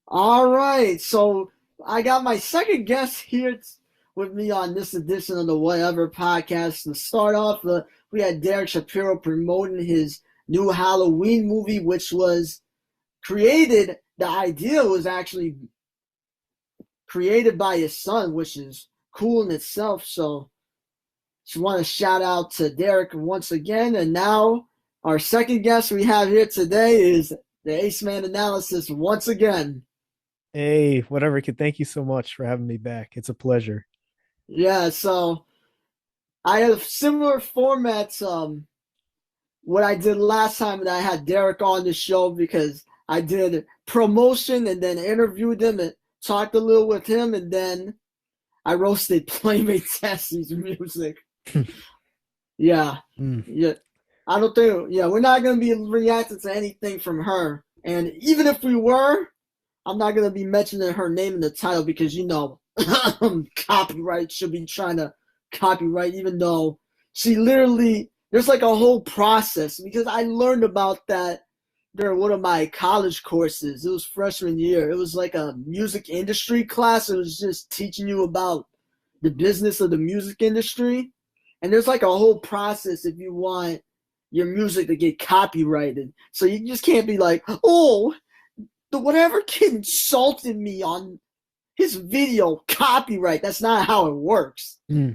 All right, so I got my second guest here with me on this edition of the Whatever podcast. To start off, we had Derek Shapiro promoting his new Halloween movie, which was created. The idea was actually created by his son, which is cool in itself. So, just want to shout out to Derek once again. And now, our second guest we have here today is the Aceman analysis once again. Hey, whatever. Kid, thank you so much for having me back. It's a pleasure. Yeah, so I have similar formats. What I did last time that I had Derek on the show because I did promotion and then interviewed him and talked a little with him, and then I roasted Playmate Tessie's music. Yeah, Mm. yeah. I don't think. Yeah, we're not gonna be reacting to anything from her, and even if we were, I'm not gonna be mentioning her name in the title because copyright should be trying to copyright, even though she literally there's like a whole process because I learned about that during one of my college courses. It was freshman year. It was like a music industry class. It was just teaching you about the business of the music industry. And there's like a whole process if you want your music to get copyrighted. So you just can't be like, oh, the whatever kid insulted me on his video copyright. That's not how it works. Mm.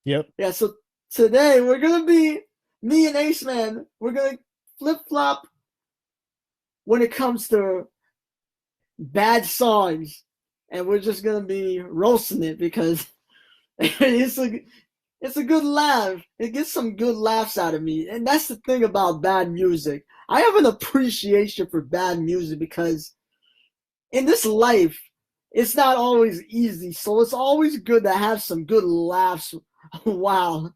Yep. Yeah, so today we're gonna be me and Ace Man. We're gonna flip flop when it comes to bad songs, and we're just gonna be roasting it because it's a good laugh. It gets some good laughs out of me, and that's the thing about bad music. I have an appreciation for bad music because in this life, it's not always easy. So it's always good to have some good laughs. Wow.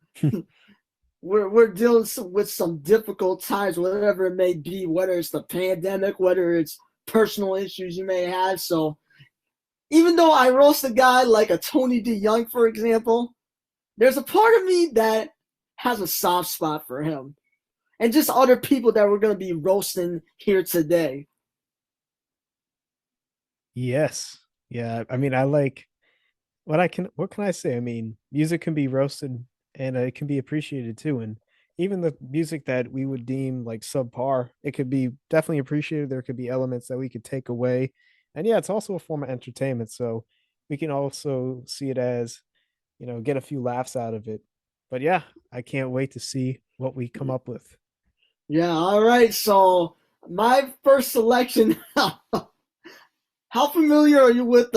We're dealing with some difficult times, whatever it may be, whether it's the pandemic, whether it's personal issues you may have. So even though I roast a guy like a Tony D. Young, for example, there's a part of me that has a soft spot for him and just other people that we're going to be roasting here today. Yes. Yeah. I mean, I like what can I say? I mean, music can be roasted and it can be appreciated too. And even the music that we would deem like subpar, it could be definitely appreciated. There could be elements that we could take away. And yeah, it's also a form of entertainment. So we can also see it as, get a few laughs out of it. But yeah, I can't wait to see what we come up with. Yeah, all right. So my first selection. How familiar are you with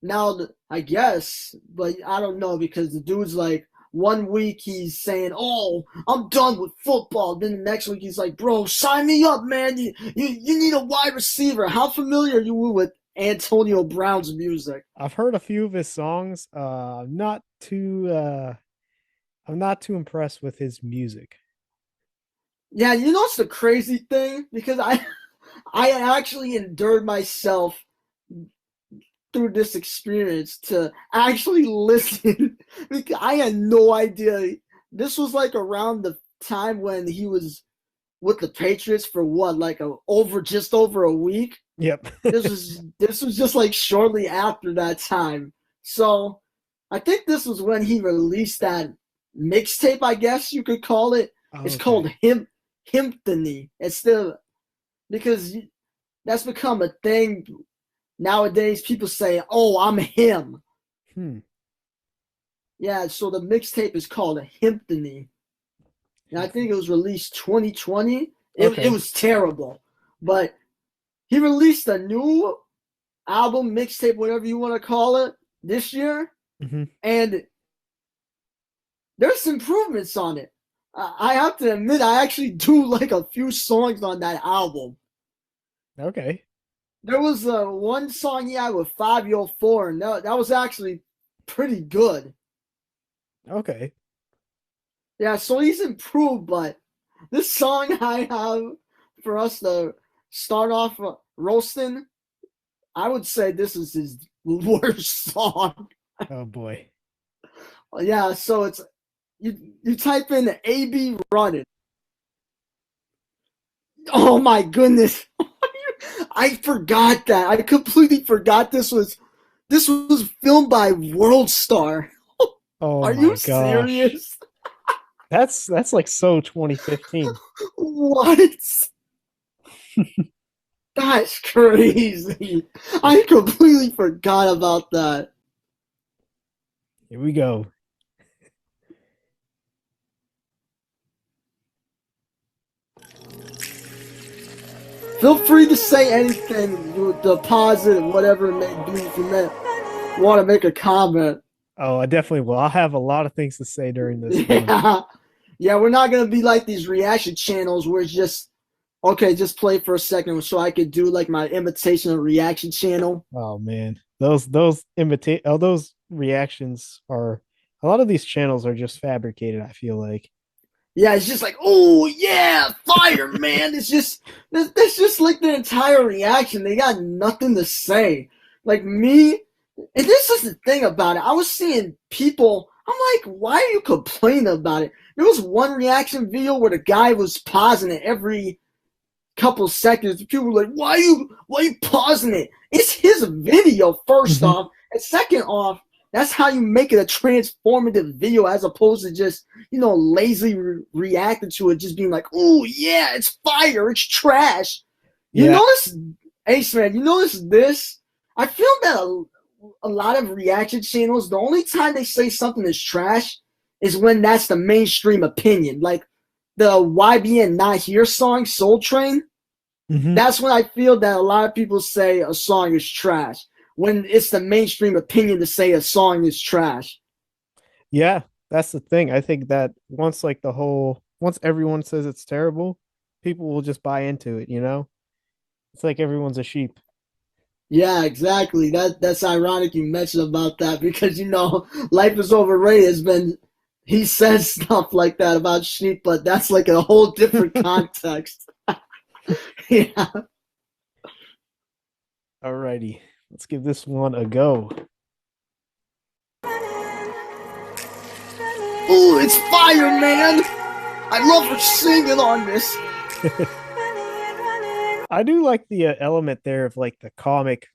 now? I guess, but I don't know because the dude's like one week he's saying, "Oh, I'm done with football." Then the next week he's like, "Bro, sign me up, man. You need a wide receiver." How familiar are you with Antonio Brown's music? I've heard a few of his songs. I'm not too impressed with his music. Yeah, you know what's the crazy thing? Because I actually endured myself through this experience to actually listen. I had no idea. This was like around the time when he was with the Patriots for what, like just over a week. Yep. This was just like shortly after that time. So I think this was when he released that mixtape, I guess you could call it. It's called Okay. Himptony. It's still because that's become a thing nowadays. People say, "Oh, I'm him." Hmm. Yeah, so the mixtape is called Himptony. And I think it was released 2020. It Okay. was terrible. But he released a new album, mixtape, whatever you want to call it, this year. Hmm. And there's improvements on it. I have to admit, I actually do like a few songs on that album. Okay. There was one song he had with 504, and that was actually pretty good. Okay. Yeah, so he's improved, but this song I have for us to start off roasting, I would say this is his worst song. Oh boy. Yeah, so it's you type in AB running. Oh my goodness. I forgot that. I completely forgot this was filmed by World Star. Oh Are you my gosh. serious? That's like so 2015. What? That's crazy. I completely forgot about that. Here we go. Feel free to say anything, the positive, whatever it may be, if you want to make a comment. Oh, I definitely will. I'll have a lot of things to say during this one. Yeah. Yeah, we're not gonna be like these reaction channels where it's just okay, just play for a second so I could do like my imitation of reaction channel. Oh man. Those reactions are a lot of these channels are just fabricated, I feel like. Yeah, it's just like, oh yeah, fire, man. That's just like the entire reaction. They got nothing to say. Like me, and this is the thing about it. I was seeing people. I'm like, why are you complaining about it? There was one reaction video where the guy was pausing it every couple seconds. People were like, why you pausing it? It's his video, first Mhm. off. And second off, that's how you make it a transformative video as opposed to just, lazily reacting to it, just being like, oh yeah, it's fire, it's trash. You Yeah. notice, Ace Man, you notice this? I feel that a lot of reaction channels, the only time they say something is trash is when that's the mainstream opinion. Like the YBN Not Here song, Soul Train, Mhm. that's when I feel that a lot of people say a song is trash. When it's the mainstream opinion to say a song is trash. Yeah, that's the thing. I think that once everyone says it's terrible, people will just buy into it, you know? It's like everyone's a sheep. Yeah, exactly. That's ironic you mentioned about that because life is overrated has been he says stuff like that about sheep, but that's like a whole different context. Yeah. Alrighty. Let's give this one a go. Oh, it's fire, man. I love her singing on this. I do like the element there of like the comic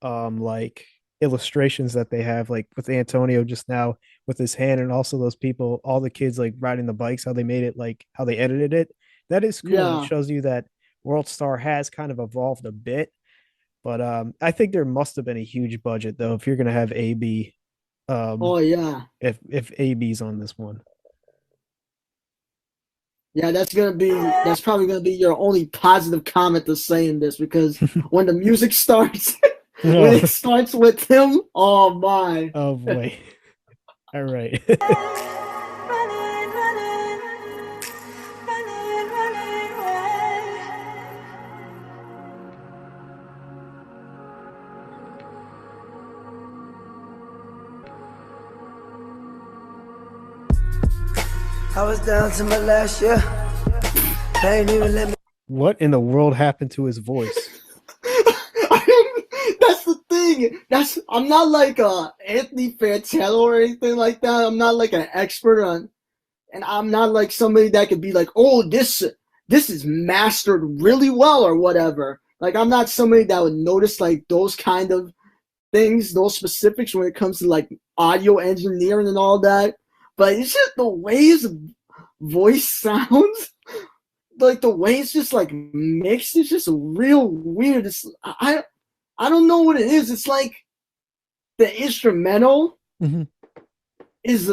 like illustrations that they have like with Antonio just now with his hand and also those people, all the kids like riding the bikes, how they made it like how they edited it. That is cool and it Yeah. shows you that World Star has kind of evolved a bit. But I think there must have been a huge budget though if you're gonna have AB um Oh yeah. if AB's on this one. Yeah, that's probably gonna be your only positive comment to say in this because when the music starts, when Oh, it starts with him, oh my. oh boy. All right. I was down to my last year. They ain't even let me. What in the world happened to his voice? That's the thing. I'm not like Anthony Fantano or anything like that. I'm not like an expert on, and I'm not like somebody that could be like, oh, this is mastered really well or whatever. Like I'm not somebody that would notice like those kind of things, those specifics when it comes to like audio engineering and all that. But it's just the way his voice sounds, like the way it's just like mixed. It's just real weird. I don't know what it is. It's like the instrumental Mhm. is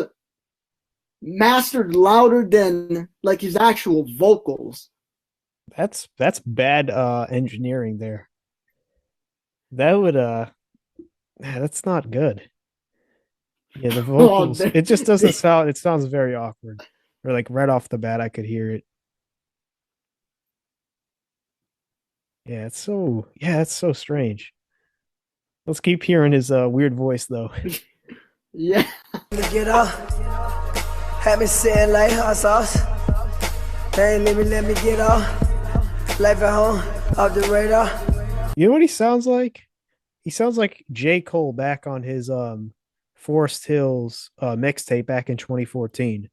mastered louder than like his actual vocals. That's bad engineering there. That would that's not good. Yeah, the Oh, vocals. It just doesn't sound it sounds very awkward. Or like right off the bat I could hear it. It's so strange. Let's keep hearing his weird voice though. yeah. Let me get up. Had me sitting like hot sauce. They ain't let me get off. Life at home, off the radar. You know what he sounds like? He sounds like J. Cole back on his Forest Hills mixtape back in 2014.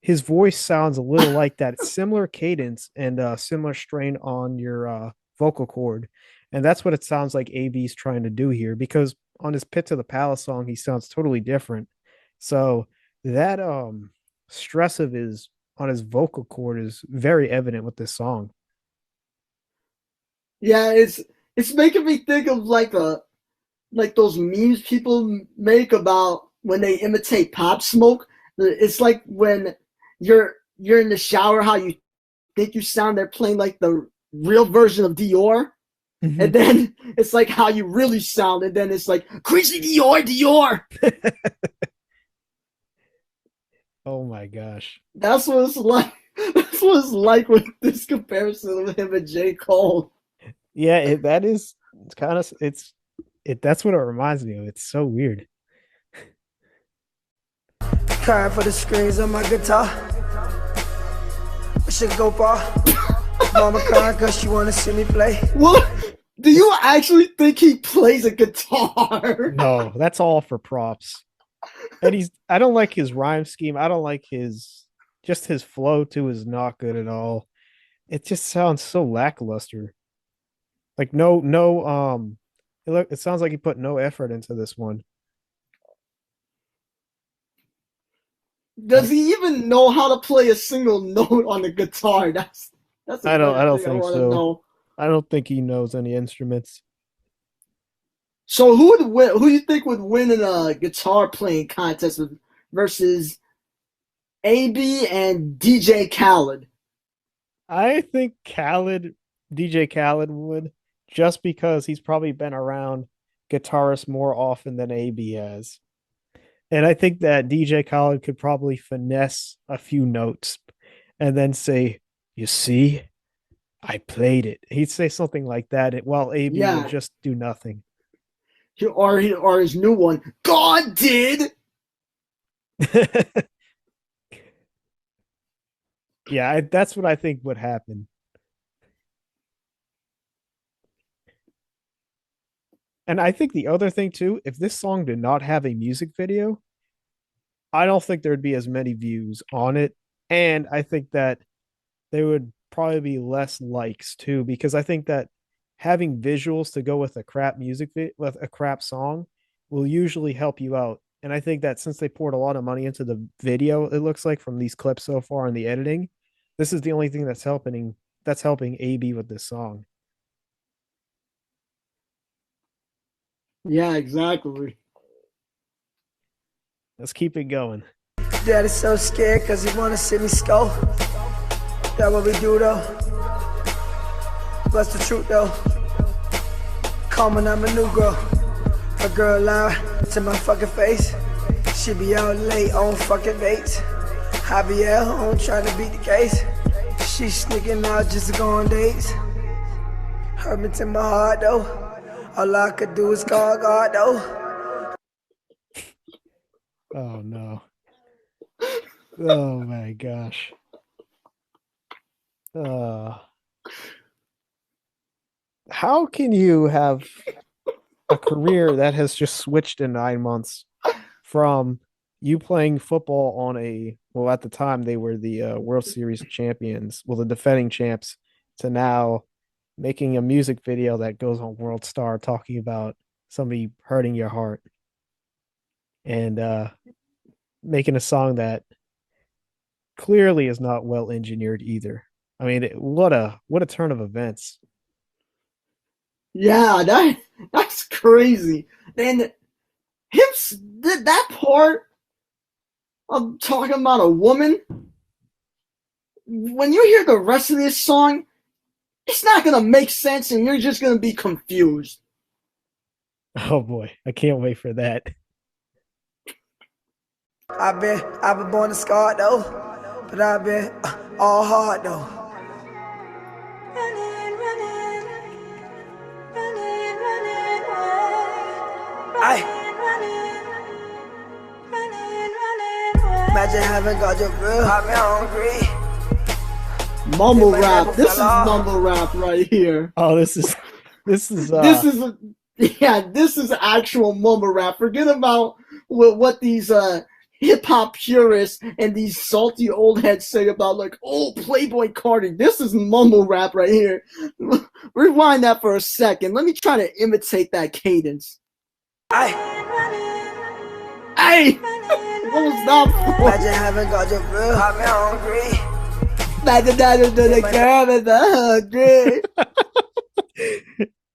His voice sounds a little like that, similar cadence and similar strain on your vocal cord. And that's what it sounds like AB's trying to do here, because on his Pit to the Palace song, he sounds totally different. So that stress of his on his vocal cord is very evident with this song. Yeah, it's making me think of like those memes people make about when they imitate Pop Smoke. It's like when you're in the shower, how you think you sound. They're playing like the real version of Dior, and then it's like how you really sound, and then it's like crazy Dior. Oh my gosh. That's what it's like. That's what it's like with this comparison of him and J. Cole. Yeah, that's what it reminds me of. It's so weird. Crying for the screens on my guitar. I should go far. Mama crying cause she wanna see me play. What? Do you actually think he plays a guitar? No, that's all for props. And I don't like his rhyme scheme. I don't like his flow too is not good at all. It just sounds so lackluster. Like it sounds like he put no effort into this one. Does he even know how to play a single note on the guitar? That's I don't think so. Know. I don't think he knows any instruments. So who would win? Who do you think would win in a guitar playing contest versus AB and DJ Khaled? I think DJ Khaled would, just because he's probably been around guitarists more often than AB has. And I think that DJ Khaled could probably finesse a few notes and then say, "You see, I played it." He'd say something like that, while AB would just do nothing. Or his new one, God did. Yeah, that's what I think would happen. And I think the other thing too, if this song did not have a music video, I don't think there'd be as many views on it. And I think that there would probably be less likes too, because I think that having visuals to go with a crap with a crap song will usually help you out. And I think that since they poured a lot of money into the video, it looks like from these clips so far and the editing, this is the only thing that's helping AB with this song. Yeah, exactly. Let's keep it going. Daddy's so scared cause he wanna see me score. That what we do though. What's the truth though? Common, I'm a new girl. A girl lie to my fucking face. She be out late on fucking dates. I be at home trying to beat the case. She sneaking out just to go on dates. Hurt me to my heart though. All I could do is call God though. Oh no. Oh my gosh. How can you have a career that has just switched in 9 months from you playing football on at the time they were the World Series champions, the defending champs, to now making a music video that goes on World Star talking about somebody hurting your heart, and making a song that clearly is not well engineered either. I mean, what a turn of events. Yeah, that's crazy. And that part of talking about a woman, when you hear the rest of this song, it's not gonna make sense, and you're just gonna be confused. Oh boy, I can't wait for that. I've been born to scarred though, but I've been all hard though. Imagine having got your girl, I've been hungry. Mumble rap. This is mumble rap right here. Oh, this is this is actual mumble rap. Forget about what these hip hop purists and these salty old heads say about like, oh, Playboy Cardi. This is mumble rap right here. Rewind that for a second. Let me try to imitate that cadence. Hey, what was that for? Imagine having got your real, I'm hungry. Imagine that the girl is hungry.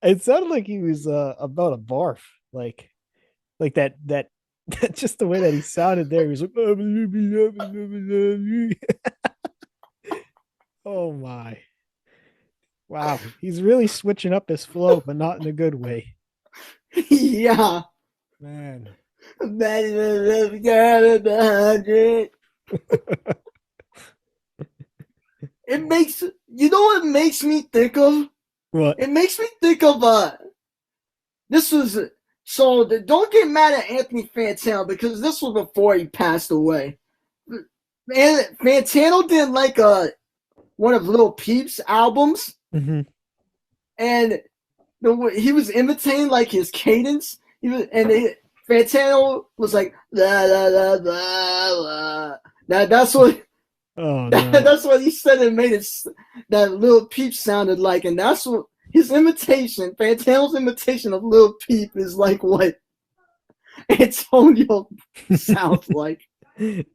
It sounded like he was about a barf, like that just the way that he sounded there. He was like, oh my, wow, he's really switching up his flow, but not in a good way. Yeah, man. Imagine the girl is hungry. It makes, you know what it makes me think of? What? It makes me think of this was, so don't get mad at Anthony Fantano because this was before he passed away. And Fantano did like one of Lil Peep's albums, and he was imitating like his cadence. Fantano was like la la la la la. That's what. Oh, no. That's what he said and made it that Lil Peep sounded like, and that's what his imitation, Fantano's imitation of Lil Peep is like what Antonio sounds like.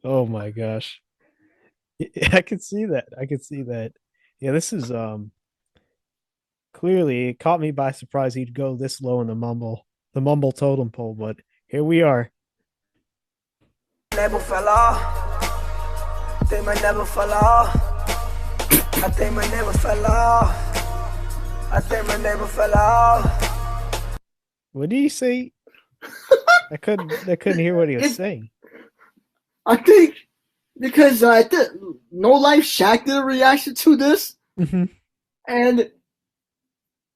Oh my gosh. I could see that. Yeah, this is clearly it caught me by surprise he'd go this low in the mumble totem pole, but here we are. Never fell off. Think I never fell off. I think I never fell off. I think I never fell off. What did he say? I couldn't hear what he was saying. I think because No Life Shaq did a reaction to this, and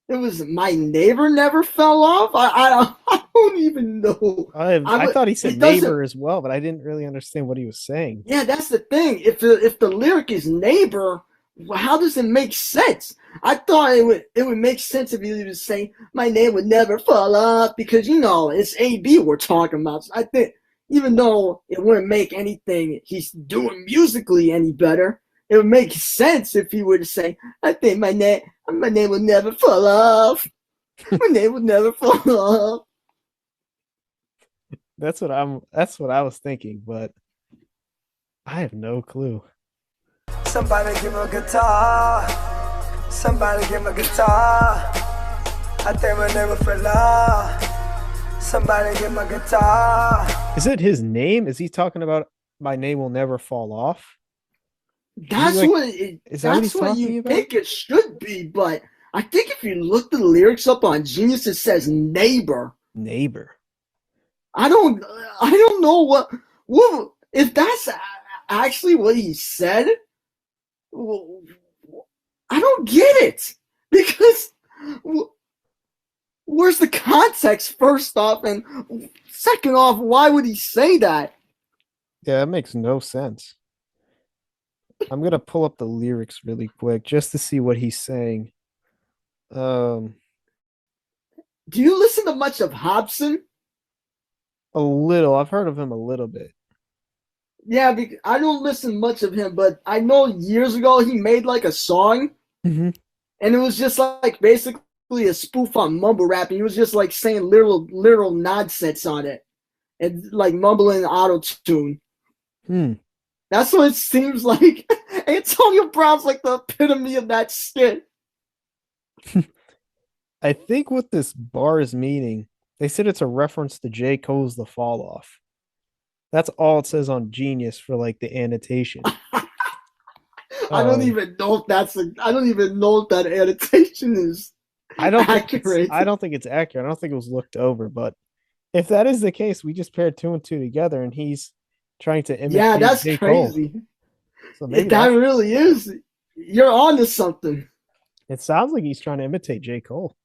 it was my neighbor never fell off. I don't even know. I thought he said neighbor as well, but I didn't really understand what he was saying. Yeah, that's the thing. If the lyric is neighbor, how does it make sense? I thought it would make sense if he was saying my name would never fall off because it's AB we're talking about. So I think even though it wouldn't make anything he's doing musically any better, it would make sense if he were to say, I think my name will never fall off. My name will never fall off. That's what I was thinking, but I have no clue. Somebody give me a guitar. Somebody give me a guitar. I think my name will fall off. Somebody give me a guitar. Is it his name? Is he talking about my name will never fall off? That's what you think it should be, but I think if you look the lyrics up on Genius, it says neighbor. Neighbor. I don't know what if that's actually what he said. I don't get it because where's the context? First off, and second off, why would he say that? Yeah, that makes no sense. I'm gonna pull up the lyrics really quick just to see what he's saying. Do you listen to much of Hobson? A little. I've heard of him a little bit. Yeah, I don't listen much of him, but I know years ago he made like a song, and it was just like basically a spoof on mumble rap. And he was just like saying literal nonsense on it, and like mumbling auto tune. That's what it seems like. Antonio Brown's like the epitome of that skit. I think what this bar is meaning, they said it's a reference to J. Cole's The Fall Off. That's all it says on Genius for like the annotation. I don't even know if that annotation is accurate. I don't think it's accurate. I don't think it was looked over, but if that is the case, we just paired 2 and 2 together and he's trying to imitate. Yeah, that's J. crazy. Cole. So that really is. You're on to something. It sounds like he's trying to imitate J. Cole.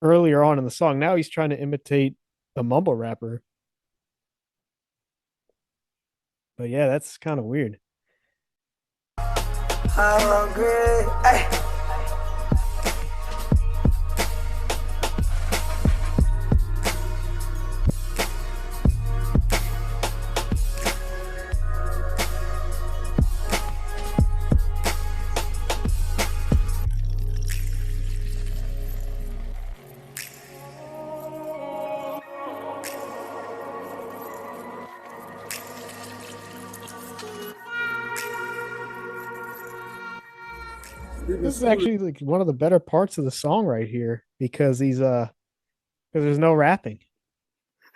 Earlier on in the song, now he's trying to imitate a mumble rapper. But yeah, that's kind of weird. I'm hungry. Hey. This is actually like one of the better parts of the song right here because because there's no rapping.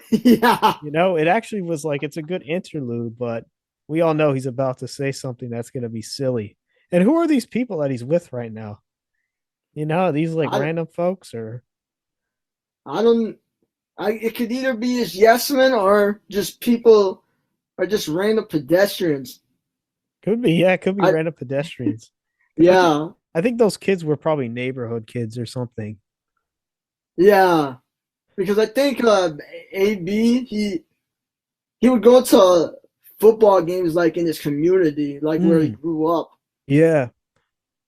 Yeah. You know, it actually was like it's a good interlude, but we all know he's about to say something that's going to be silly. And who are these people that he's with right now? You know, are these like I, random folks or I don't. It could either be his yes men or just people, or just random pedestrians. could be, yeah, it could be I random pedestrians. yeah I think those kids were probably neighborhood kids or something. yeah because I think AB he would go to football games like in his community, like where he Mm, grew up. yeah.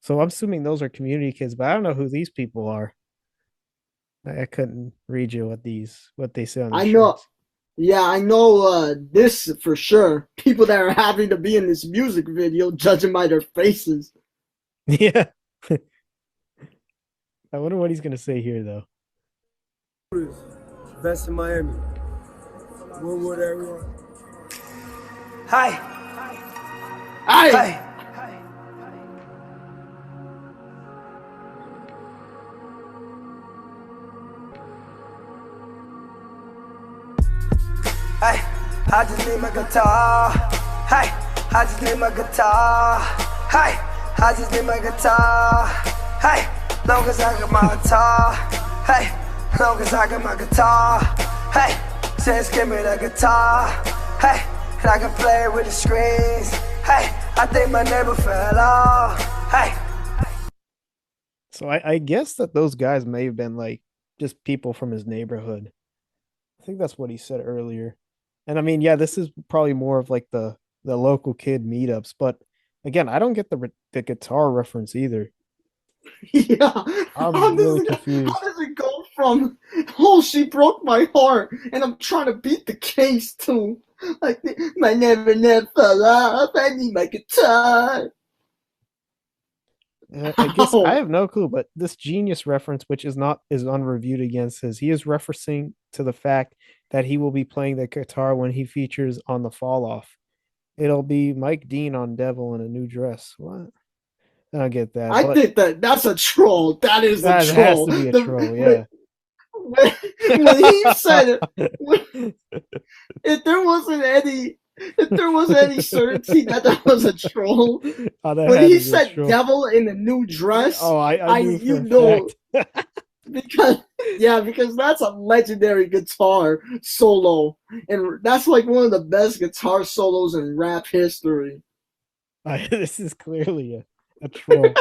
So I'm assuming those are community kids, but I don't know who these people are. I couldn't read you what they say on their I know. shirts. Yeah, I know this for sure. People that are happy to be in this music video, judging by their faces. Yeah. I wonder what he's gonna say here though. Best in Miami. Woodwood area. Hi. Hey, Hi. Hey, I just need my guitar. Hey, I just need my guitar. Hey, I just need my guitar. Hey, long as I got my guitar. Hey, long as I got my guitar. Hey, just give me the guitar. Hey, and I can play with the strings. Hey, I think my neighbor fell off. Hey. So I guess that those guys may have been like just people from his neighborhood. I think that's what he said earlier. And I mean, yeah, this is probably more of like the local kid meetups, but again, I don't get the guitar reference either. yeah. I'm really How confused. does it go from "Oh, she broke my heart" and I'm trying to beat the case to like my never fell off. I need my guitar. I guess I How? have no clue, but this genius reference, which is not is unreviewed again, says he is referencing to the fact that he will be playing the guitar when he features on the Fall Off. It'll be Mike Dean on Devil in a New Dress. What? I don't get that, I but think that's a troll. That is a that has troll. to be a troll, yeah. When, when he said when, if there wasn't any certainty that that was a troll, Oh, that when had he to be a said troll. "devil in a new dress," Oh, I knew for you a know, fact. because because that's a legendary guitar solo, and that's like one of the best guitar solos in rap history. This is clearly a troll.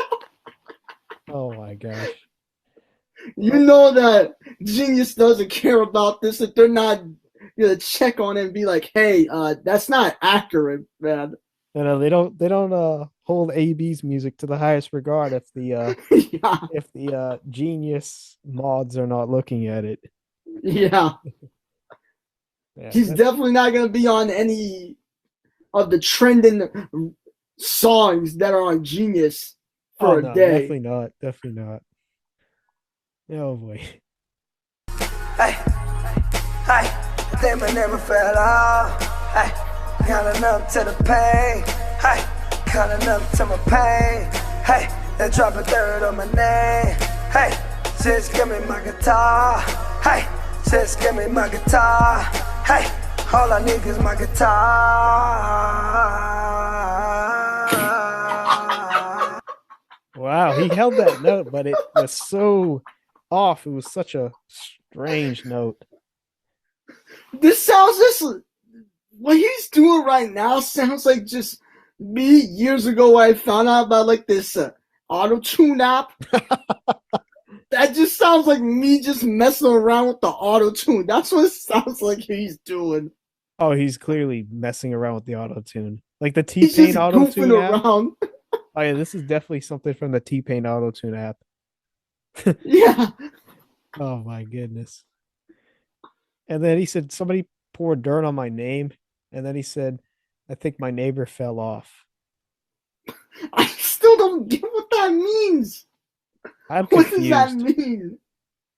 Oh my gosh. You Well, know that Genius doesn't care about this, if they're not gonna check on it and be like, "Hey, that's not accurate, man." they don't hold AB's music to the highest regard Yeah, if the genius mods are not looking at it. yeah. Yeah, He's that's definitely not gonna be on any of the trending songs that are on Genius oh for a no, day. definitely not. Definitely not. Oh boy. Hey, hey, I think my never fell off. Hey, counting up to the pain. Hey, counting up to my pain. Hey, then drop a third on my name. Hey, just give me my guitar. Hey, just give me my guitar. Hey, all I need is my guitar. Wow, he held that note, but it was so off. It was such a strange note. This sounds just what he's doing right now sounds like just me years ago when I found out about like this auto tune app. That just sounds like me just messing around with the auto tune. That's what it sounds like he's doing. Oh, he's clearly messing around with the auto tune. Like the He's just T-Pain auto goofing tune app. around. Oh yeah, this is definitely something from the T-Pain auto tune app. Yeah. Oh my goodness. And then he said somebody poured dirt on my name. And then he said, I think my neighbor fell off. I still don't get what that means. I'm What does that confused. mean?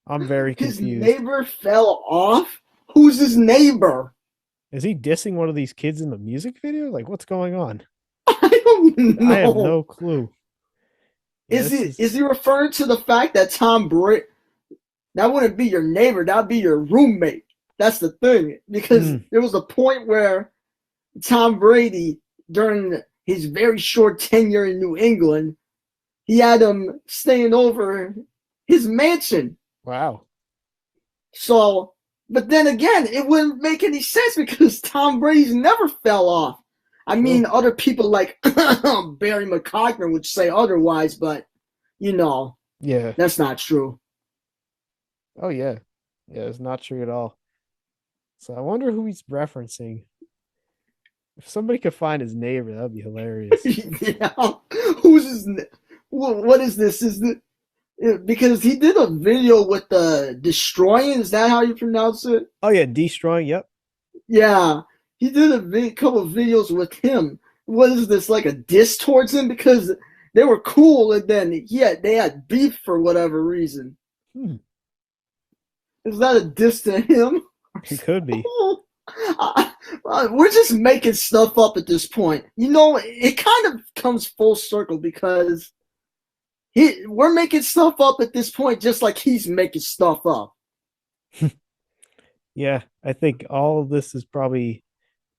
I'm very His confused. neighbor fell off? Who's his neighbor? Is he dissing one of these kids in the music video? Like, what's going on? I don't I have know. no clue. Yeah, Is he referring to the fact that Tom Brady, that wouldn't be your neighbor, that'd be your roommate? That's the thing. Because there was a point where Tom Brady, during his very short tenure in New England, he had him staying over his mansion. Wow. So, but then again, it wouldn't make any sense because Tom Brady's never fell off. I mean, other people like Barry McCockner would say otherwise, but Yeah. that's not true. Oh yeah. Yeah, it's not true at all. So I wonder who he's referencing. If somebody could find his neighbor, that'd be hilarious. Yeah, who's his? What is this? Because he did a video with the Destroying. Is that how you pronounce it? Oh yeah, Destroying. Yep. Yeah, he did a couple of videos with him. What is this, like a diss towards him? Because they were cool, and then they had beef for whatever reason. Is that a diss to him? It could be. We're just making stuff up at this point. It kind of comes full circle because we're making stuff up at this point just like he's making stuff up. Yeah, I think all of this is probably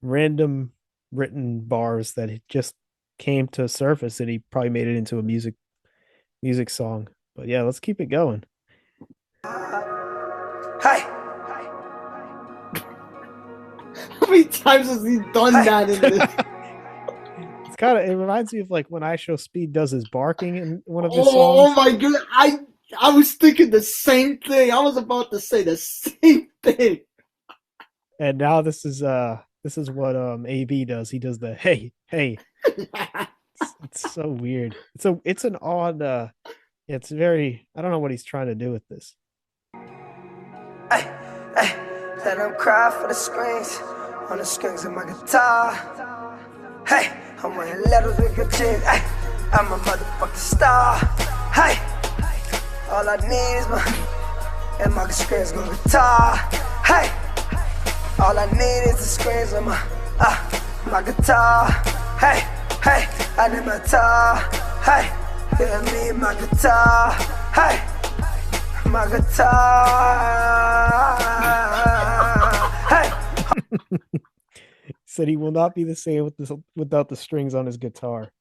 random written bars that just came to surface and he probably made it into a music song. But yeah, let's keep it going. Hey. How many times has he done that in this? It reminds me of like when I Show Speed does his barking in one of his songs. Oh my god, I was thinking the same thing. I was about to say the same thing. And now this is what AB does. He does the hey. It's so weird. It's an odd it's very, I don't know what he's trying to do with this. Hey, let them cry for the strings on the strings of my guitar. Hey, I'm wearing letters with good jeans. Hey, I'm a motherfucking star. Hey, all I need is my strings on guitar. Hey, all I need is the strings on my guitar. Hey, I need my guitar. Hey, give me my guitar. Hey, my guitar. Hey. Said he will not be the same without the strings on his guitar.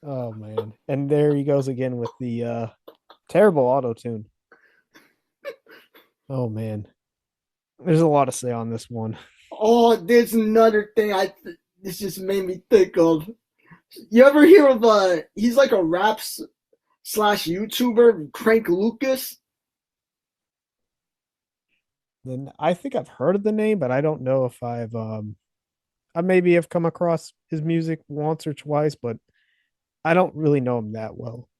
Oh man. And there he goes again with the terrible auto-tune. Oh man. There's a lot to say on this one. Oh, there's another thing this just made me think of. You ever hear of he's like a rap / YouTuber, Crank Lucas? Then I think I've heard of the name, but I don't know if I maybe have come across his music once or twice, but I don't really know him that well.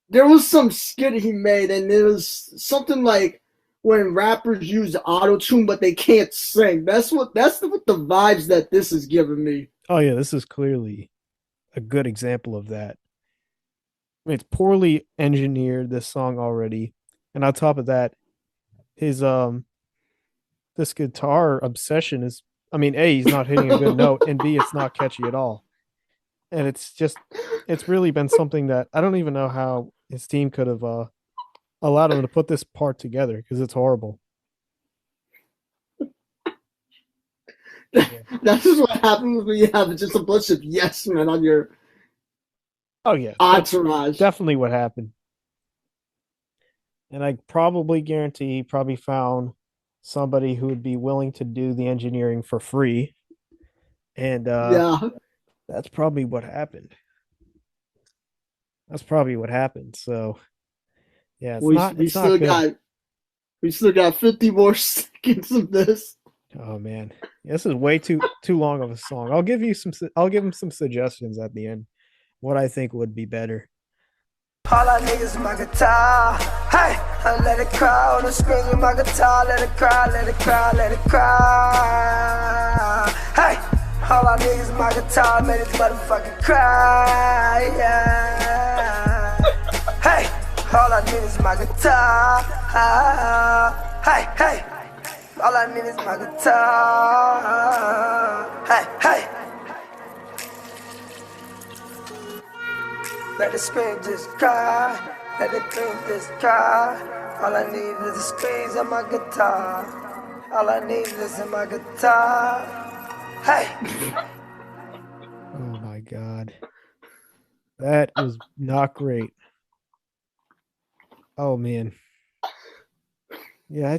There was some skit he made, and it was something like when rappers use auto-tune, but they can't sing. That's what the vibes that this is giving me. Oh yeah, this is clearly a good example of that. I mean, it's poorly engineered, this song already, and on top of that, his this guitar obsession is, I mean, A, he's not hitting a good note, and B, it's not catchy at all. And it's really been something that I don't even know how his team could have allowed him to put this part together, because it's horrible. That's just what happens when you have just a bunch of yes men on your entourage. Definitely what happened. And I probably guarantee he probably found somebody who would be willing to do the engineering for free. And that's probably what happened. So yeah, we still got 50 more seconds of this. Oh man, this is way too long of a song. I'll give him some suggestions at the end, what I think would be better. All I need is my guitar. Hey, I let it cry on the strings with my guitar. Let it cry, let it cry, let it cry. Hey, all I need is my guitar. Made it motherfucking cry. Yeah. Hey, all I need is my guitar. Hey. All I need is my guitar. Hey. Let the screen just cry. Let the cream just cry. All I need is the strings on my guitar. All I need is in my guitar. Hey! Oh my God. That was not great. Oh man. Yeah,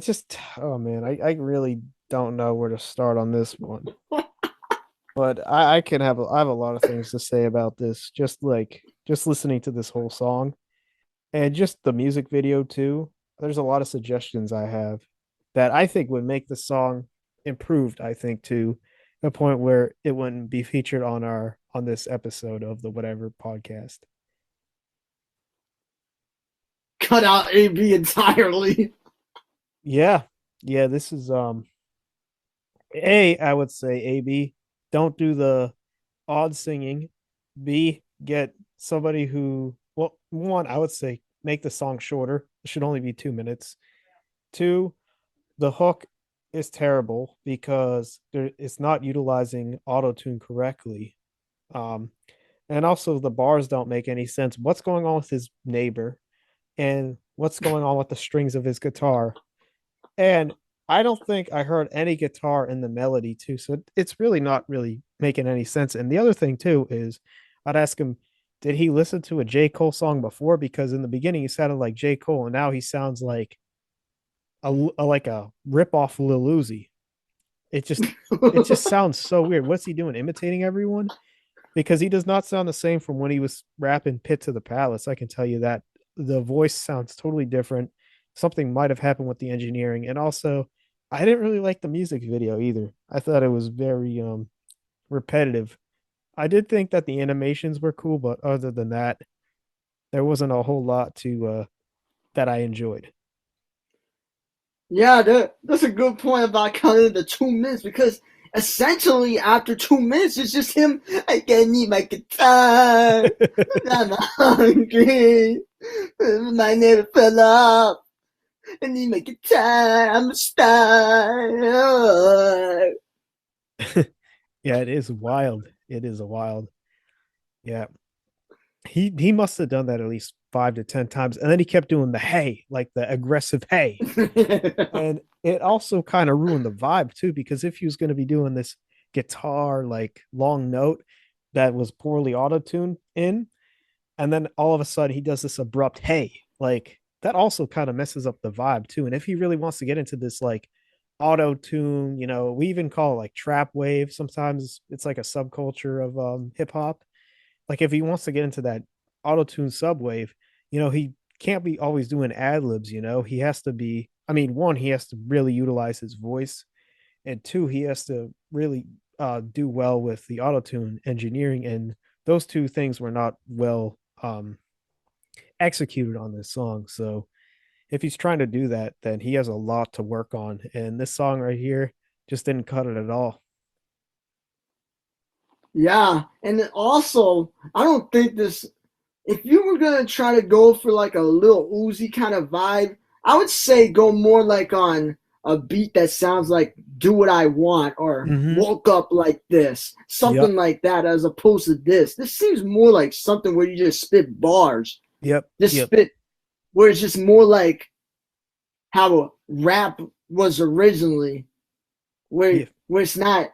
oh man, I really don't know where to start on this one. But I have a lot of things to say about this. Just listening to this whole song and just the music video too. There's a lot of suggestions I have that I think would make the song improved, I think, to a point where it wouldn't be featured on this episode of the whatever podcast. Cut out AB entirely. Yeah. Yeah, this is I would say AB, don't do the odd singing. B, get somebody who, well, one, I would say make the song shorter. It should only be 2 minutes. Two, the hook is terrible because it's not utilizing auto tune correctly. Um, and also the bars don't make any sense. What's going on with his neighbor and what's going on with the strings of his guitar? And I don't think I heard any guitar in the melody too. So it's really not really making any sense. And the other thing too is I'd ask him, did he listen to a J. Cole song before? Because in the beginning he sounded like J. Cole, and now he sounds like a rip off Lil Uzi. It just sounds so weird. What's he doing? Imitating everyone? Because he does not sound the same from when he was rapping Pit to the Palace. I can tell you that the voice sounds totally different. Something might have happened with the engineering, and also I didn't really like the music video either. I thought it was very repetitive. I did think that the animations were cool, but other than that, there wasn't a whole lot to that I enjoyed. Yeah, that's a good point about counting the 2 minutes because essentially after 2 minutes it's just him. I can't eat my guitar. I'm hungry. My neighbor fell off. I need my guitar. I'm a star. Yeah, it is wild. It is a wild. Yeah. He must have done that at least 5 to 10 times. And then he kept doing the hey, like the aggressive hey. And it also kind of ruined the vibe too, because if he was going to be doing this guitar like long note that was poorly auto-tuned in, and then all of a sudden he does this abrupt hey, like that also kind of messes up the vibe too. And if he really wants to get into this like auto-tune, we even call it like trap wave. Sometimes it's like a subculture of hip hop. Like if he wants to get into that auto-tune subwave, he can't be always doing ad libs. He has to be, I mean, one, he has to really utilize his voice, and two, he has to really do well with the auto-tune engineering, and those two things were not well executed on this song. So if he's trying to do that, then he has a lot to work on, and this song right here just didn't cut it at all. Yeah, and then also, I don't think this. If you were gonna try to go for like a little Uzi kind of vibe, I would say go more like on a beat that sounds like "Do What I Want" or "Woke Up Like This," something like that, as opposed to this. This seems more like something where you just spit bars. Spit, where it's just more like how rap was originally, where it's not.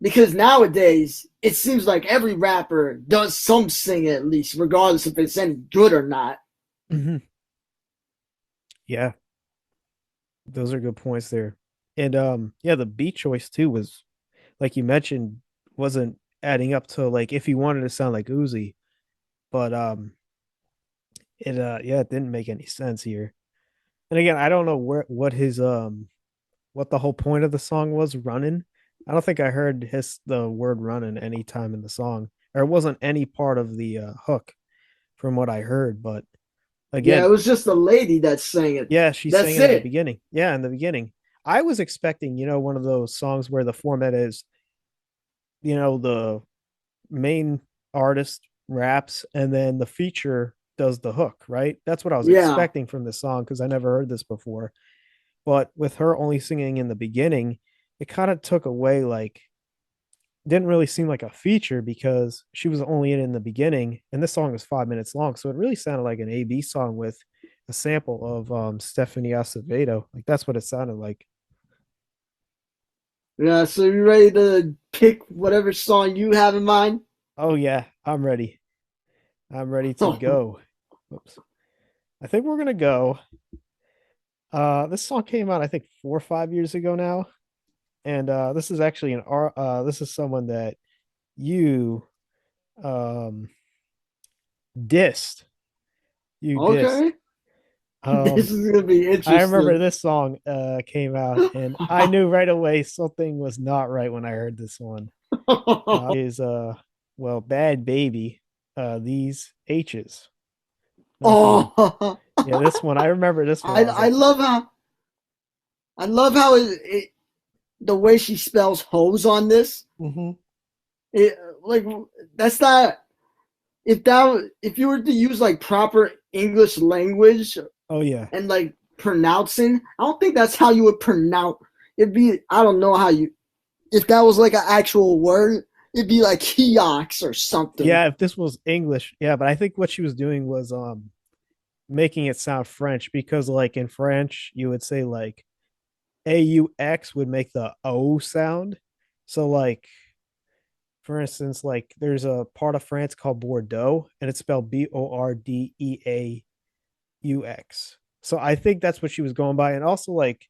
Because nowadays, it seems like every rapper does some singing at least, regardless if it's any good or not. Mm-hmm. Yeah. Those are good points there. And the beat choice too was, like you mentioned, wasn't adding up to like if he wanted to sound like Uzi. But it didn't make any sense here. And again, I don't know what the whole point of the song was, running. I don't think I heard the word running any time in the song, or it wasn't any part of the hook from what I heard. But again, yeah, it was just a lady that sang it. Yeah, she sang it at the beginning. Yeah, in the beginning. I was expecting, one of those songs where the format is, the main artist raps and then the feature does the hook, right? That's what I was expecting from this song because I never heard this before. But with her only singing in the beginning, it kind of took away like didn't really seem like a feature because she was only in the beginning, and this song was 5 minutes long, so it really sounded like an AB song with a sample of Stephanie Acevedo. Like that's what it sounded like. Yeah, so you ready to pick whatever song you have in mind? Oh yeah, I'm ready. I'm ready to go. Oops. I think we're gonna go. This song came out I think 4 or 5 years ago now, and this is actually this is someone that you um dissed. You dissed. Okay. Um, This is gonna be I remember interesting. this song came out, and I knew right away something was not right when I heard this one. Is well, Bad Baby, these H's. Know if you Oh, Yeah, this one I remember this one. I I was I like, love how I love how the way she spells hose on this. mm-hmm. It like that's not if you were to use like proper English language Oh yeah. and like pronouncing, I don't think that's how you would pronounce. It'd be I don't know how you if that was like an actual word, it'd be like kiosk or something. Yeah, if this was English, yeah, but I think what she was doing was making it sound French because like in French you would say like AUX would make the O sound. So like for instance, like there's a part of France called Bordeaux and it's spelled BORDEAUX. So I think that's what she was going by. And also like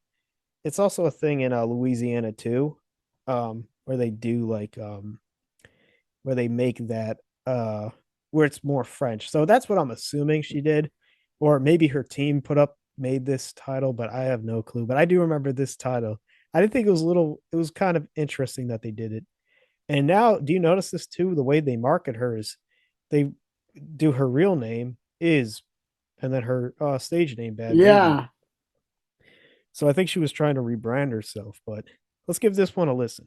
it's also a thing in Louisiana too, where they do like where they make that where it's more French. So that's what I'm assuming she did. Or maybe her team made this title, but I have no clue. But I do remember this title. I didn't think it was kind of interesting that they did it. And now, do you notice this too? The way they market her is they do her real name is, and then her stage name, Bad Baby. Yeah. So I think she was trying to rebrand herself, but let's give this one a listen.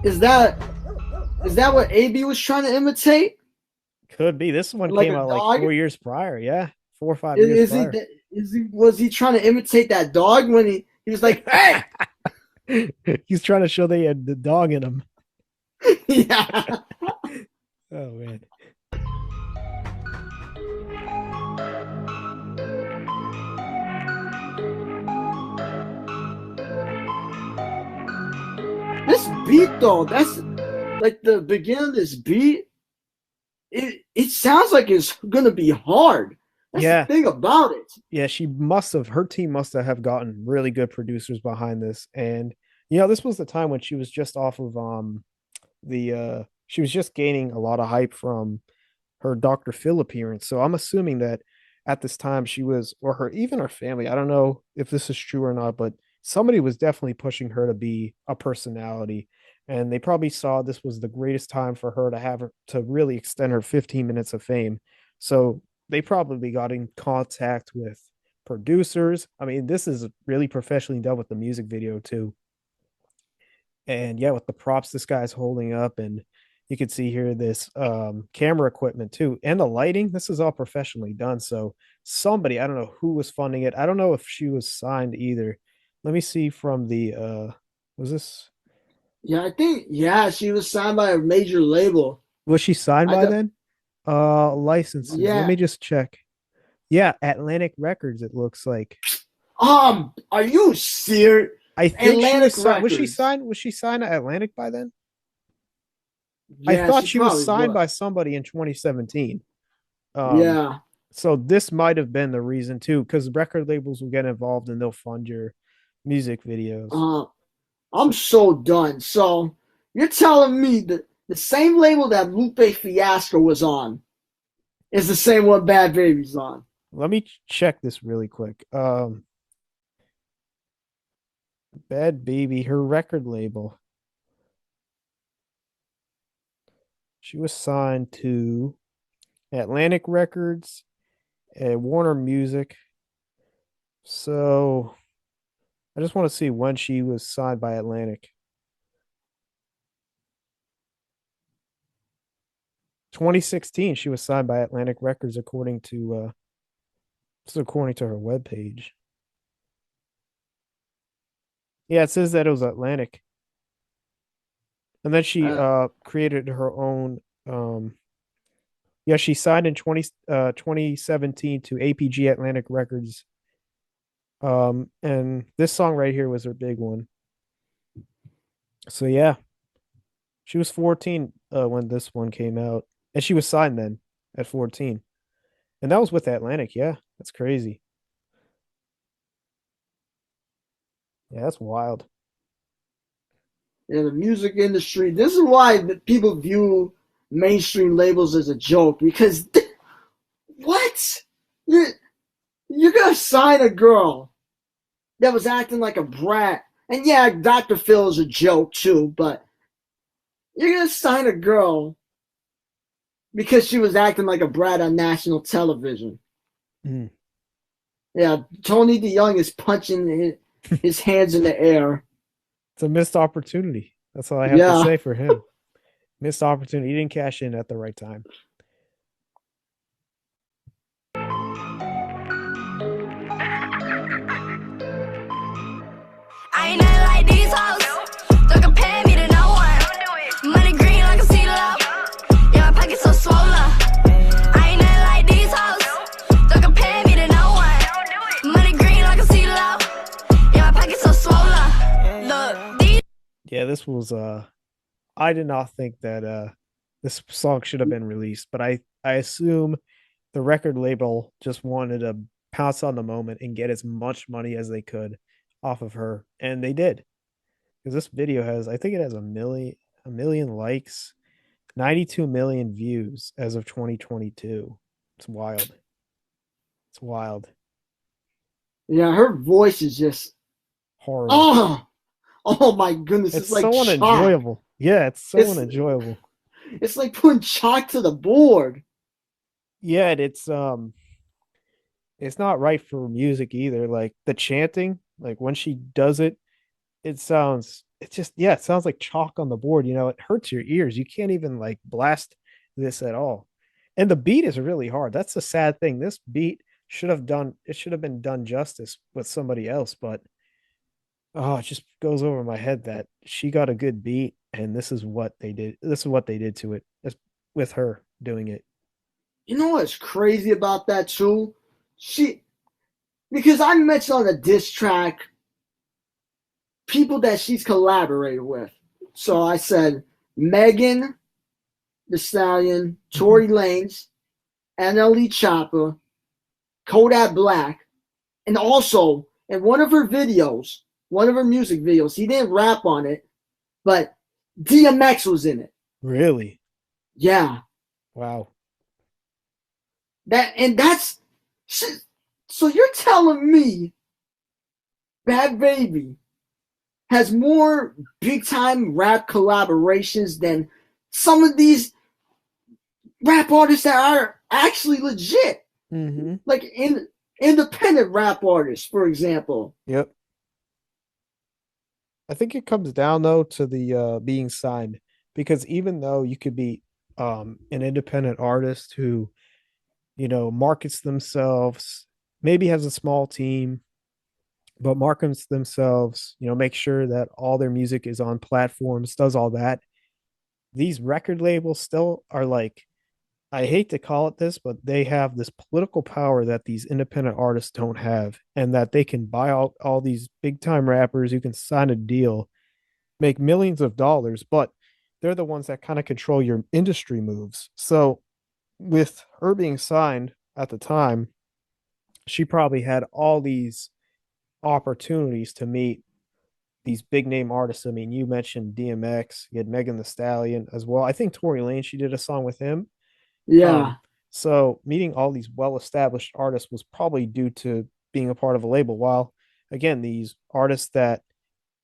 Is that is that what AB was trying to imitate? Could be. This one Like came a out like dog? 4 years prior. Yeah, 4 or 5 years Is prior. he was he trying to imitate that dog when he was like, hey? He's trying to show they had the dog in him. Yeah. Oh man. This beat though, that's like the beginning of this beat. It sounds like it's gonna be hard. That's the Yeah. thing about it. Yeah, her team must have gotten really good producers behind this. And this was the time when she was just off of she was just gaining a lot of hype from her Dr. Phil appearance. So I'm assuming that at this time she was, or her family, I don't know if this is true or not, but somebody was definitely pushing her to be a personality. And they probably saw this was the greatest time for her to really extend her 15 minutes of fame. So they probably got in contact with producers. I mean, this is really professionally done with the music video too. And yeah, with the props this guy's holding up, and you can see here this camera equipment too, and the lighting. This is all professionally done. So somebody, I don't know who was funding it. I don't know if she was signed either. Let me see from the was this Yeah, I think she was signed by a major label. was she signed I by don't, then? Licenses. Let yeah. me just check. Yeah, Atlantic Records, it looks like. Are you serious? I think she Atlantic was signed. Records. Was she signed to Atlantic by then? I Yeah, thought she she was probably signed was. by somebody in 2017. Um, Yeah. so this might have been the reason too, because record labels will get involved and they'll fund your music videos. Uh, I'm So so done. So you're telling me that the same label that Lupe Fiasco was on is the same one Bad Baby's on. let me check this really quick. Bad Baby, her record label. She was signed to Atlantic Records, Warner Music, So I just want to see when she was signed by Atlantic. 2016, she was signed by Atlantic Records according to her webpage. Yeah, it says that it was Atlantic. And then she Uh, created her own yeah, she signed in 2017 to APG Atlantic Records. And this song right here was her big one. So yeah, she was 14 when this one came out. And she was signed then at 14. And that was with Atlantic. Yeah, that's crazy. Yeah, that's wild. in the music industry, this is why people view mainstream labels as a joke because what? You're, you're gonna sign a girl that was acting like a brat. And yeah, Dr. Phil is a joke too, but you're gonna sign a girl because she was acting like a brat on national television. Mm. Yeah, Tony DeYoung is punching his hands in the air. It's a missed opportunity. That's all I have to Yeah. say for him. Missed opportunity. He didn't cash in at the right time. I ain't nothing like these hoes. Don't compare me to no one. Money green like a CeeLo. Yeah, my pockets so swollen. I ain't nothing like these hoes. Don't compare me to no one. Money green like a CeeLo. Yeah, my pockets so swollen. Look, these. Yeah, this was I did not think that this song should have been released, but I assume the record label just wanted to pounce on the moment and get as much money as they could off of her, and they did. Because this video has, I think it has a million likes, 92 million views as of 2022. It's wild. It's wild. Yeah, her voice is just Horrible. oh my goodness, It's it's like so chalk. unenjoyable. Yeah, it's so It's unenjoyable. it's like putting chalk to the board. Yeah, it's not right for music either. Like the chanting, like when she does it, it sounds like chalk on the board. It hurts your ears. You can't even like blast this at all. And the beat is really hard. That's the sad thing. This beat should have been done justice with somebody else, but oh, it just goes over my head that she got a good beat and this is what they did. This is what they did to it. With her doing it. You know what's crazy about that too? Because I mentioned on the diss track people that she's collaborated with. So I said Megan the Stallion, Tory Lanez, NLE Chopper, Kodak Black, and also in one of her videos, one of her music videos, he didn't rap on it, but DMX was in it. Really? Yeah. Wow. That's so you're telling me Bhad Bhabie has more big time rap collaborations than some of these rap artists that are actually legit. Mm-hmm. Like independent rap artists, for example. Yep. I think it comes down though to the being signed, because even though you could be an independent artist who, markets themselves, maybe has a small team, but markets themselves, make sure that all their music is on platforms, does all that. These record labels still are like, I hate to call it this, but they have this political power that these independent artists don't have, and that they can buy out all these big time rappers who can sign a deal, make millions of dollars, but they're the ones that kind of control your industry moves. So with her being signed at the time, she probably had all these opportunities to meet these big name artists. I mean, you mentioned DMX, you had Megan the Stallion as well. I think Tory Lanez, she did a song with him. Yeah. So meeting all these well-established artists was probably due to being a part of a label. While again, these artists that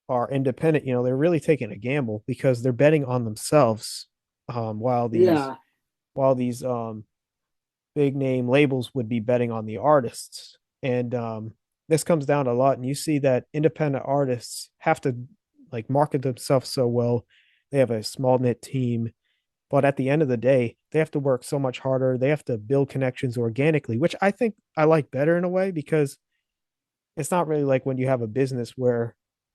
are independent, they're really taking a gamble because they're betting on themselves. While these Yeah. while these big name labels would be betting on the artists. And this comes down a lot, and you see that independent artists have to like market themselves so well. They have a small knit team, but at the end of the day, they have to work so much harder. They have to build connections organically, which I think I like better in a way, because it's not really like when you have a business where,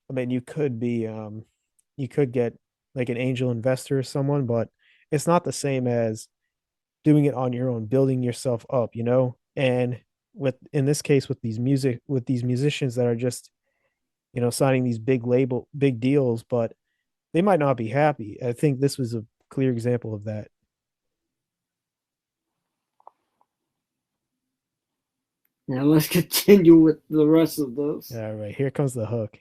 I mean, you could get like an angel investor or someone, but it's not the same as doing it on your own, building yourself up, you know? And with in this case with these musicians that are just, you know, signing these big deals, but they might not be happy. I think this was a clear example of that. Now let's continue with the rest of those. All right, here comes the hook.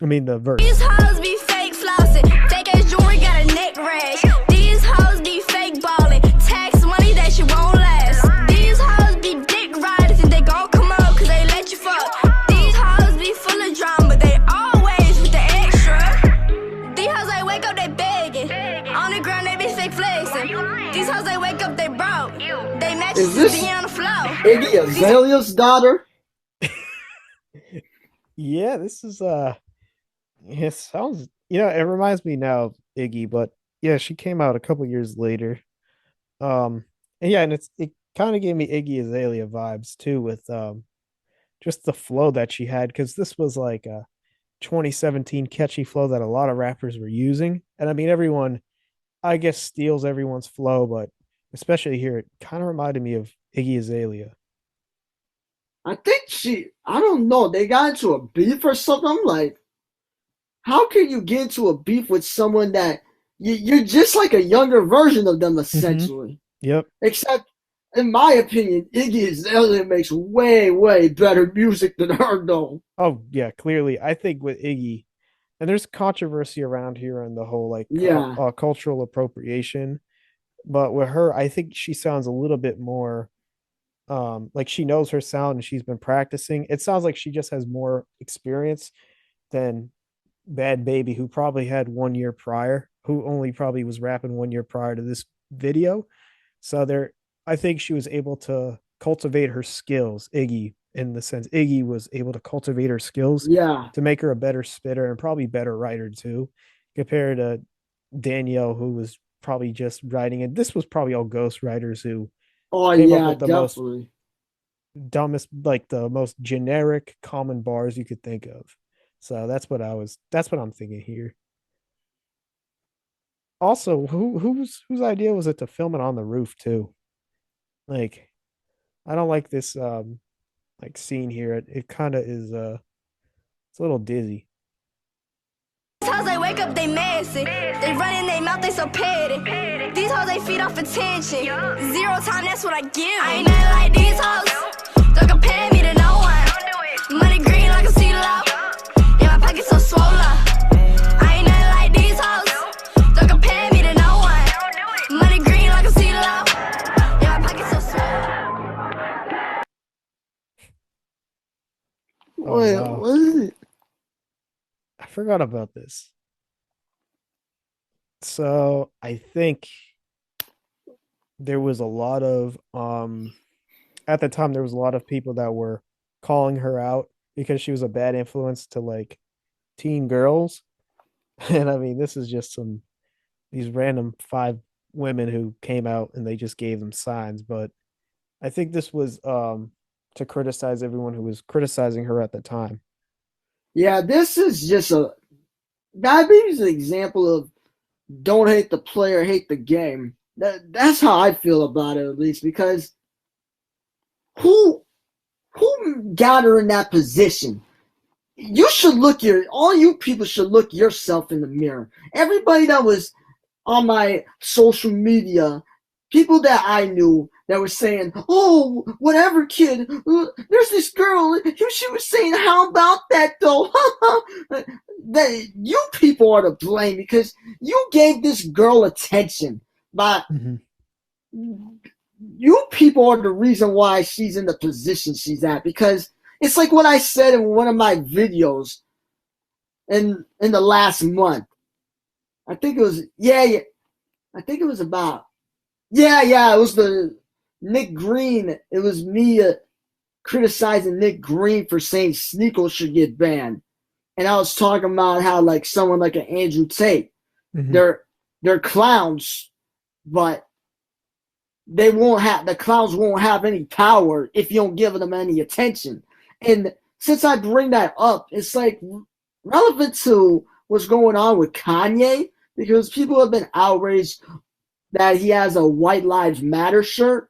I mean the verse. These hoes be fake flossing, fake ass jewelry got a neck rash. These hoes be fake ballin', tax money that shit won't last. These hoes be dick riders and they gon' come out cause they let you fuck. These hoes be full of drama, they always with the extra. These hoes they wake up they begging, on the ground they be fake flexing. These hoes they wake up they broke, they matches be on the floor. Iggy Azalea's daughter? Yeah, this is it sounds, you know, it reminds me now of Iggy, but yeah, she came out a couple years later. And yeah, and it kind of gave me Iggy Azalea vibes too, with just the flow that she had, because this was like a 2017 catchy flow that a lot of rappers were using. And I mean, everyone, I guess, steals everyone's flow, but especially here, it kind of reminded me of Iggy Azalea. I think I don't know, they got into a beef or something. I'm like, how can you get into a beef with someone that you're just like a younger version of them, essentially? Yep. Except, in my opinion, Iggy Azalea makes way, way better music than her, though. Oh yeah, clearly. I think with Iggy, and there's controversy around here on the whole like cultural appropriation, but with her, I think she sounds a little bit more like she knows her sound and she's been practicing. It sounds like she just has more experience than Bhad Bhabie, who probably had 1 year prior, who only probably was rapping 1 year prior to this video. So I think she was able to cultivate her skills. Iggy, in the sense, Iggy was able to cultivate her skills to make her a better spitter and probably better writer too, compared to Danielle, who was probably just writing it. This was probably all ghost writers who came up with the definitely. dumbest, like the most generic common bars you could think of. So that's what I'm thinking here. Also, whose idea was it to film it on the roof too? Like, I don't like this like scene here. It kind of is it's a little dizzy. These hoes they wake up they messy, they run in their mouth they so petty. These hoes they feed off attention, 0 time that's what I give. I ain't nothing like these hoes, don't compare me to no one. Money green like a sea low, yeah my pockets so swollen. I ain't nothing like these hoes, don't compare me to no one. Money green like a sea low, yeah my pockets so swollen. Wait, wow. what is it? I forgot about this. So I think there was a lot of at the time there was a lot of people that were calling her out because she was a bad influence to like teen girls. And I mean, this is just these random 5 women who came out and they just gave them signs. But I think this was to criticize everyone who was criticizing her at the time. Yeah, this is just that is an example of don't hate the player, hate the game. That's how I feel about it, at least, because who got her in that position? You should all you people should look yourself in the mirror. Everybody that was on my social media, people that I knew that were saying, oh, whatever, kid, there's this girl, she was saying, how about that, though? That you people are to blame because you gave this girl attention. But you people are the reason why she's in the position she's at, because it's like what I said in one of my videos in the last month. I think it was, I think it was about, it was the Nick Green. It was me criticizing Nick Green for saying Sneeko should get banned. And I was talking about how like someone like an Andrew Tate, they're clowns, but the clowns won't have any power if you don't give them any attention. And since I bring that up, it's like relevant to what's going on with Kanye, because people have been outraged that he has a White Lives Matter shirt.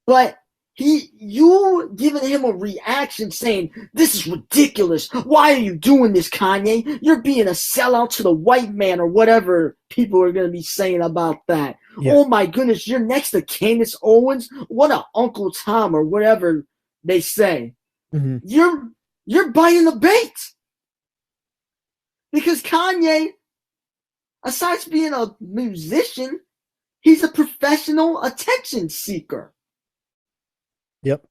But you giving him a reaction saying, this is ridiculous. Why are you doing this, Kanye? You're being a sellout to the white man, or whatever people are going to be saying about that. Yeah. Oh my goodness, you're next to Candace Owens? What a Uncle Tom, or whatever they say. You're biting the bait. Because Kanye, aside from being a musician, he's a professional attention seeker. Yep.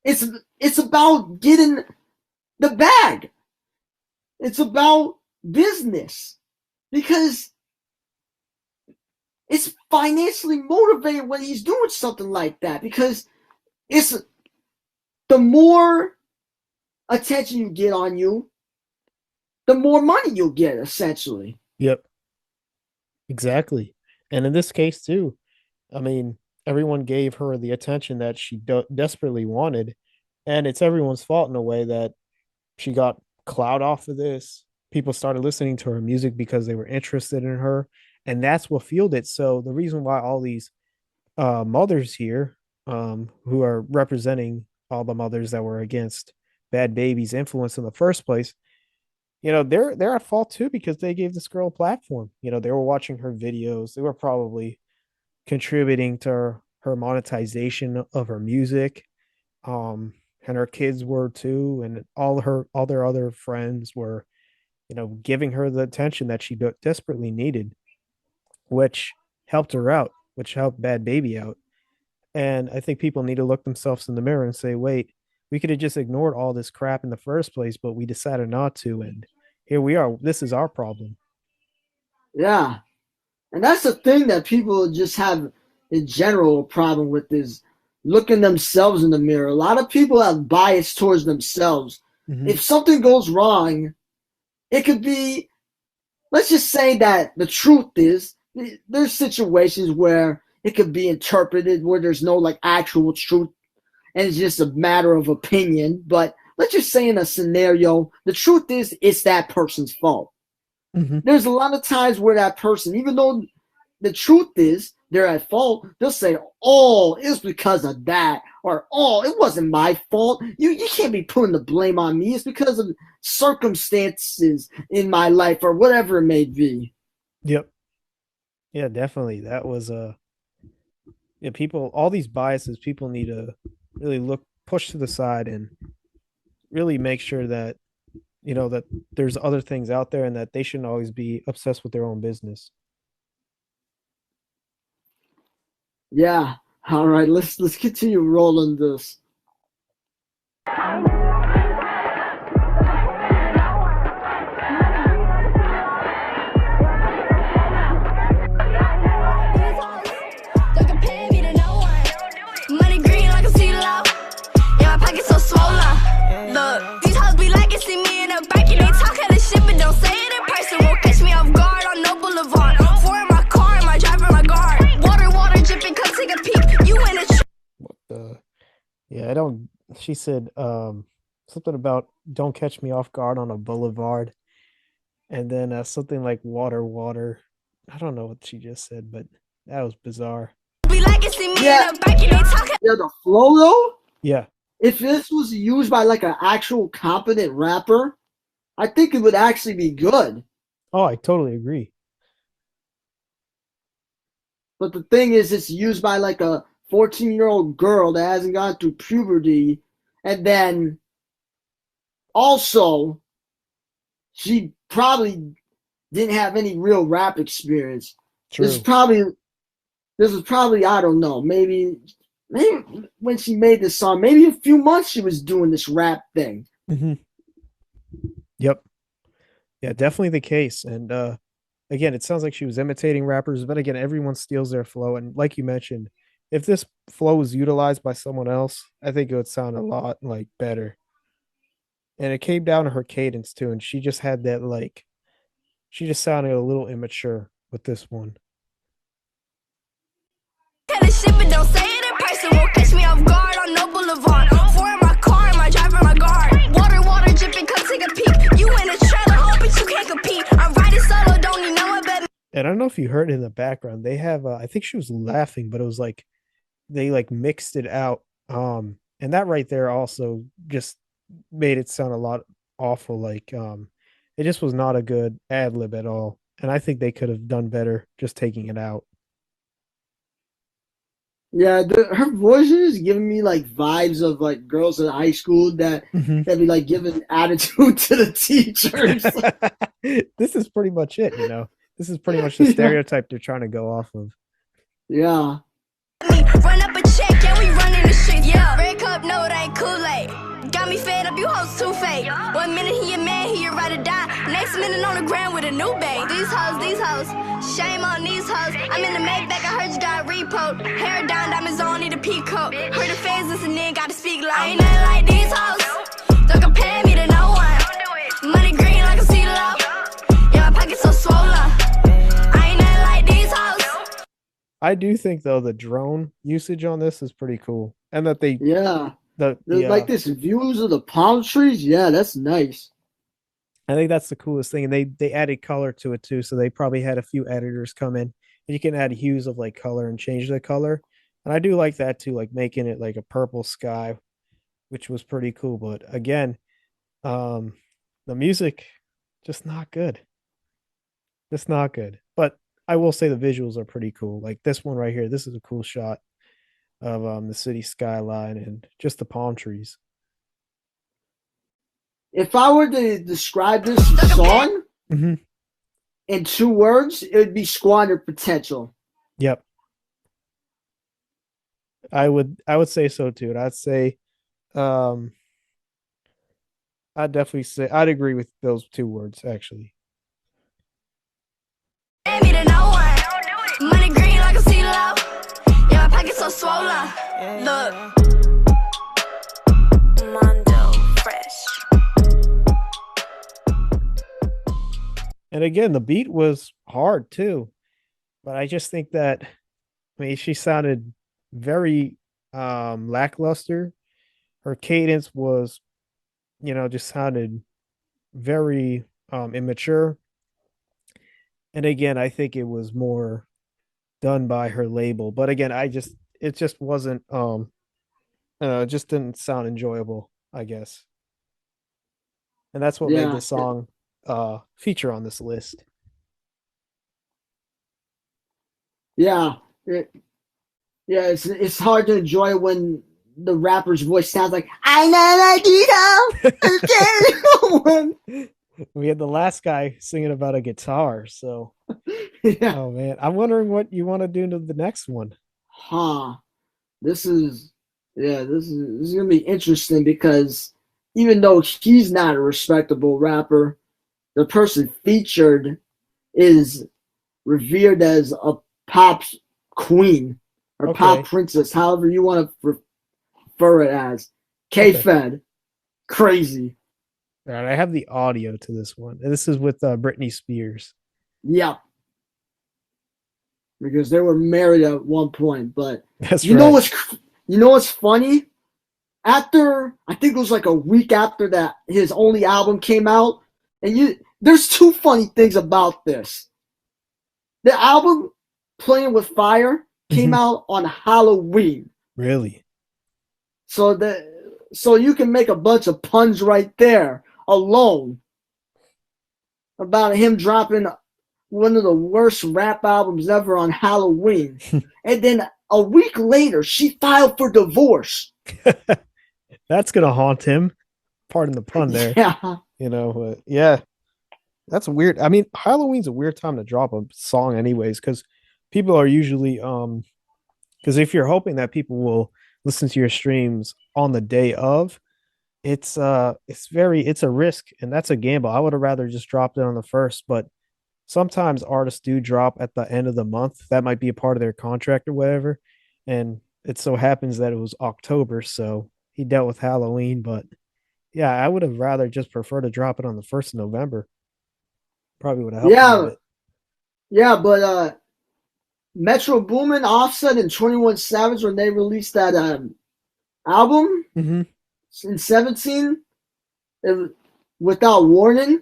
It's about getting the bag. It's about business. Because it's financially motivated when he's doing something like that. Because it's the more attention you get on you, the more money you'll get, essentially. Yep. Exactly. And in this case, too, I mean, everyone gave her the attention that she desperately wanted. And it's everyone's fault in a way that she got clout off of this. People started listening to her music because they were interested in her. And that's what fueled it. So the reason why all these mothers here who are representing all the mothers that were against Bhad Bhabie's influence in the first place, you know, they're at fault too, because they gave this girl a platform. You know, they were watching her videos. They were probably contributing to her monetization of her music. And her kids were too, and all their other friends were, you know, giving her the attention that she desperately needed, which helped her out, which helped Bhad Bhabie out. And I think people need to look themselves in the mirror and say, wait, we could have just ignored all this crap in the first place, but we decided not to. And here we are. This is our problem. Yeah. And that's the thing that people just have in general a problem with, is looking themselves in the mirror. A lot of people have bias towards themselves. If something goes wrong, it could be, let's just say that the truth is, there's situations where it could be interpreted where there's no like actual truth, and it's just a matter of opinion. But let's just say in a scenario, the truth is it's that person's fault. There's a lot of times where that person, even though the truth is they're at fault, they'll say, oh, it's because of that, or oh, it wasn't my fault. You can't be putting the blame on me. It's because of circumstances in my life, or whatever it may be. Yep. Yeah, definitely. That was people, all these biases, people need to really push to the side and really make sure that, you know, that there's other things out there and that they shouldn't always be obsessed with their own business. Yeah. All right, let's continue rolling this. Look, these hoes be like it, see me in a bike and they talk hella shit, but don't say it in person. Won't catch me off guard on no boulevard. Four in my car, my driver, my guard. Water dripping, come take a peek. You in a What the? Yeah, I don't. She said something about don't catch me off guard on a boulevard, and then something like water. I don't know what she just said, but that was bizarre. Be like it, see me in a bike and they talk. Yeah, the flow though. Yeah. If this was used by like an actual competent rapper, I think it would actually be good. Oh, I totally agree. But the thing is, it's used by like a 14-year-old girl that hasn't gone through puberty, and then also she probably didn't have any real rap experience. True. This was probably, I don't know, maybe when she made this song, maybe a few months she was doing this rap thing. Yep. Yeah, definitely the case. And again, it sounds like she was imitating rappers, but again, everyone steals their flow. And like you mentioned, if this flow was utilized by someone else, I think it would sound a lot like better. And it came down to her cadence too, and she just had that like she just sounded a little immature with this one. Kind of shit, but don't say it in person. Won't catch me off guard on no boulevard. Four in my car, my driver, my guard. Water dripping, come take a peek. You in a trailer, home, but you can't compete. I'm riding solo, don't need no one but me. And I don't know if you heard in the background, they have I think she was laughing, but it was like they like mixed it out. And that right there also just made it sound a lot awful. Like it just was not a good ad lib at all. And I think they could have done better just taking it out. Yeah, her voice is giving me like vibes of like girls in high school that be like giving attitude to the teachers. This is pretty much it, you know. This is pretty much the stereotype they're trying to go off of. Yeah. Run up a check, yeah, we running the street. Yeah, red cup, no, it ain't Kool-Aid. Got me fed up, you hoes too fake. 1 minute he a man, he a ride or die. Next minute on the ground with a new babe. These hoes, shame on these hoes. I'm in the Maybach, I heard you got repo. Hair down, diamonds on, need a peacoat. Heard the fans listening, gotta speak loud. Ain't nothing like these hoes. Don't compare me to no one. Money green like a CeeLo. Yeah, my pockets so swollen. I ain't nothing like these hoes. I do think though the drone usage on this is pretty cool. And that they like this views of the palm trees. Yeah, that's nice. I think that's the coolest thing. And they added color to it too. So they probably had a few editors come in and you can add hues of like color and change the color. And I do like that too, like making it like a purple sky, which was pretty cool. But again, the music just not good. Just not good. But I will say the visuals are pretty cool. Like this one right here, this is a cool shot of the city skyline and just the palm trees. If I were to describe this song in 2 words, it would be squandered potential. Yep. I would say so too. And I'd say I'd definitely say I'd agree with those 2 words actually. Money green like a CeeLo. Yeah, my pockets so swollen. Look. Mondo fresh. And again, the beat was hard too. But I just think that she sounded very lackluster. Her cadence was, just sounded very immature. And again, I think it was more done by her label. But again, it just wasn't it just didn't sound enjoyable, I guess. And that's what made the song feature on this list. Yeah. It's hard to enjoy when the rapper's voice sounds like I know like you know. We had the last guy singing about a guitar, so yeah. Oh man, I'm wondering what you want to do to the next one. This is gonna be interesting because even though he's not a respectable rapper, the person featured is revered as a pop queen or pop princess, however you want to refer it as. K-Fed. Crazy. All right, I have the audio to this one. And this is with Britney Spears. Yeah. Because they were married at one point, but that's you know what's funny? After I think it was like a week after that his only album came out, and there's 2 funny things about this. The album Playing with Fire came out on Halloween. Really? So you can make a bunch of puns right there alone about him dropping one of the worst rap albums ever on Halloween. And then a week later, she filed for divorce. That's going to haunt him. Pardon the pun there. Yeah. Yeah. That's weird. I mean, Halloween's a weird time to drop a song anyways, because people are usually because if you're hoping that people will listen to your streams on the day of, it's a risk, and that's a gamble. I would have rather just dropped it on the first, but sometimes artists do drop at the end of the month. That might be a part of their contract or whatever. and it so happens that it was October, so he dealt with Halloween. But yeah, I would have rather just prefer to drop it on the 1st of November. Probably would have helped a little Yeah, bit. yeah, but Metro Boomin, Offset, and 21 Savage when they released that album Mm-hmm. in 17, Without Warning,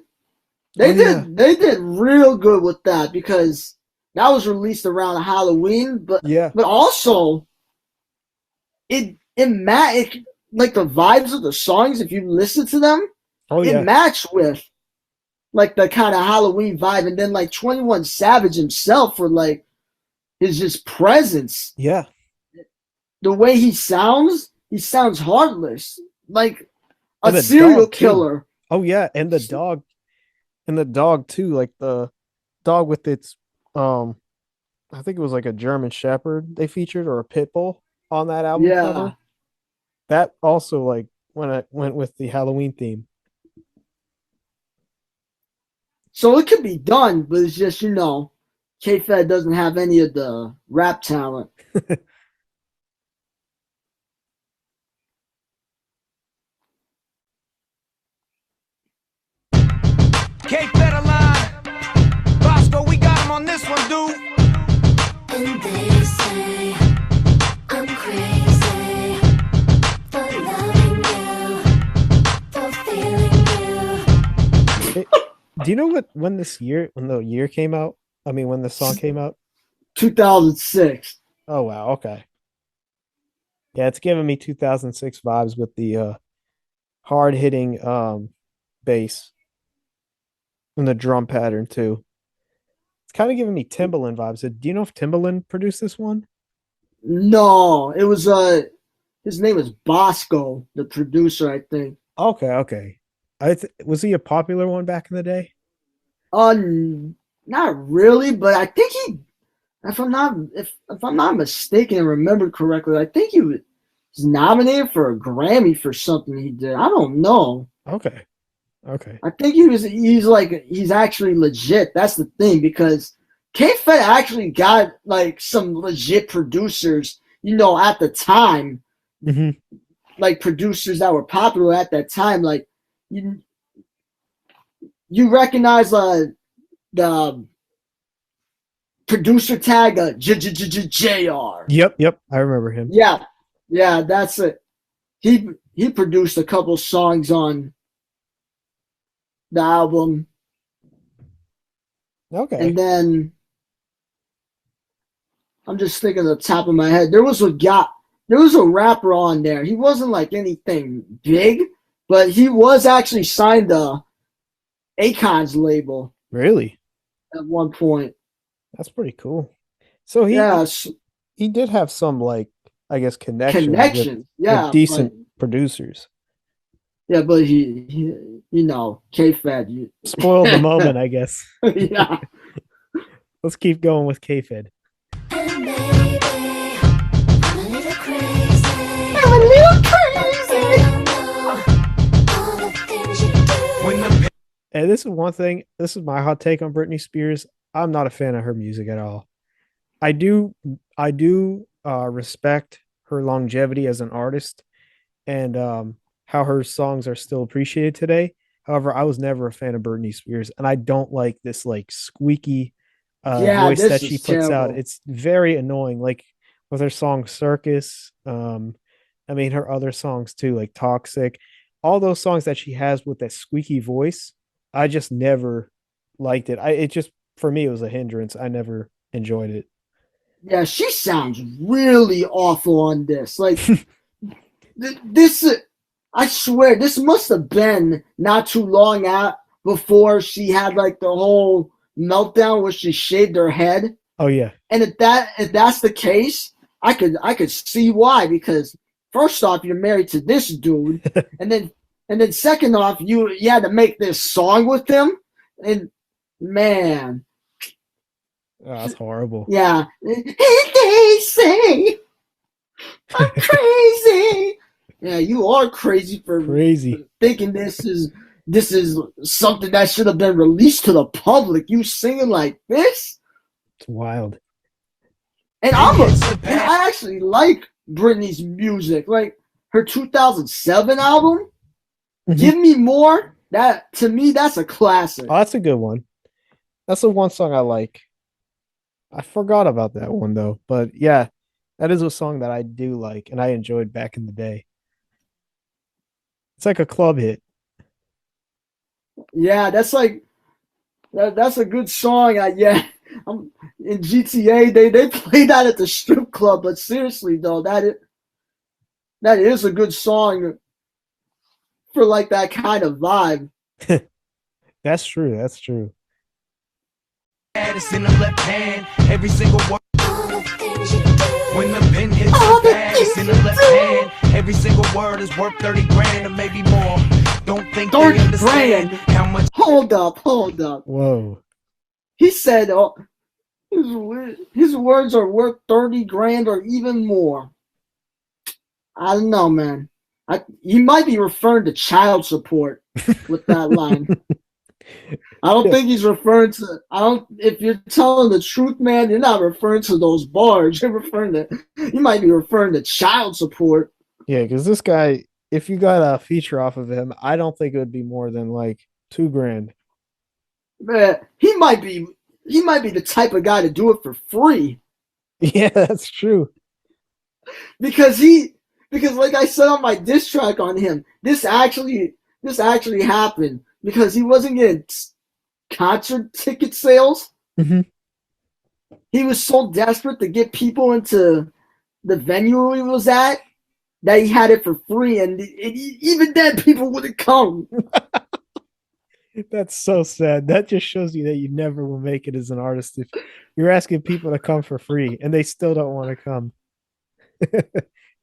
they Oh, yeah. did real good with that because that was released around Halloween, Yeah. but also it like the vibes of the songs, if you listen to them, Oh, it yeah. matched with like the kind of Halloween vibe, and then like 21 Savage himself for like his just presence, Yeah. the way he sounds heartless, like a And the serial dog, too. killer. Oh, yeah. And the dog, too. Like the dog with its, I think it was like a German Shepherd they featured or a pit bull on that album Yeah. cover. That also, like, when I went with the Halloween theme. So it could be done, but it's just, K-Fed doesn't have any of the rap talent. Federline, Bosco, we got him on this one, dude. And they say I'm crazy for loving you, for feeling you. Do you know when the year came out? I mean, when the song came out? 2006. Oh, wow. Okay. Yeah, it's giving me 2006 vibes with the hard hitting bass and the drum pattern too. It's kind of giving me Timbaland vibes. Do you know if Timbaland produced this one? No, it was his name was Bosco, the producer, I think. Okay. Was he a popular one back in the day? Not really, but I think if I'm not mistaken and remember correctly, I think he was nominated for a Grammy for something he did. I don't know. Okay. I think he's actually legit. That's the thing, because K-Fed actually got like some legit producers, at the time, Mm-hmm. like producers that were popular at that time. Like you recognize the producer tag JR. Yep. I remember him. Yeah, that's it. He produced a couple songs on the album, Okay. and then I'm just thinking on the top of my head, there was a rapper on there. He wasn't like anything big, but he was actually signed to Akon's label Really? at one point. That's pretty cool. So he did have some, like, I guess, connections with decent producers. Yeah, but he K-Fed. Spoiled the moment, I guess. Yeah. Let's keep going with K-Fed. And baby, I'm a little crazy. I'm a little crazy. I know all the things you do. When the And this is one thing. This is my hot take on Britney Spears. I'm not a fan of her music at all. I do respect her longevity as an artist and how her songs are still appreciated today. However, I was never a fan of Britney Spears, and I don't like this like squeaky voice this that she is puts out. terrible. It's very annoying. Like with her song Circus, I mean her other songs too, like Toxic, all those songs that she has with that squeaky voice. I just never liked it. It just, for me, it was a hindrance. I never enjoyed it. Yeah, she sounds really awful on this. Like this, I swear, this must have been not too long before she had like the whole meltdown where she shaved her head. Oh yeah. And if that's the case, I could see why, because first off, you're married to this dude, and then second off, you had to make this song with him, and man, Oh, that's horrible. yeah, they say I'm crazy. Yeah, you are crazy for thinking this is something that should have been released to the public. You singing like this? It's wild. And I actually like Britney's music. Like her 2007 album, Give Me More. That to me, that's a classic. Oh, that's a good one. That's the one song I like. I forgot about that one though, but yeah, that is a song that I do like and I enjoyed back in the day. It's like a club hit. Yeah, that's like that's a good song. In GTA they play that at the strip club, but seriously though, that is a good song for like that kind of vibe. That's true. That's true. It's in the left hand, every single word. When the pen hits All the the pad, it's in the things left you do. hand. Every single word is worth 30 grand or maybe more. Don't think 30 they understand grand. how much. Hold up. Whoa. He said his words are worth 30 grand or even more. I don't know, man. He might be referring to child support with that line. I don't think he's referring to. If you're telling the truth, man, you're not referring to those bars. You might be referring to child support. Yeah, because this guy, if you got a feature off of him, I don't think it would be more than like $2,000. Man, he might be the type of guy to do it for free. Yeah, that's true. Because like I said on my diss track on him, this actually happened because he wasn't getting concert ticket sales. Mm-hmm. He was so desperate to get people into the venue he was at that he had it for free, and even then people wouldn't come. That's so sad. That just shows you that you never will make it as an artist if you're asking people to come for free and they still don't want to come.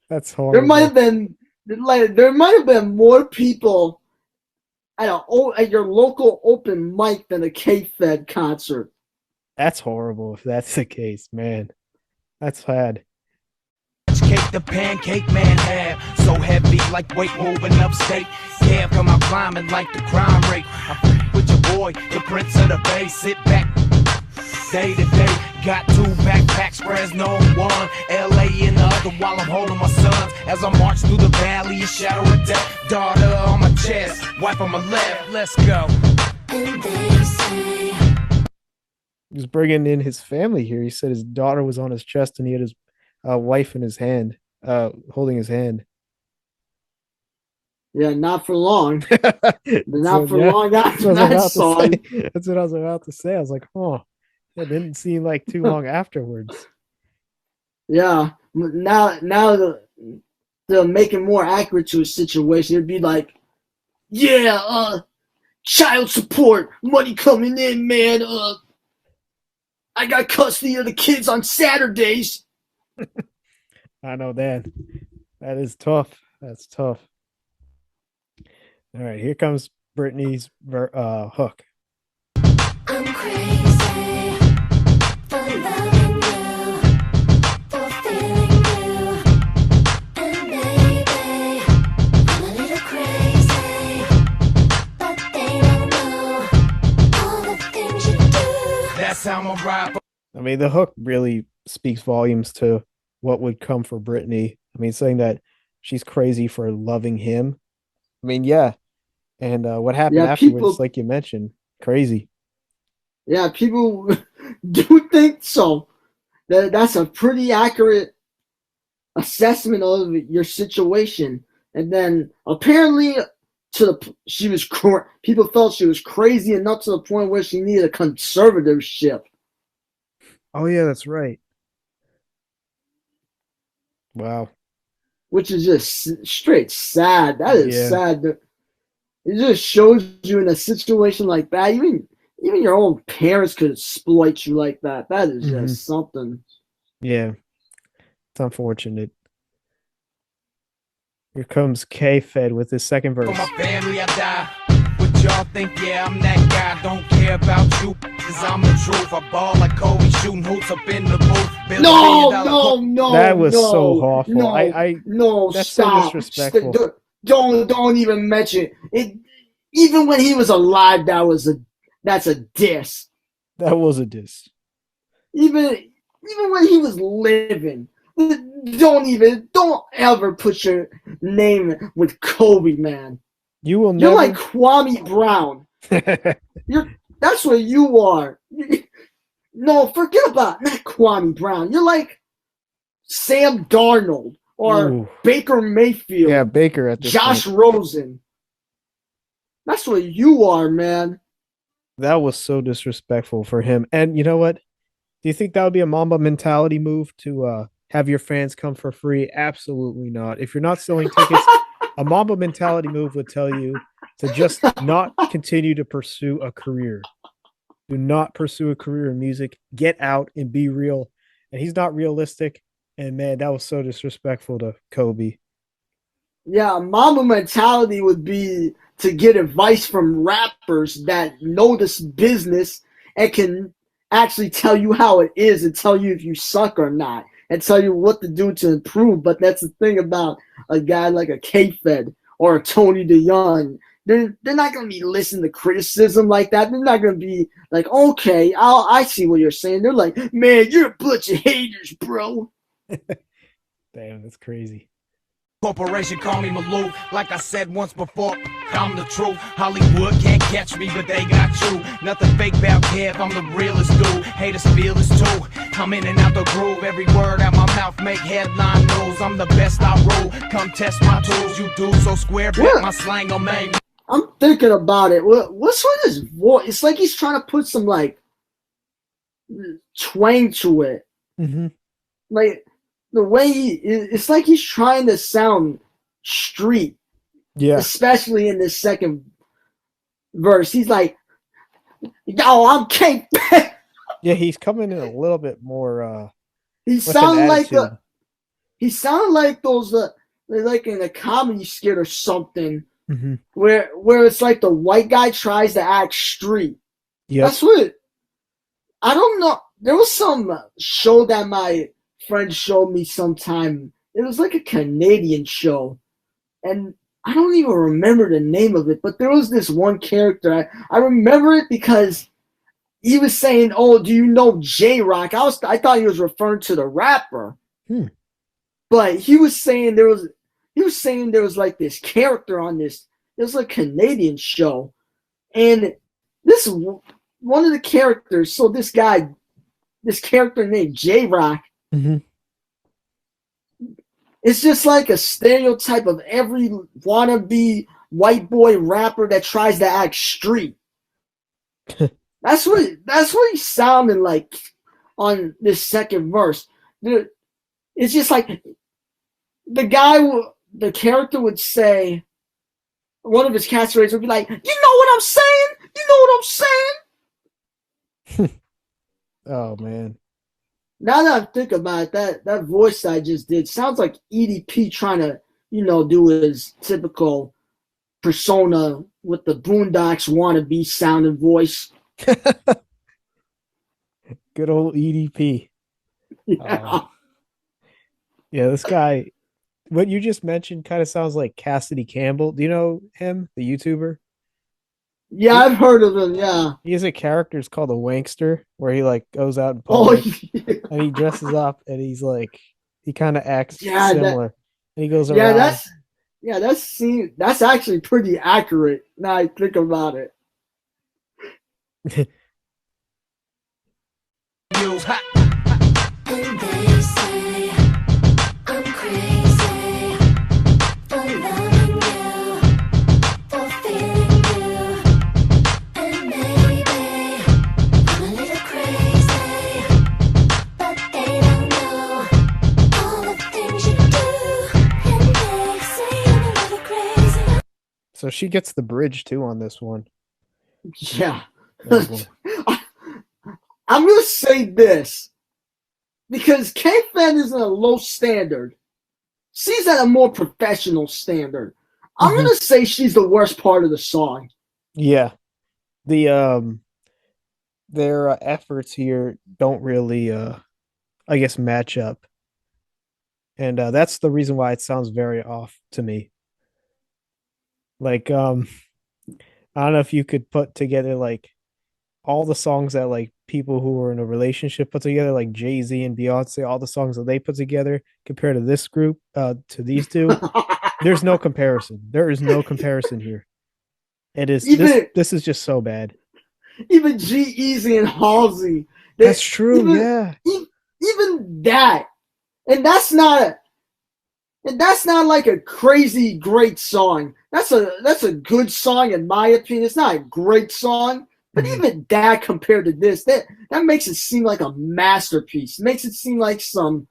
That's horrible. There might have been more people at your local open mic than a K-Fed concert. That's horrible if that's the case, man. That's sad. Cake the pancake man had so heavy like weight moving upstate. Cab come out climbing like the crime rate. I f- with your boy, the prince of the bay. Sit back, day to day. Got 2 backpacks, Fresno one, LA in the other while I'm holding my sons. As I march through the valley, a shadow of death. Daughter on my chest, wife on my left. Let's go. And they say, He was bringing in his family here. He said his daughter was on his chest and he had his wife in his hand, holding his hand. Yeah, not for long. Not for yeah, long after that's what I that was about song. to say. That's what I was about to say. I was like, oh, it didn't seem like too long afterwards. Yeah, now to make it more accurate to a situation, it'd be like, yeah, child support, money coming in, man. I got custody of the kids on Saturdays. I know that. That is tough. That's tough. All right, here comes Brittany's hook. I'm crazy for loving you, for feeling you, and maybe I'm a little crazy, but they don't know all the things you do. That's how I'm a ride. I mean, the hook really speaks volumes to what would come for Brittany. I mean, saying that she's crazy for loving him. I mean, yeah. And what happened afterwards, like you mentioned, crazy. Yeah, people do think so. That's a pretty accurate assessment of your situation. And then apparently, people felt she was crazy enough to the point where she needed a conservatorship. Oh yeah, that's right. Wow. Which is just straight sad. That is sad. It just shows you in a situation like that, even your own parents could exploit you like that. That is just something. Yeah. It's unfortunate. Here comes K-Fed with his second verse. For my family, I die. What y'all think? Yeah, I'm that guy. Don't care about you, cause I'm the truth. I ball like Kobe shooting hoops up in the booth. No. That was so awful. No, that's stop. so disrespectful. Don't even mention it. Even when he was alive, that's a diss. That was a diss. Even even when he was living. Don't ever put your name with Kobe, man. You will You're never. like Kwame Brown. That's what you are. No, forget about not Kwame Brown. You're like Sam Darnold or Ooh. Baker Mayfield. Yeah, Baker at this Josh point. Rosen. That's what you are, man. That was so disrespectful for him. And you know what? Do you think that would be a Mamba mentality move to have your fans come for free? Absolutely not. If you're not selling tickets, a Mamba mentality move would tell you to just not continue to pursue a career. Do not pursue a career in music. Get out and be real. And he's not realistic. And man, that was so disrespectful to Kobe. Yeah, Mamba mentality would be to get advice from rappers that know this business and can actually tell you how it is and tell you if you suck or not and tell you what to do to improve. But that's the thing about a guy like a K-Fed or a Tony DeYoung. They're not going to be listening to criticism like that. They're not going to be like, okay, I see what you're saying. They're like, man, you're a bunch of haters, bro. Damn, that's crazy. Corporation call me Malou. Like I said once before, I'm the truth. Hollywood can't catch me, but they got you. Nothing fake about Kev, I'm the realest dude. Haters feel this too. I'm in and out the groove. Every word out my mouth make headline news. I'm the best I rule. Come test my tools. You do so square, bet my slang on main. I'm thinking about it. What's with his voice? It's like he's trying to put some like twang to it. Mm-hmm. Like the way it's like he's trying to sound street. Yeah. Especially in the second verse. He's like, yo, I'm King. Yeah, he's coming in a little bit more He with an sounded like attitude. he sounded like those like in a comedy skit or something. Mm-hmm. Where it's like the white guy tries to act street. Yep. That's what I don't know. There was some show that my friend showed me sometime. It was like a Canadian show. And I don't even remember the name of it, but there was this one character. I remember it because he was saying, oh, do you know J-Rock? I thought he was referring to the rapper. But he was saying there was like this character on this. It was a Canadian show. And this one of the characters, so this character named J-Rock, mm-hmm. it's just like a stereotype of every wannabe white boy rapper that tries to act street. That's what he's sounding like on this second verse. It's just like the character would say, one of his catchphrases would be like, you know what I'm saying? You know what I'm saying? Oh man. Now that I think about it, that voice I just did sounds like EDP trying to, do his typical persona with the Boondocks wannabe sounding voice. Good old EDP. Yeah. Yeah, this guy, what you just mentioned kind of sounds like Cassidy Campbell. Do you know him, the YouTuber? Yeah, I've heard of him, yeah. He has a character it's called a wankster where he like goes out in public Yeah. and he dresses up and he's like he kind of acts Yeah, similar. And he goes around. That's actually pretty accurate now I think about it. And they say I'm crazy for loving you, for feeling you, and maybe I'm a little crazy, but they don't know all the things you do, and they say I'm a little crazy. So she gets the bridge too on this one. Yeah. Oh, boy. I'm going to say this. Because K-Fan is at a low standard. She's at a more professional standard. I'm going to say she's the worst part of the song. Yeah. The their efforts here don't really I guess match up. And that's the reason why it sounds very off to me. Like I don't know if you could put together like all the songs that like people who were in a relationship put together, like Jay-Z and Beyonce, all the songs that they put together compared to this group, to these two, there's no comparison. There is no comparison here. It is Even this is just so bad. even G-Eazy and Halsey. That's true, even, yeah. Even that. And that's not like a crazy great song. That's a good song in my opinion. It's not a great song, but even that compared to this, that makes it seem like a masterpiece. It makes it seem like something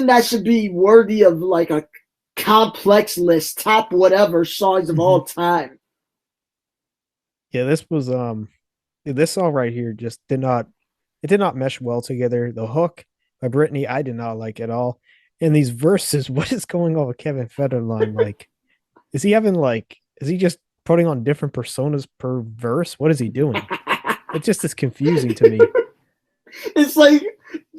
that should be worthy of like a complex list, top whatever songs of all time. Yeah, this song right here just did not mesh well together. The hook by Britney, I did not like at all. And these verses, what is going on with Kevin Federline? Like, is he just putting on different personas per verse? What is he doing? It just is confusing to me. It's like,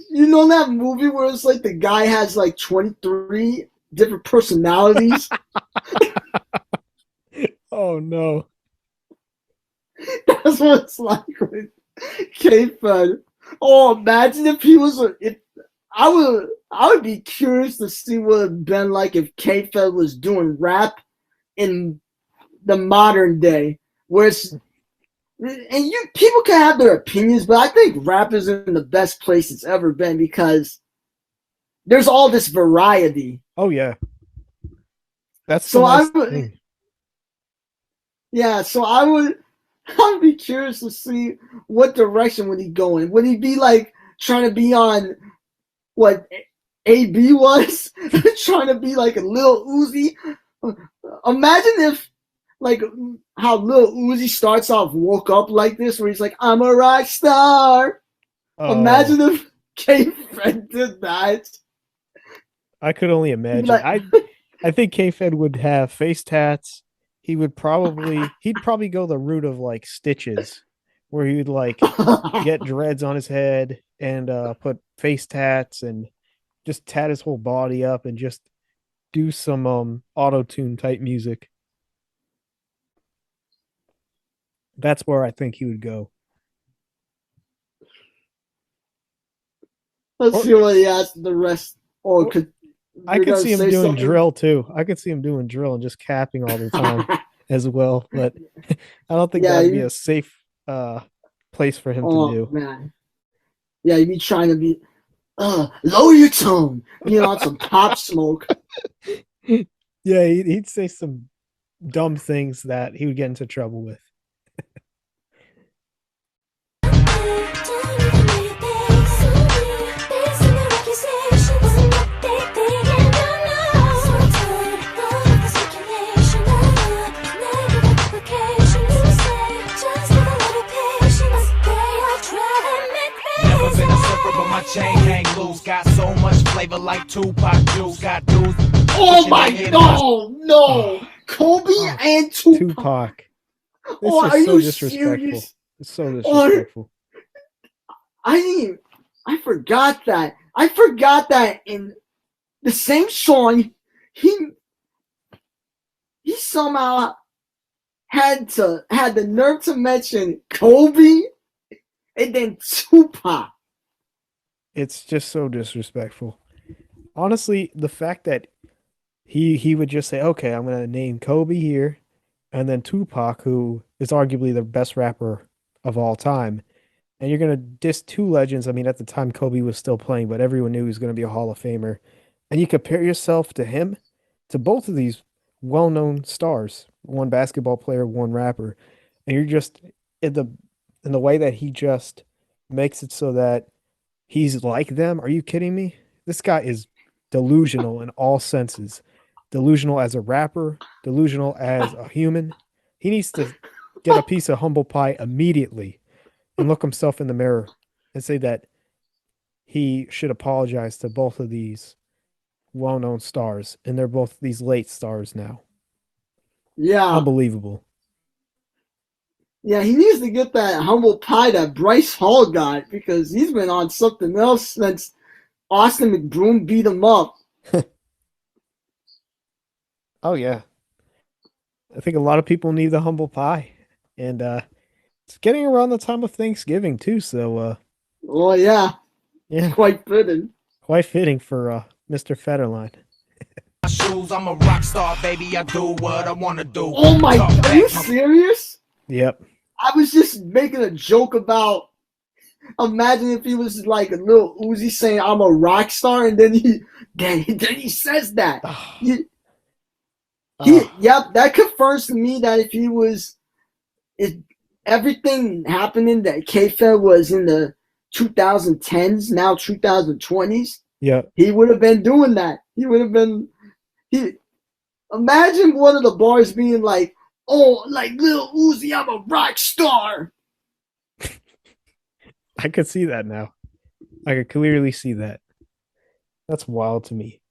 you know that movie where it's like the guy has like 23 different personalities? Oh no. That's what it's like with K-Fed. Oh, imagine if he was I would be curious to see what it'd been like if K-Fed was doing rap in the modern day, where it's, and people can have their opinions, but I think rap is in the best place it's ever been because there's all this variety. Oh yeah. That's so the nice thing. Yeah, so I'd be curious to see what direction would he go in. Would he be like trying to be on what AB was? Trying to be like a Lil Uzi? Imagine if like how Lil Uzi starts off Woke Up like this, where he's like, I'm a rock star. Oh. Imagine if K-Fed did that. I could only imagine. Like, I think K-Fed would have face tats. He'd probably go the route of like Stitches, where he would like get dreads on his head and put face tats and just tat his whole body up and just do some auto-tune type music. That's where I think he would go. Let's see what he has the rest. I could see him doing something? Drill too. I could see him doing drill and just capping all the time as well. But I don't think that'd be a safe place for him to do. Man. Yeah, you'd be trying to be lower your tone, on some Pop Smoke. Yeah, he'd say some dumb things that he would get into trouble with. Chain hang loose, got so much flavor like Tupac juice. Got dudes. Oh my god, no! Kobe and Tupac. This is so disrespectful. Serious? It's so disrespectful. I forgot that. I forgot that in the same song, he somehow had the nerve to mention Kobe and then Tupac. It's just so disrespectful. Honestly, the fact that he would just say, okay, I'm going to name Kobe here, and then Tupac, who is arguably the best rapper of all time, and you're going to diss two legends. I mean, at the time, Kobe was still playing, but everyone knew he was going to be a Hall of Famer. And you compare yourself to him, to both of these well-known stars, one basketball player, one rapper, and you're just in the way that he just makes it so that he's like them. Are you kidding me? This guy is delusional in all senses. Delusional as a rapper, delusional as a human. He needs to get a piece of humble pie immediately and look himself in the mirror and say that he should apologize to both of these well-known stars. And they're both these late stars now. Yeah. Unbelievable. Yeah, he needs to get that humble pie that Bryce Hall got because he's been on something else since Austin McBroom beat him up. Oh, yeah. I think a lot of people need the humble pie. And It's getting around the time of Thanksgiving too, so Oh yeah, yeah, quite fitting. quite fitting for Mr. Federline. My shoes, I'm a rock star, baby. I do what I wanna do. Oh my, Talk are back, you my- serious? Yep. I was just making a joke about. Imagine if he was like a little Uzi saying, "I'm a rock star," and then he says that. Yep, that confirms to me that if everything happening that K-Fed was in the 2010s, now 2020s, Yeah. he would have been doing that. He would have been. Imagine one of the bars being like, "Oh, like Lil Uzi, I'm a rock star." I could see that now. I could clearly see that. That's wild to me.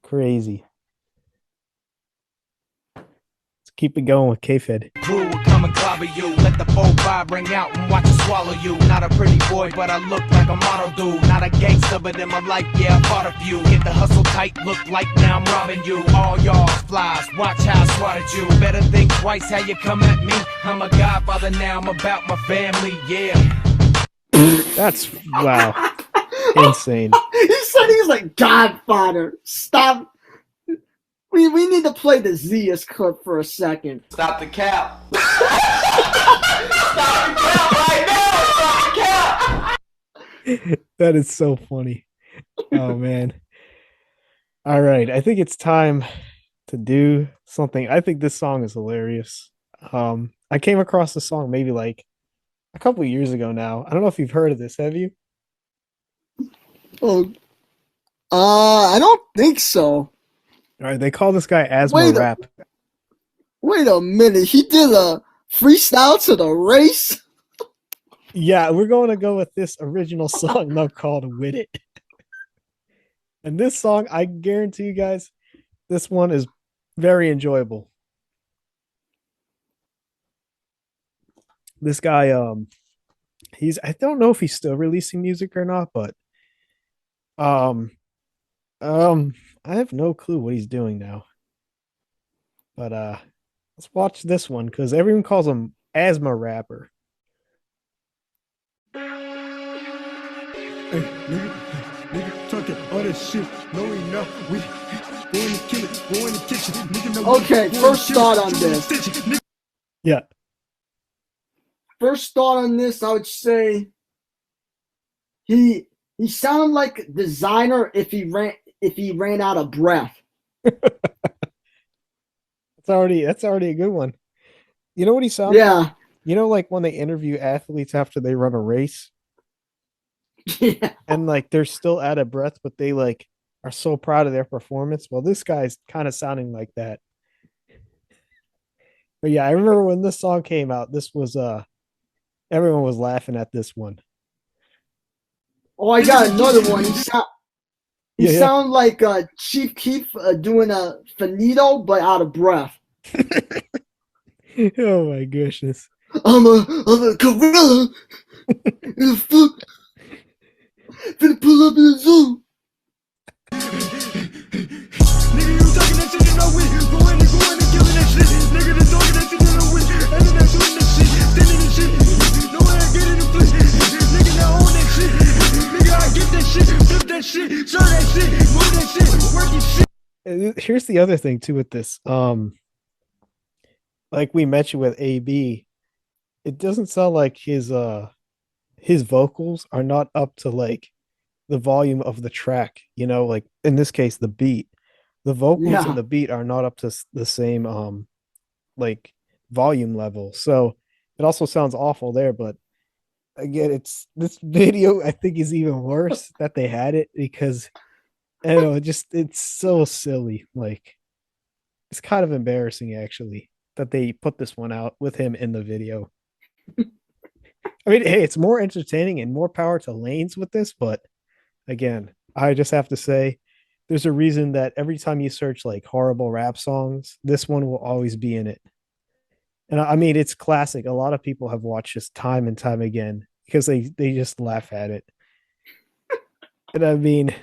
Crazy. Let's keep it going with K-Fed. Crew will come and clobber you. Let the 4-5 ring out and watch it swallow you. Not a pretty boy, but I look like a model dude. Not a gangster, but in my life, yeah, I fought a few. Get the hustle tight, look like now I'm robbing you. All y'all flies, watch how I swatted you. Better think twice how you come at me. I'm a godfather now, I'm about my family, yeah. That's wow. Insane. He said he's like Godfather. Stop. We need to play the Zias clip for a second. Stop the cap. Stop the cap right now. Stop the cap. That is so funny. Oh man. All right. I think it's time to do something. I think this song is hilarious. I came across the song maybe like a couple of years ago now. I don't know if you've heard of this. Have you? Oh, I don't think so. All right. They call this guy Asthma Wait a- Rap. Wait a minute. He did a freestyle to the race. Yeah, we're going to go with this original song now called With It. And this song, I guarantee you guys, this one is very enjoyable. This guy, I don't know if he's still releasing music or not, but I have no clue what he's doing now. But let's watch this one because everyone calls him Asthma Rapper. Hey, nigga talking all that shit. No, we not. We going to kill it. Go in the kitchen. Nigga, no, Okay, first thought on this. Yeah. First thought on this, I would say he sounded like a designer if he ran out of breath. That's already a good one. You know what he sounds Yeah. like? You know, like when they interview athletes after they run a race Yeah. and like they're still out of breath, but they like are so proud of their performance. Well, this guy's kind of sounding like that. But yeah, I remember when this song came out, this was everyone was laughing at this one. Oh, I got another one. He Yeah. sound like Chief Keef doing a finito but out of breath. Oh my goodness. I'm a gorilla. The fuck? Finna pull up in the zoo. Nigga, you talking that shit, you know we going and killing that shit. Nigga, the talking that shit, you know we ain't that shooting that shit, standing that shit. No way I get in the place. Nigga, now own that shit. Nigga, I get that shit, flip that shit, turn that shit, move that shit, working shit. Here's the other thing too with this. Like we mentioned with AB, it doesn't sound like his vocals are not up to like the volume of the track, you know, like in this case the beat. The vocals Yeah. and the beat are not up to the same like volume level. So it also sounds awful there, but again, it's this video I think is even worse that they had it because I don't know, it's so silly. Like it's kind of embarrassing actually that they put this one out with him in the video. I mean, hey, it's more entertaining and more power to Lanes with this, but again, I just have to say there's a reason that every time you search like horrible rap songs, this one will always be in it. And I mean, it's classic. A lot of people have watched this time and time again because they just laugh at it. And I mean,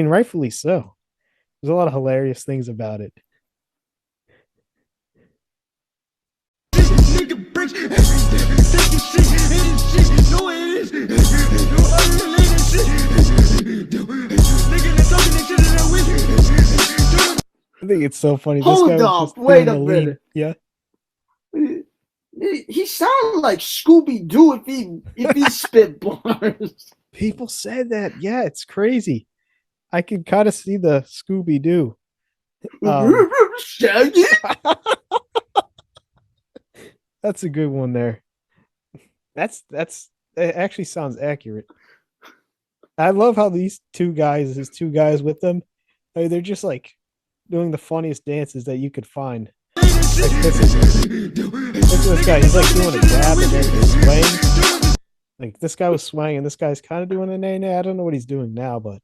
rightfully so. There's a lot of hilarious things about it. Nigga, bricks. take your shit, and this shit, no it is. No, I didn't lay that shit. Nigga, they talking that shit in that way. I think it's so funny. Hold this guy was up, just wait doing a the lean. minute. Yeah. He sounded like Scooby Doo if he spit bars. People said that. Yeah, it's crazy. I can kind of see the Scooby Doo. Shaggy. That's a good one there. That's it actually sounds accurate. I love how these two guys, there's two guys with them. I mean, they're just like doing the funniest dances that you could find. Like this guy, he's like doing a dab and then he's swaying. Like this guy was swaying and this guy's kind of doing a nay. I don't know what he's doing now, but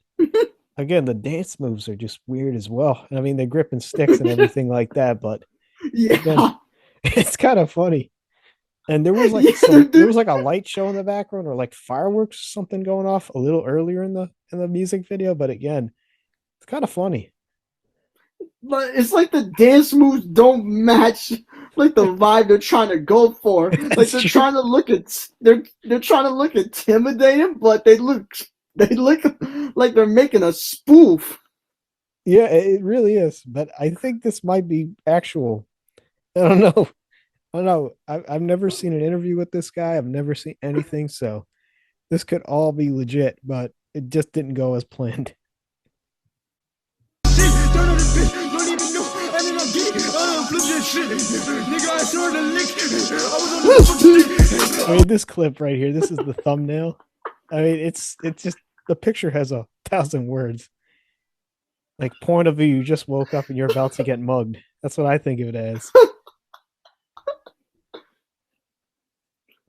again, the dance moves are just weird as well. I mean, they're gripping sticks and everything like that, but Yeah. again, it's kind of funny. And there was like there was like a light show in the background or like fireworks or something going off a little earlier in the music video, but again, it's kind of funny. But it's like the dance moves don't match like the vibe they're trying to go for. Like That's they're true. trying to look at they're trying to look intimidating, but they look like they're making a spoof. Yeah, it really is. But I think this might be actual. I don't know. I don't know. I've never seen an interview with this guy. I've never seen anything. So this could all be legit, but it just didn't go as planned. Turn on this bitch, don't even know. I did not get it. Flip that shit. Nigga, I saw the lick. I was on the fucking I mean, this clip right here, this is the thumbnail. I mean, it's just the picture has 1,000 words. Like point of view, you just woke up and you're about to get mugged. That's what I think of it as.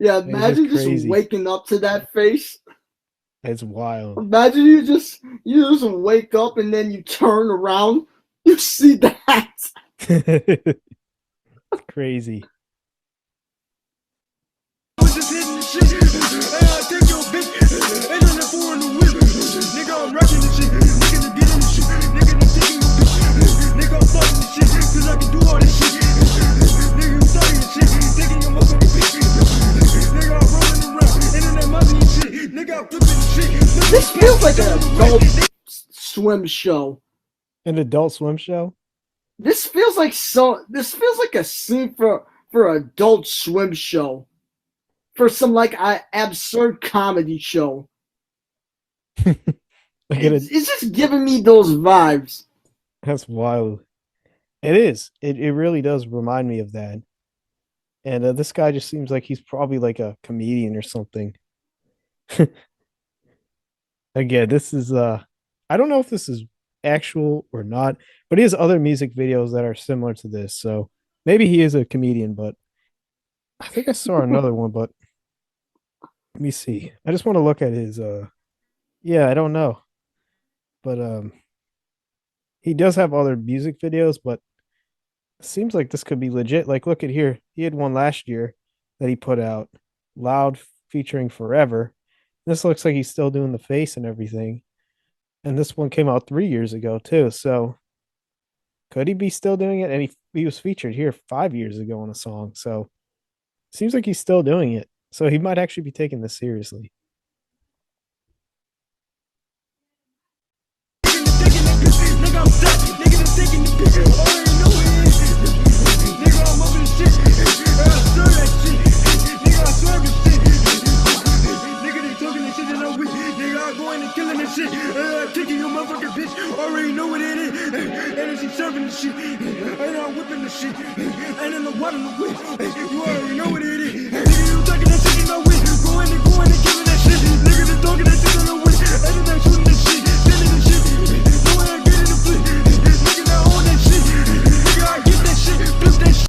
Yeah, These are imagine just crazy. waking up to that face. It's wild. Imagine you just wake up and then you turn around, you see that. Crazy. was just hitting the shit. Hey, I take your bitch. Ain't on that four in the whip. Nigga, I'm rocking the shit. Nigga, to get in the shit. Nigga, I'm taking your bitch. Nigga, I'm fucking the shit. Cause I can do all this shit. Nigga, you starting the shit. Taking your motherfucking bitch. Nigga, I'm rolling around. Ain't on that money and shit. Nigga, I'm flipping the shit. This feels like an Adult Swim show. An Adult Swim show? This feels like a scene for Adult Swim show. For some like absurd comedy show. Like It's just giving me those vibes. That's wild. It is. It really does remind me of that. And this guy just seems like he's probably like a comedian or something. Again, this is I don't know if this is actual or not, but he has other music videos that are similar to this. So maybe he is a comedian, but I think I saw another one, but let me see. I just want to look at his yeah, I don't know. But he does have other music videos, but it seems like this could be legit. Like look at here. He had one last year that he put out, Loud featuring Forever. This looks like he's still doing the face and everything. And this one came out 3 years ago too. So could he be still doing it? And he was featured here 5 years ago on a song. So seems like he's still doing it. So he might actually be taking this seriously. Nigga, I'm stuck. Nigga, I'm taking the bitch. All I know is nigga, I'm over the shit. I swear that shit. Nigga, I swear the shit. Nigga, they talking that shit that I'm with. Nigga, I'm going and killing that shit. I'm kicking your motherfucking bitch. Already know what it is. And she serving the shit. And I'm whipping the shit. And in the water in the whip. You already know what it is. Nigga, you talking that shit that I'm with. Going and killing that shit. Nigga, they talking that shit that I'm with. And then they shooting the shit. Sending the shit. Know where I get in the flip. Nigga, now own that shit. Nigga, I get that shit. Flip that shit.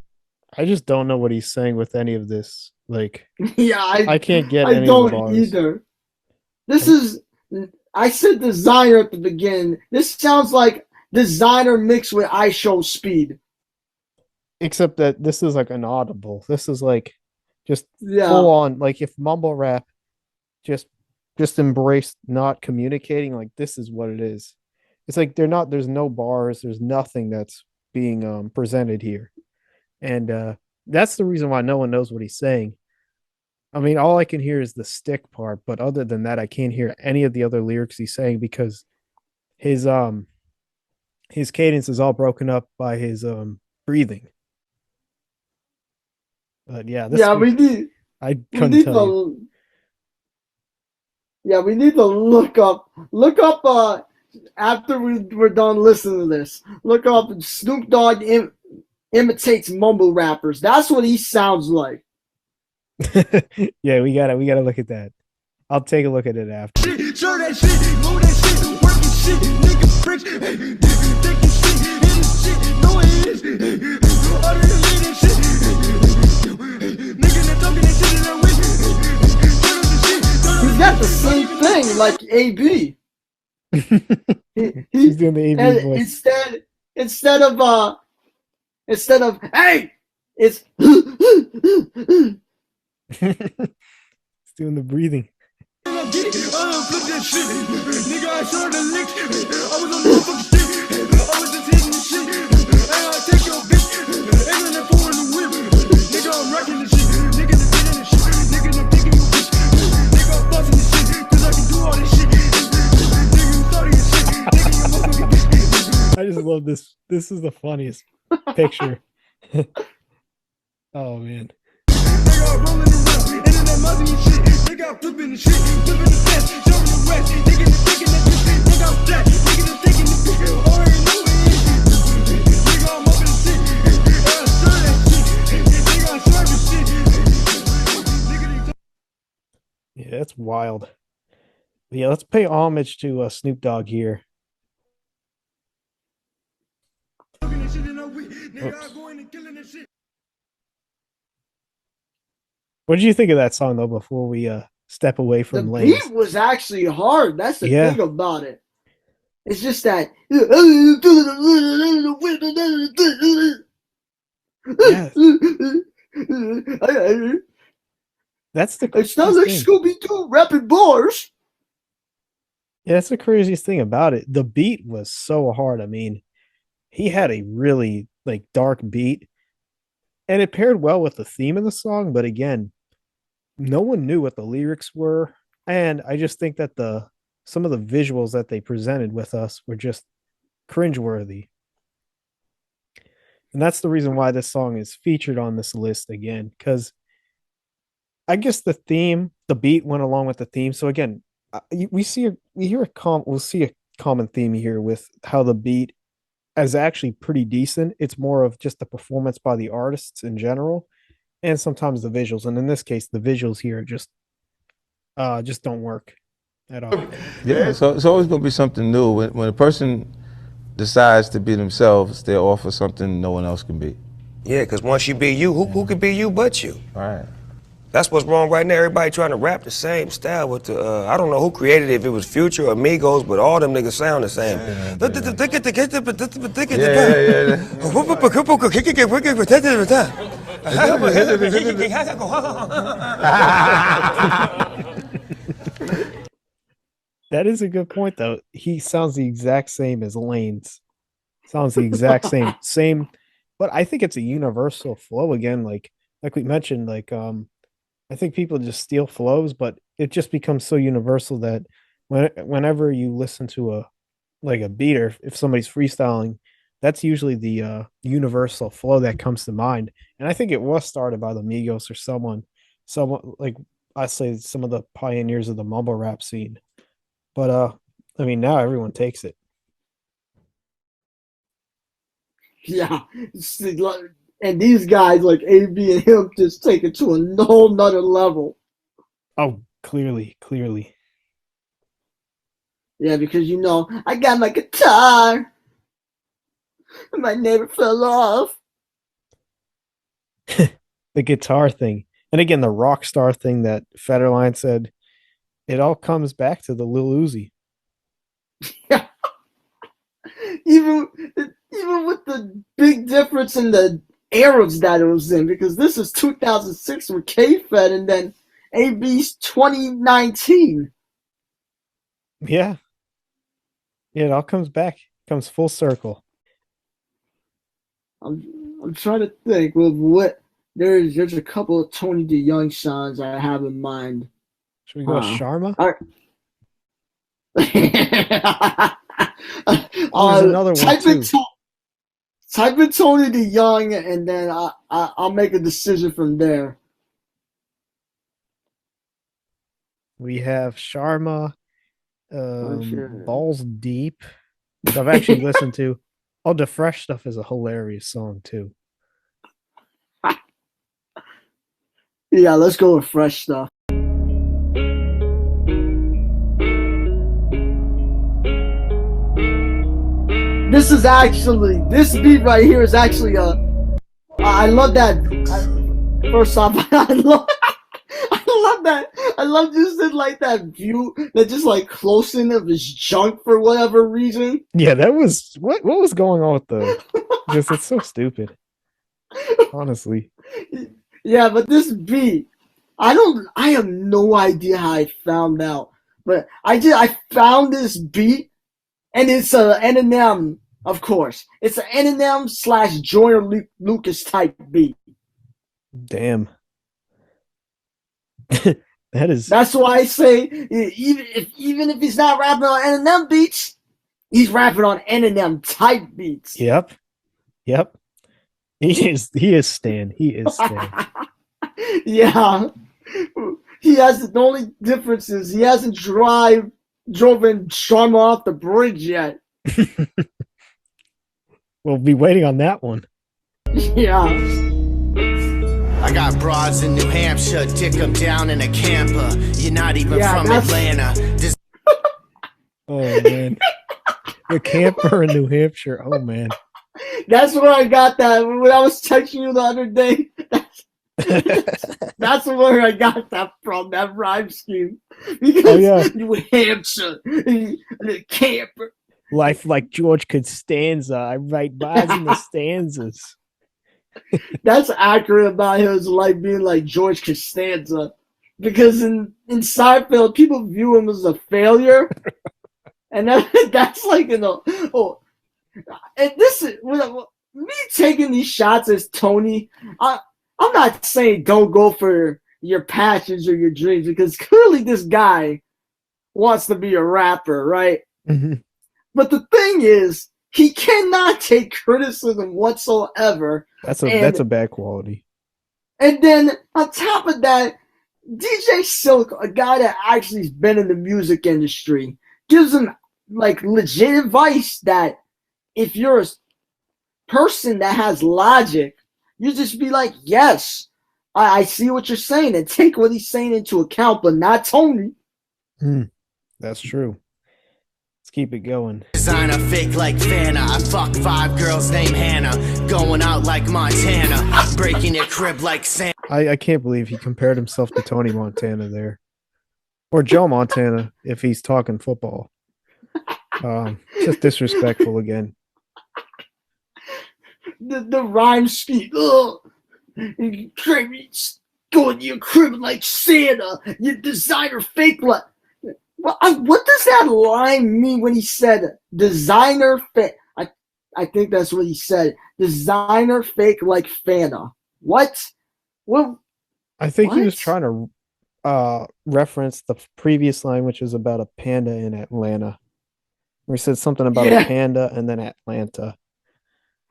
I just don't know what he's saying with any of this. Like Yeah, I can't get I any of the don't bars. either. This is I said designer at the beginning. This sounds like designer mixed with I Show Speed. Except that this is like inaudible. This is like just Yeah. full on. Like if mumble rap just embraced not communicating, like this is what it is. It's like there's no bars, there's nothing that's being presented here. And that's the reason why no one knows what he's saying. I mean, all I can hear is the stick part, but other than that, I can't hear any of the other lyrics he's saying because his cadence is all broken up by his breathing. But yeah, this Yeah, was, I we couldn't need tell you. to yeah, we need to look up after we're done listening to this. Look up Snoop Dogg imitates mumble rappers. That's what he sounds like. Yeah, we gotta look at that. I'll take a look at it after. Show that shit, move that shit, working shit, nigga bricks, thinking shit, hitting shit, no it is. Other than that shit, nigga that talking that shit in that way. He's got the same thing like AB. He's doing the AB and voice. instead of hey, it's He's doing the breathing. Flip that shit, nigga I saw the licks, I was on the motherfucking stick, I was just hitting the shit, and I take your bitch, ain't on that four in the whip, nigga I'm rocking the shit, nigga the bit in the shit, nigga I'm taking your bitch, nigga I'm busting the shit, cause I can do all this shit, nigga you starting your shit, nigga you motherfucking bitch. I just love this. This is the funniest picture. Oh man. Nigga I'm rolling around, and in that mother and shit, nigga I'm flipping the shit, flipping the fast, showing the rest, nigga the thinking that bitch, nigga I'm flat, nigga the thinking the bitch, already know it is, nigga I'm up in the shit, and I serve that shit, nigga I serve the shit, nigga they Yeah, that's wild. Yeah, let's pay homage to Snoop Dogg here. talking that shit in our way, nigga Oops. I go in and killing that shit. What did you think of that song though? Before we step away the from lanes. beat was actually hard. That's the Yeah. thing about it. It's just that Yeah, that's the it's not craziest like thing. Scooby-Doo rapping bars. Yeah, that's the craziest thing about it. The beat was so hard. I mean, he had a really like dark beat, and it paired well with the theme of the song. But again, no one knew what the lyrics were, and I just think that some of the visuals that they presented with us were just cringeworthy. And that's the reason why this song is featured on this list again, because I guess the beat went along with the theme. So again, we'll see a common theme here with how the beat is actually pretty decent. It's more of just the performance by the artists in general, and sometimes the visuals. And in this case, the visuals here just don't work at all. Yeah, so it's always going to be something new. When a person decides to be themselves, they're offer something no one else can be. Yeah, because once you be you, who can be you but you? All right. That's what's wrong right now. Everybody trying to rap the same style with the, I don't know who created it, if it was Future or Migos, but all them niggas sound the same. That is a good point, though. He sounds the exact same as Lane's. Sounds the exact same. But I think it's a universal flow again. Like we mentioned, I think people just steal flows, but it just becomes so universal that whenever you listen to a beat, or if somebody's freestyling, that's usually the universal flow that comes to mind. And I think it was started by the Migos or someone like I say some of the pioneers of the mumble rap scene. But I mean, now everyone takes it. Yeah. And these guys like AB and him just take it to a whole nother level. Oh, clearly. Yeah, because I got my guitar. And my neighbor fell off. The guitar thing. And again, the rock star thing that Federline said, it all comes back to the Lil Uzi. Yeah. Even with the big difference in the eras that it was in, because this is 2006 with K-Fed and then AB's 2019. Yeah. Yeah, it all comes back. Comes full circle. I'm trying to think of what there's a couple of Tony DeYoung songs I have in mind. Should we go with Sharma? There's another one too. Type in Tony DeYoung, and then I'll make a decision from there. We have Sharma, sure. Balls Deep, which I've actually listened to. Oh, the Fresh Stuff is a hilarious song too. Yeah, let's go with Fresh Stuff. This beat right here is actually I love that. First off, I love that. I love just like that view that just like close in of his junk for whatever reason. Yeah, that was what was going on with the because it's so stupid. Honestly. Yeah, but this beat, I have no idea how I found out. But I found this beat, and it's a Eminem, of course. It's an Eminem / Joyner Lucas type beat. Damn. That's why I say even if he's not rapping on Eminem beats, he's rapping on Eminem type beats. Yep. He is Stan. Yeah. The only difference is he hasn't driven Sharma off the bridge yet. We'll be waiting on that one. Yeah. I got broads in New Hampshire, dick them down in a camper. You're not even from Atlanta. Oh, man. The camper in New Hampshire. Oh, man. That's where I got that. When I was texting you the other day, that's where I got that from, that rhyme scheme. Because New Hampshire, the camper. Life like George Costanza. I write bars in the stanzas. That's accurate about his life being like George Costanza. Because in Seinfeld, people view him as a failure. And that's like, and this is me taking these shots as Tony. I'm not saying don't go for your passions or your dreams, because clearly this guy wants to be a rapper, right? Mm-hmm. But the thing is, he cannot take criticism whatsoever. That's a bad quality. And then on top of that, DJ Silk, a guy that actually has been in the music industry, gives him like legit advice that if you're a person that has logic, you just be like, yes, I see what you're saying, and take what he's saying into account, but not Tony. That's true. Let's keep it going. Designer fake like Fanta. I fuck 5 girls named Hannah. Going out like Montana. Breaking your crib like Santa. I can't believe he compared himself to Tony Montana there. Or Joe Montana, if he's talking football. Just disrespectful again. The rhyme scheme. You go in your crib like Santa. You designer fake like. What does that line mean when he said designer fake? I think that's what he said. Designer fake like Fanta. What? I think he was trying to reference the previous line, which was about a panda in Atlanta. Where he said something about a panda and then Atlanta.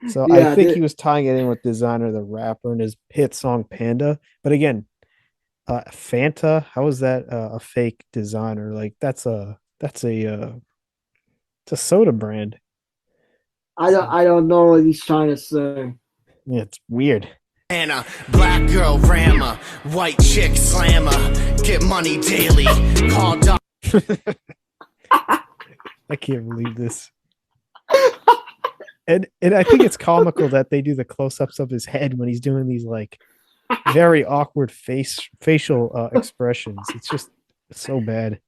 So I think he was tying it in with Designer the rapper and his hit song Panda. But again, Fanta, how is that a fake designer? Like it's a soda brand. I don't know what he's trying to say. Yeah, it's weird. Anna, black girl rammer, white chick slammer, get money daily. Call dog. I can't believe this. And I think it's comical that they do the close-ups of his head when he's doing these like very awkward facial expressions. It's just so bad.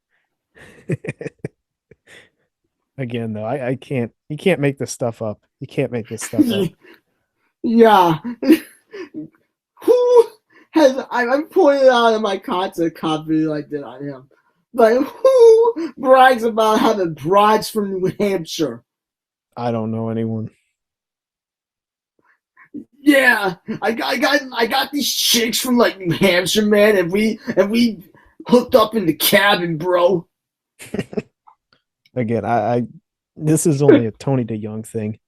Again, though, I can't. You can't make this stuff up. You can't make this stuff up. Yeah. Who has I'm pointing out in my content copy like that on him. But who brags about having brides from New Hampshire? I don't know anyone. Yeah, I got these chicks from like New Hampshire, man, and we hooked up in the cabin, bro. Again, I this is only a Tony DeYoung thing.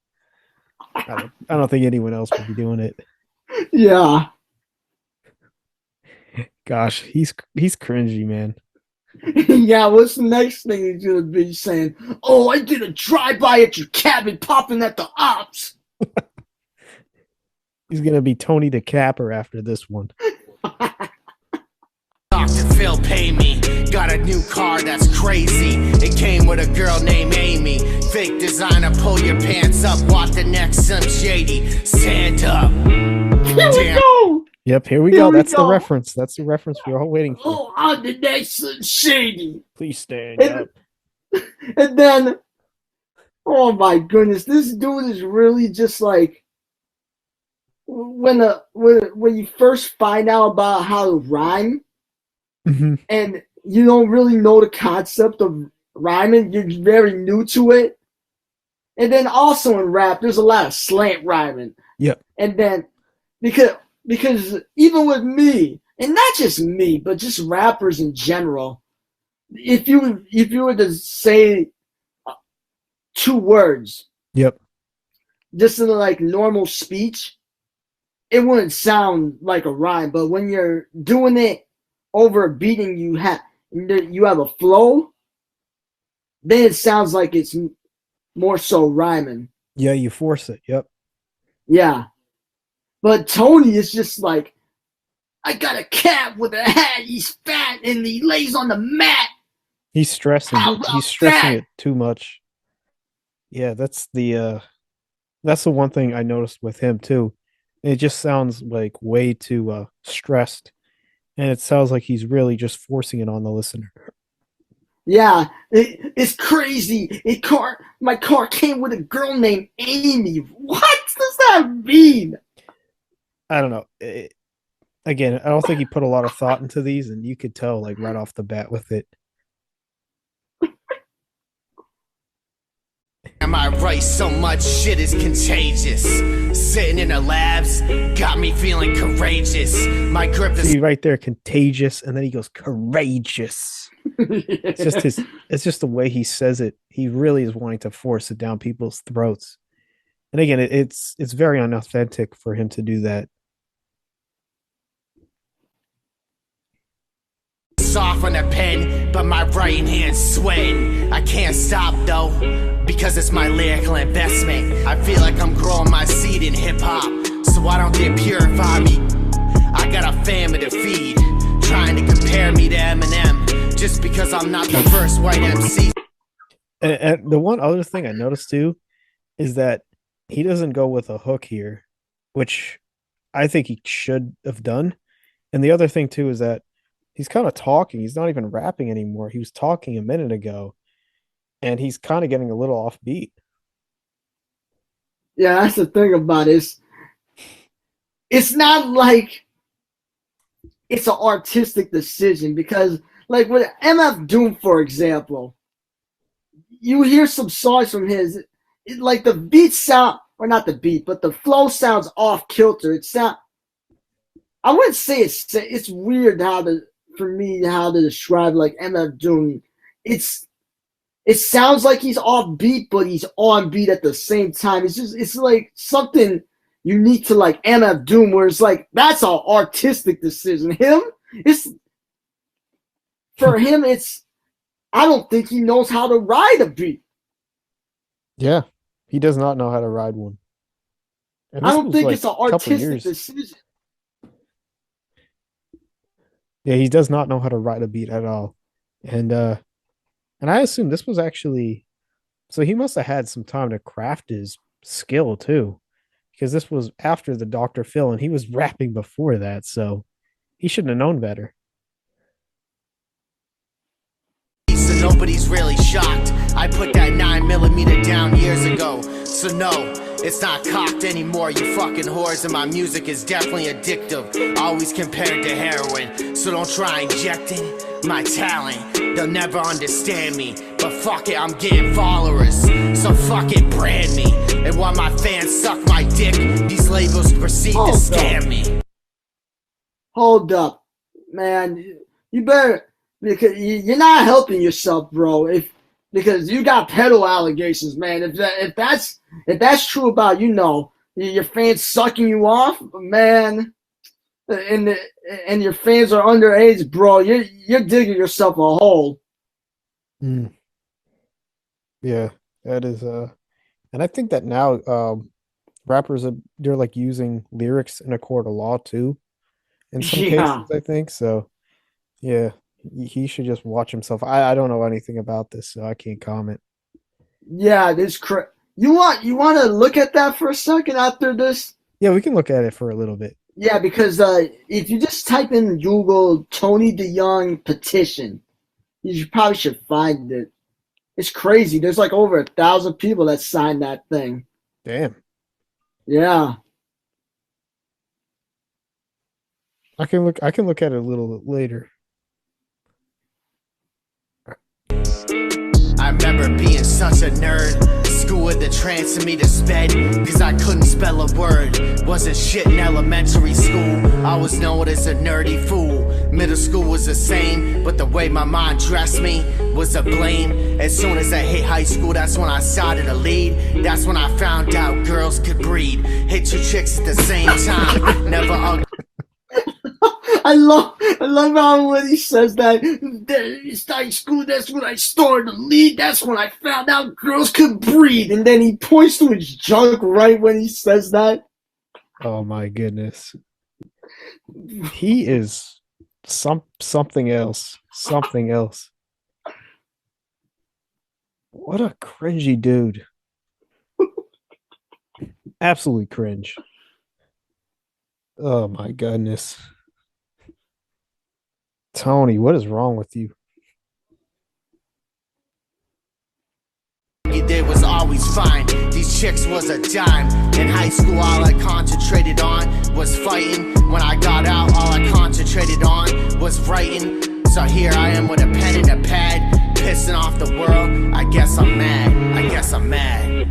I don't think anyone else would be doing it. Yeah. Gosh, he's cringy, man. Yeah, what's the next thing he's gonna be saying? Oh, I did a drive-by at your cabin popping at the ops. He's gonna be Tony the Capper after this one. Dr. Phil pay me. Got a new car that's crazy. It came with a girl named Amy. Fake designer, pull your pants up. Watch the next Slim Shady. Stand up. Here we go. Yep, here we go. That's the reference. That's the reference we're all waiting for. Oh, on the next Slim Shady. Please stand up. And then, oh my goodness, this dude is really just like when you first find out about how to rhyme, and you don't really know the concept of rhyming, you're very new to it. And then also in rap, there's a lot of slant rhyming. Yep. And then because even with me, and not just me, but just rappers in general, if you were to say 2 words, yep, just in like normal speech, it wouldn't sound like a rhyme. But when you're doing it over a beat and you have a flow, then it sounds like it's more so rhyming. Yeah, you force it. Yep. Yeah. But Tony is just like, I got a cat with a hat. He's fat and he lays on the mat. He's stressing. He's stressing it too much. Yeah, that's the one thing I noticed with him too. It just sounds like way too stressed, and it sounds like he's really just forcing it on the listener. Yeah, it's crazy. My car came with a girl named Amy. What does that mean? I don't know. Again, I don't think he put a lot of thought into these, and you could tell like right off the bat with it. Am I right? So much shit is contagious. Sitting in the labs got me feeling courageous. My grip is right there, contagious, and then he goes courageous. It's just the way he says it. He really is wanting to force it down people's throats. And again, it's very unauthentic for him to do that. Soft on the pen, but my right hand's sweating. I can't stop though, because it's my lyrical investment. I feel like I'm growing my seed in hip-hop, so why don't they purify me? I got a family to feed, trying to compare me to Eminem, just because I'm not the first white MC. And the one other thing I noticed too is that he doesn't go with a hook here, which I think he should have done. And the other thing too is that he's kind of talking. He's not even rapping anymore. He was talking a minute ago, and he's kind of getting a little off beat. Yeah, that's the thing about it. It's not like it's an artistic decision, because like with MF Doom, for example, you hear some songs from his, like the beat sound, or not the beat, but the flow sounds off kilter. I wouldn't say it's weird for me how to describe like MF Doom. It sounds like he's off beat, but he's on beat at the same time. It's like something unique to like MF Doom, where it's like that's an artistic decision. For him, I don't think he knows how to ride a beat. Yeah, he does not know how to ride one. I don't think it's an artistic decision. Yeah, he does not know how to ride a beat at all. And I assume this was actually, so he must have had some time to craft his skill too, because this was after the Dr. Phil and he was rapping before that, so he shouldn't have known better. So nobody's really shocked. I put that 9mm down years ago, so no, it's not cocked anymore, you fucking whores, and my music is definitely addictive, always compared to heroin, so don't try injecting my talent, they'll never understand me, but fuck it, I'm getting followers, so fuck it, brand me, and while my fans suck my dick, these labels proceed to scam me. Hold up, man. You better, because you're not helping yourself, bro. Because you got pedo allegations, man. If that's true about your fans sucking you off, man, and your fans are underage, bro, you're digging yourself a hole. Yeah, that is and I think that now rappers they're like using lyrics in a court of law too in some cases, I think. So yeah, he should just watch himself. I don't know anything about this, so I can't comment. Yeah, this you want to look at that for a second after this? Yeah, we can look at it for a little bit. Yeah, because if you just type in Google Tony DeYoung petition, you probably should find it. It's crazy. There's like over 1,000 people that signed that thing. Damn. Yeah. I can look at it a little bit later. I remember being such a nerd. School had the trance in me to sped, cause I couldn't spell a word. Wasn't shit in elementary school. I was known as a nerdy fool. Middle school was the same, but the way my mind dressed me was to blame. As soon as I hit high school, that's when I started to lead. That's when I found out girls could breed. Hit two chicks at the same time. Never I love how when he says that, it's high school, that's when I started to lead, that's when I found out girls could breathe, and then he points to his junk right when he says that. Oh my goodness. He is something else. Something else. What a cringy dude. Absolutely cringe. Oh my goodness. Tony, what is wrong with you? You did was always fine. These chicks was a dime. In high school, all I concentrated on was fighting. When I got out, all I concentrated on was writing. So here I am with a pen and a pad, pissing off the world. I guess I'm mad. I guess I'm mad.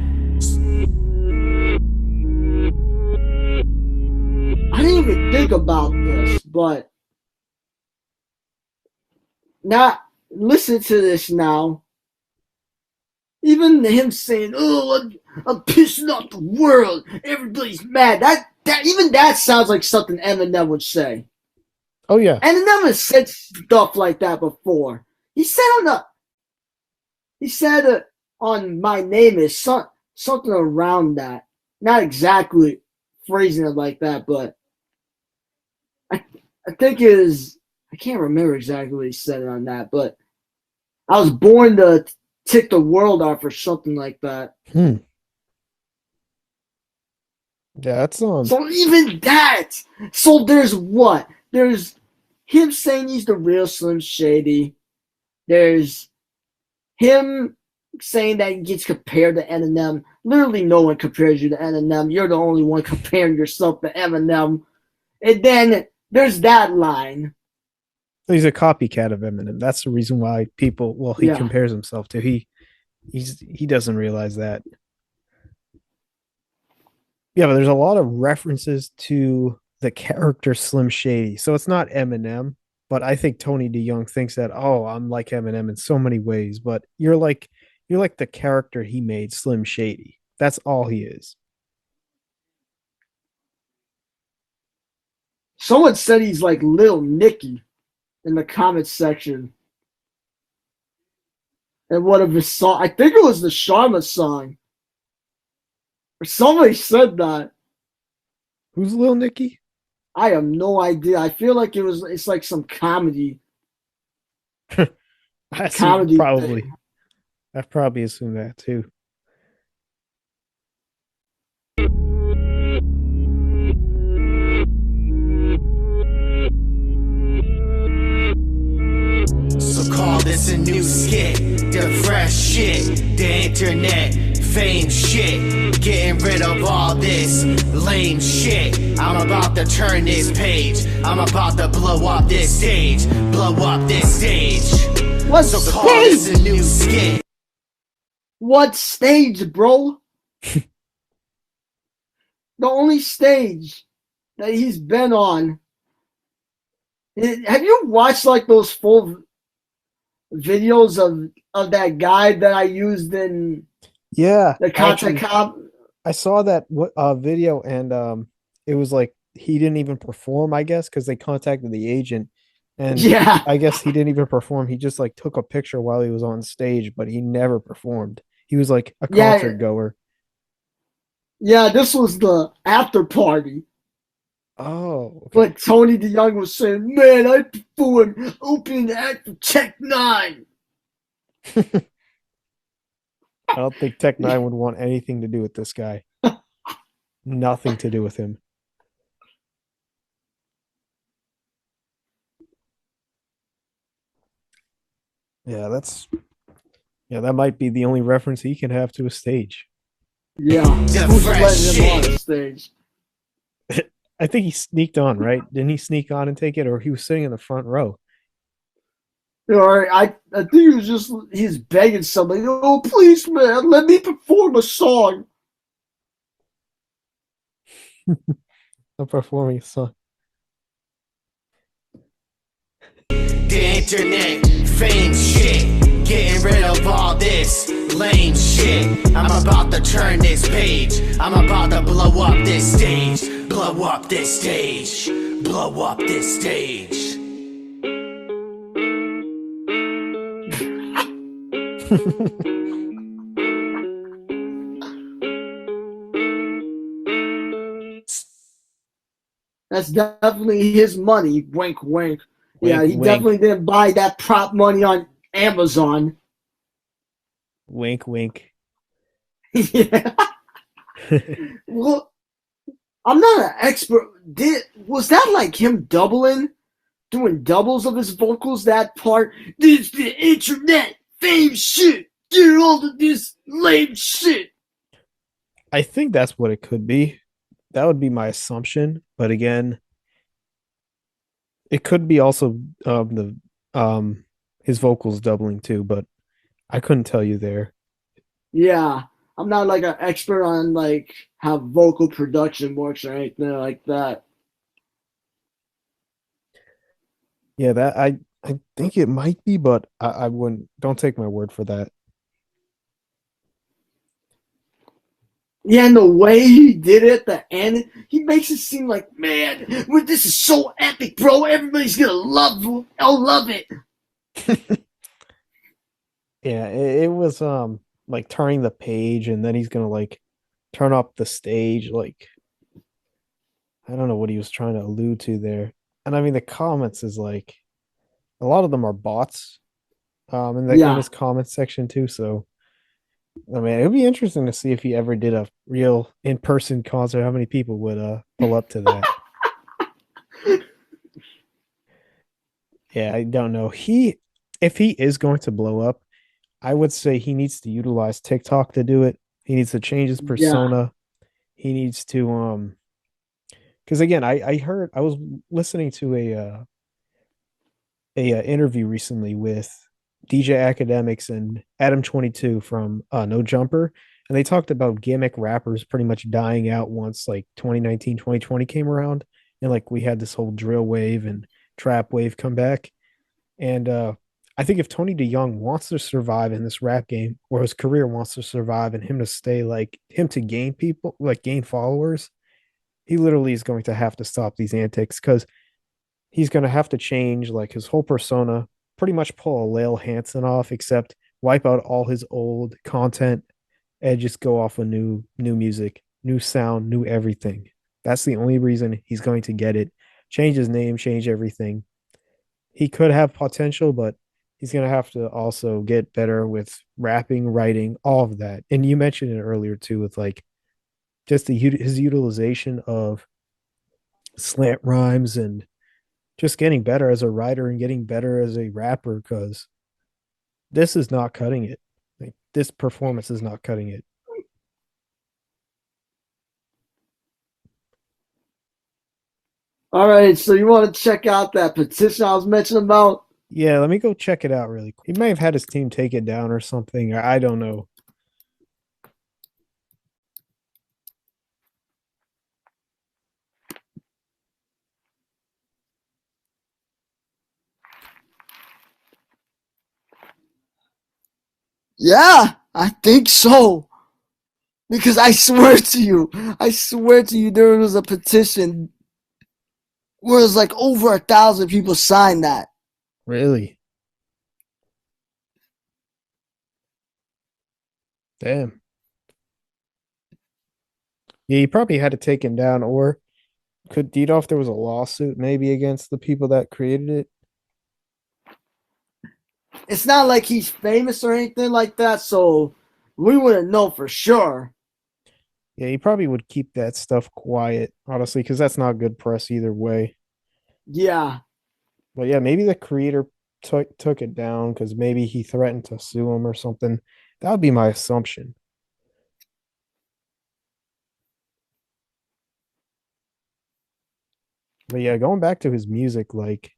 I didn't even think about this, but now listen to this now. Even him saying, "Oh, I'm pissing off the world. Everybody's mad." That sounds like something Eminem would say. Oh yeah. Eminem has said stuff like that before. He said on My Name Is something around that. Not exactly phrasing it like that, but I think it is. I can't remember exactly what he said on that, but I was born to tick the world off or something like that. Yeah, that's So even that. So there's what? There's him saying he's the real Slim Shady. There's him saying that he gets compared to Eminem. Literally no one compares you to Eminem. You're the only one comparing yourself to Eminem. And then there's that line. He's a copycat of Eminem. That's the reason why he compares himself to. He doesn't realize that. Yeah, but there's a lot of references to the character Slim Shady. So it's not Eminem, but I think Tony DeYoung thinks that, oh, I'm like Eminem in so many ways, but you're like the character he made, Slim Shady. That's all he is. Someone said he's like Lil Nicky in the comments section. And one of his songs, I think it was the Sharma song. Or somebody said that. Who's Lil Nicky? I have no idea. I feel like it's like some comedy. Comedy probably. Thing. I've probably assumed that too. So call this a new skit, the fresh shit, the internet, fame shit, getting rid of all this lame shit. I'm about to turn this page, I'm about to blow up this stage, blow up this stage. What so stage? Call this a new skit. What stage, bro? the only stage that he's been on. Have you watched like those full videos of that guy that I used in Yeah, the Contact Cop? I saw that video, and it was like he didn't even perform, I guess, because they contacted the agent, and Yeah. I guess he didn't even perform. He just like took a picture while he was on stage, but he never performed. He was like a concert goer. Yeah, this was the after party. Oh, okay. But Tony DeYoung was saying, "Man, I performed opening act for Tech Nine." I don't think Tech Nine would want anything to do with this guy. Nothing to do with him. Yeah, that might be the only reference he can have to a stage. Yeah, who's letting him on the stage? I think he sneaked on, right? Didn't he sneak on and take it, or he was sitting in the front row? Or I think he was he's begging somebody, "Oh, please, man, let me perform a song." I'm performing a song. The internet, fame shit, getting rid of all this lame shit. I'm about to turn this page, I'm about to blow up this stage, blow up this stage, blow up this stage. That's definitely his money. Wink, wink. Yeah, Wink, he wink. definitely didn't buy that prop money on Amazon. Wink, wink. Yeah. Well, I'm not an expert. Was that like him doing doubles of his vocals? That part. This the internet fame shit. Get all of this lame shit. I think that's what it could be. That would be my assumption. But again, it could be also his vocals doubling too, but I couldn't tell you there. Yeah, I'm not like an expert on like how vocal production works or anything like that. Yeah, that I think it might be, but I wouldn't. Don't take my word for that. Yeah, and the way he did it at the end, he makes it seem like, man, this is so epic, bro. Everybody's gonna love it. Yeah, it was like turning the page, and then he's gonna like turn up the stage. Like, I don't know what he was trying to allude to there. And I mean, the comments is like a lot of them are bots in his comment section too. So I mean, it would be interesting to see if he ever did a real in-person concert, how many people would pull up to that. Yeah, I don't know. If he is going to blow up, I would say he needs to utilize TikTok to do it. He needs to change his persona. He needs to because again, I was listening to a interview recently with DJ Academics and Adam 22 from No Jumper, and they talked about gimmick rappers pretty much dying out once like 2019 2020 came around, and like we had this whole drill wave and trap wave come back. And I think if Tony DeYoung wants to survive in this rap game, or his career wants to survive, and him to stay like him to gain people, like gain followers, he literally is going to have to stop these antics, because he's going to have to change like his whole persona, pretty much pull a Lil Hansen off, except wipe out all his old content and just go off with new music, new sound, new everything. That's the only reason he's going to get it. Change his name, change everything. He could have potential, but he's going to have to also get better with rapping, writing, all of that. And you mentioned it earlier too, with like just his utilization of slant rhymes and just getting better as a writer and getting better as a rapper, because this is not cutting it. Like, this performance is not cutting it. All right, so you want to check out that petition I was mentioning about? Yeah, let me go check it out really quick. He may have had his team take it down or something. I don't know. Yeah, I think so. Because I swear to you, there was a petition where it was like over 1,000 people signed that. Really? Damn. Yeah, you probably had to take him down, or do you know if there was a lawsuit maybe against the people that created it? It's not like he's famous or anything like that, so we wouldn't know for sure. Yeah, you probably would keep that stuff quiet, honestly, because that's not good press either way. Yeah. But yeah, maybe the creator took it down because maybe he threatened to sue him or something. That would be my assumption. But yeah, going back to his music, like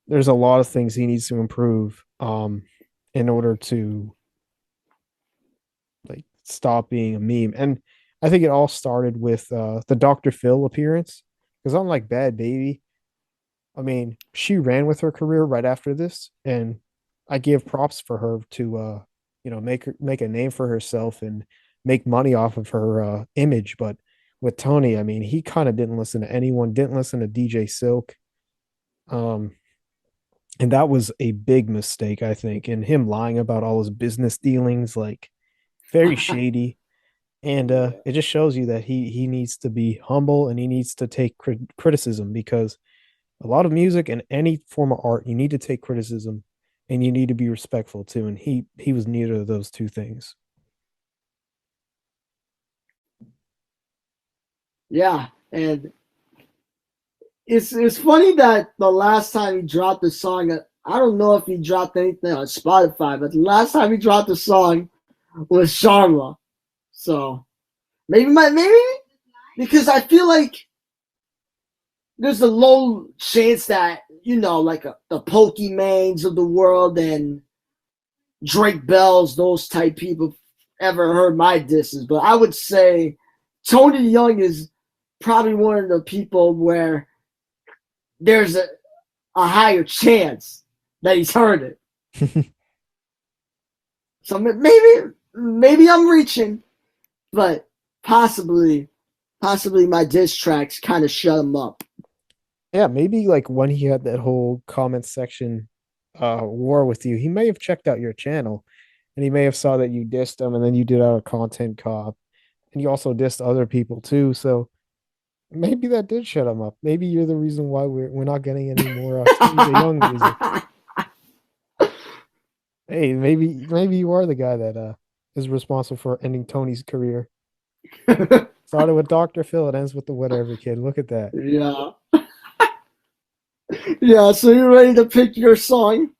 there's a lot of things he needs to improve in order to like stop being a meme. And I think it all started with the Dr. Phil appearance. Because unlike Bad Baby, I mean, she ran with her career right after this, and I give props for her to make a name for herself and make money off of her image. But with Tony, I mean, he kind of didn't listen to anyone, didn't listen to DJ Silk. And that was a big mistake, I think. And him lying about all his business dealings, like very shady. And it just shows you that he needs to be humble and he needs to take criticism, because a lot of music and any form of art, you need to take criticism and you need to be respectful too. And he was neither of those two things. Yeah, and it's funny that the last time he dropped the song, I don't know if he dropped anything on Spotify, but the last time he dropped the song was Sharma. So maybe because I feel like there's a low chance that, like the Pokemans of the world and Drake Bells, those type people ever heard my disses. But I would say Tony Young is probably one of the people where there's a higher chance that he's heard it. So maybe I'm reaching, but possibly my diss tracks kind of shut him up. Yeah, maybe like when he had that whole comment section war with you, he may have checked out your channel and he may have saw that you dissed him and then you did out a content cop and you also dissed other people too. So maybe that did shut him up. Maybe you're the reason why we're not getting any more Tony Young music. Hey, maybe you are the guy that is responsible for ending Tony's career. Started with Dr. Phil, it ends with the Whatever Kid. Look at that. Yeah. Yeah, so you ready to pick your song?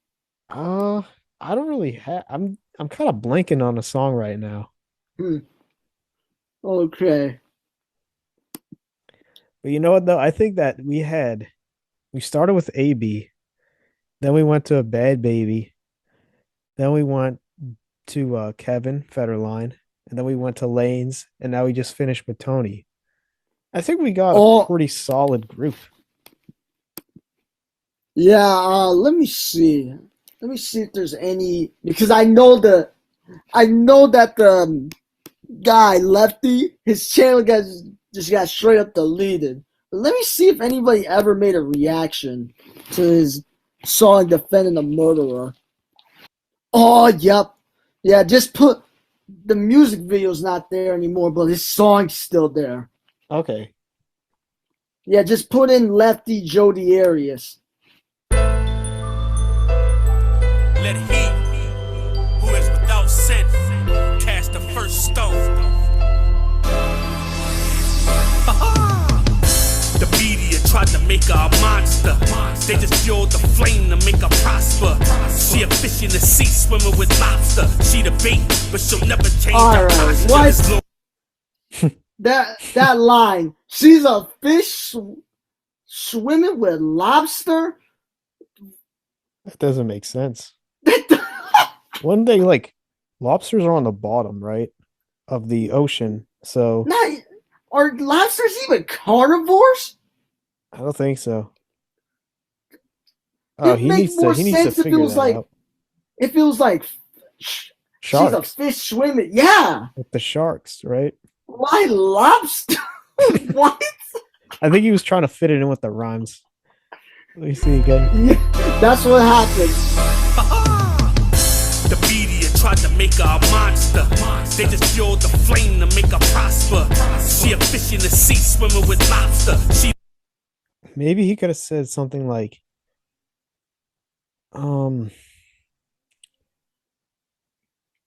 I don't really have. I'm kind of blanking on a song right now. Okay. But you know what though? I think that we started with AB, then we went to Bhad Bhabie, then we went to Kevin Federline, and then we went to Lanes, and now we just finished with Tony. I think we got a pretty solid group. Yeah, let me see. Let me see if there's any, because I know that the guy Lefty, his channel just got straight up deleted. But let me see if anybody ever made a reaction to his song Defending the Murderer. Oh, yep. Yeah, just put the music video's not there anymore, but his song's still there. Okay. Yeah, just put in Lefty Jody Arias. Let he who is without sin cast the first stone. The media tried to make her a monster. They just fueled the flame to make her prosper. She a fish in the sea swimming with lobster. She the bait, but she'll never change her posture. That line, she's a fish swimming with lobster? That doesn't make sense. One day, like, lobsters are on the bottom, right, of the ocean. So, are lobsters even carnivores? I don't think so. Oh, he needs to figure that out. If it was like She's a Sharks. fish swimming. Yeah. With the sharks, right? Why lobster? What? I think he was trying to fit it in with the rhymes. Let me see again. Yeah, that's what happened. The media tried to make her a monster. They just fueled the flame to make her prosper. She a fish in the sea swimming with lobster. She Maybe he could have said something like, I don't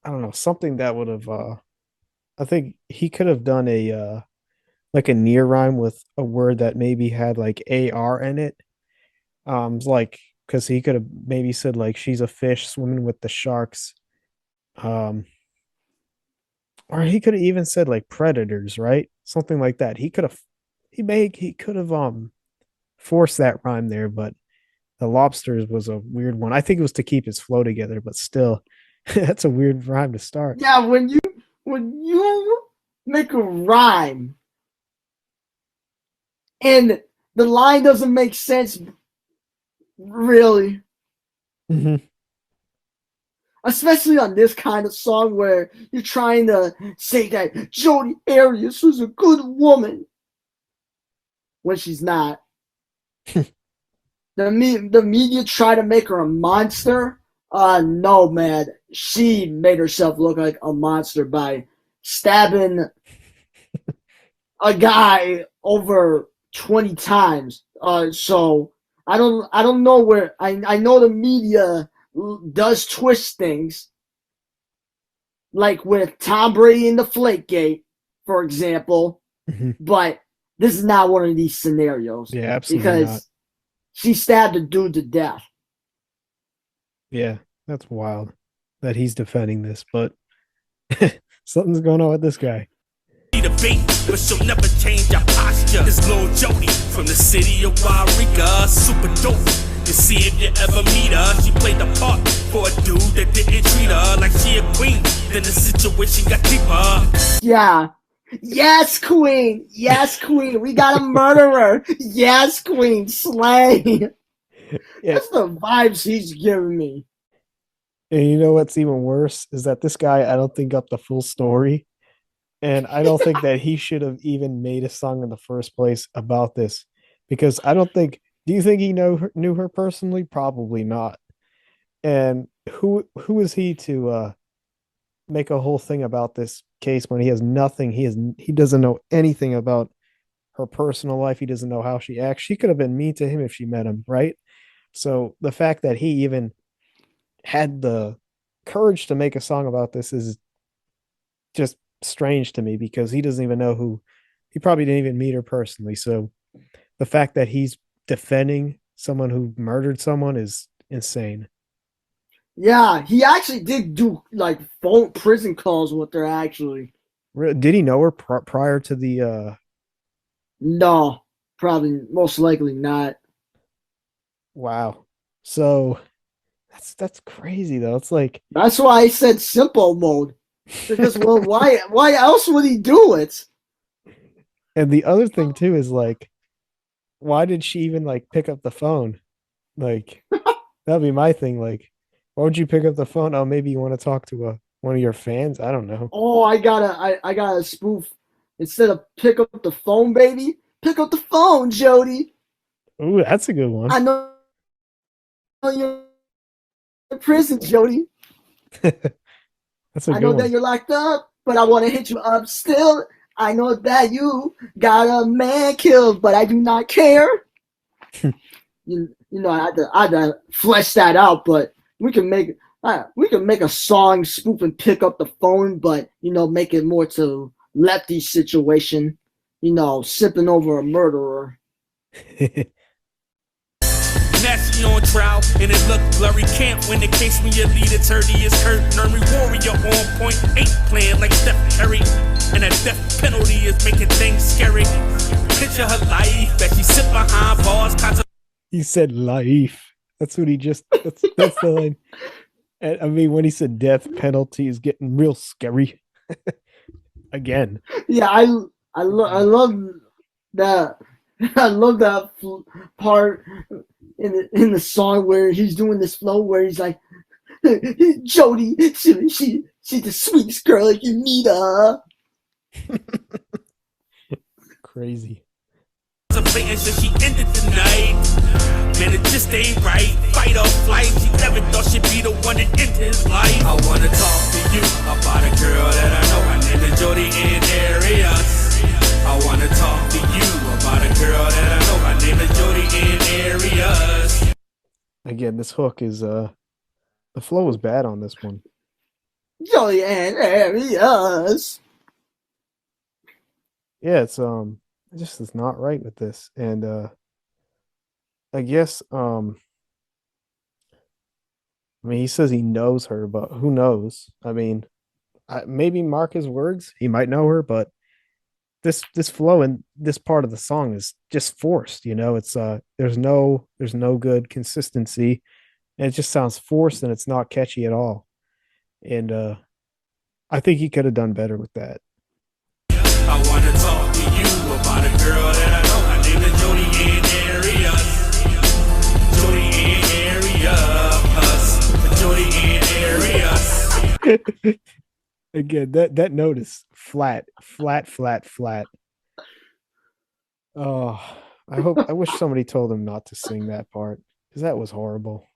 know, something that would have I think he could have done a like a near rhyme with a word that maybe had like AR in it. Like because he could have maybe said like she's a fish swimming with the sharks. Or he could have even said like predators, right? Something like that. He could have forced that rhyme there, but the lobsters was a weird one. I think it was to keep his flow together, but still, that's a weird rhyme to start. Yeah, when you make a rhyme and the line doesn't make sense, really. Mm-hmm. Especially on this kind of song where you're trying to say that Jodi Arias was a good woman when she's not. The media try to make her a monster. No, man. She made herself look like a monster by stabbing a guy over 20 times. So I don't know where I know the media does twist things, like with Tom Brady in the Flakegate, for example. Mm-hmm. But this is not one of these scenarios. Yeah, absolutely because not. she stabbed a dude to death. Yeah, that's wild that he's defending this, but something's going on with this guy. debate, but she'll never change her posture. This little Jody from the city of Wairika, super dope. You see if you ever meet her, she played the part for a dude that didn't treat her like she a queen. Then the situation got deeper. Yeah. Yes, queen. Yes, queen. We got a murderer. Yes, queen. Slay. Yeah. That's the vibes he's giving me. And you know what's even worse is that this guy, I don't think got the full story. And I don't think that he should have even made a song in the first place about this. Because I don't think, do you think he knew her personally? Probably not. And who is he to make a whole thing about this case when he has nothing? He doesn't know anything about her personal life. He doesn't know how she acts. She could have been mean to him if she met him, right? So the fact that he even had the courage to make a song about this is just strange to me, because he doesn't even know he probably didn't even meet her personally. So the fact that he's defending someone who murdered someone is insane. Yeah, he actually did do like phone prison calls with her, actually. Did he know her prior to the No, probably most likely not. Wow. So that's crazy though. It's like, that's why I said simple mode. Because well, why else would he do it? And the other thing too is like, why did she even like pick up the phone? Like that'd be my thing. Like, why would you pick up the phone? Oh, maybe you want to talk to one of your fans. I don't know. Oh, I got a spoof. Instead of pick up the phone, baby, pick up the phone, Jody. Ooh, that's a good one. I know you're in prison, Jody. That's a good I know one. that you're locked up, but I want to hit you up still. I know that you got a man killed, but I do not care. you know, I had to flesh that out, but we can make a song spoof and pick up the phone, but you know, make it more to Lefty situation. You know, sipping over a murderer. Now she on trial, and it look blurry. Can't win the case when your lead attorney is hurt. Nermy warrior on point, ain't playing like Steph Curry. And that death penalty is making things scary. Picture her life as she sit behind bars. He said life. That's what he just, that's the line. And I mean, when he said death penalty is getting real scary. Again. Yeah, I love that. I love that part in the song where he's doing this flow where he's like, Jody, she's the sweetest girl you meet her. Crazy. Contemplating should she ended the night. Man, it just ain't right. Fight or flight. She never thought she'd be the one that ended his life. I wanna talk to you about a girl that I know. Her name is Jody in Arias. I wanna talk to you about a girl that I know. Her name is Jody in Arias. Again, this hook is the flow is bad on this one. Jody in Arias. Yeah, it's it just is not right with this. And I guess I mean, he says he knows her, but who knows? I mean, maybe mark his words. He might know her, but this flow in this part of the song is just forced. You know, it's there's no good consistency, and it just sounds forced, and it's not catchy at all. And I think he could have done better with that. I wanna talk to you about a girl that I know. Her name is Jody in Arias. Jody in Arias. Jody in Arias. Again, that note is flat. Oh, I wish somebody told him not to sing that part, because that was horrible.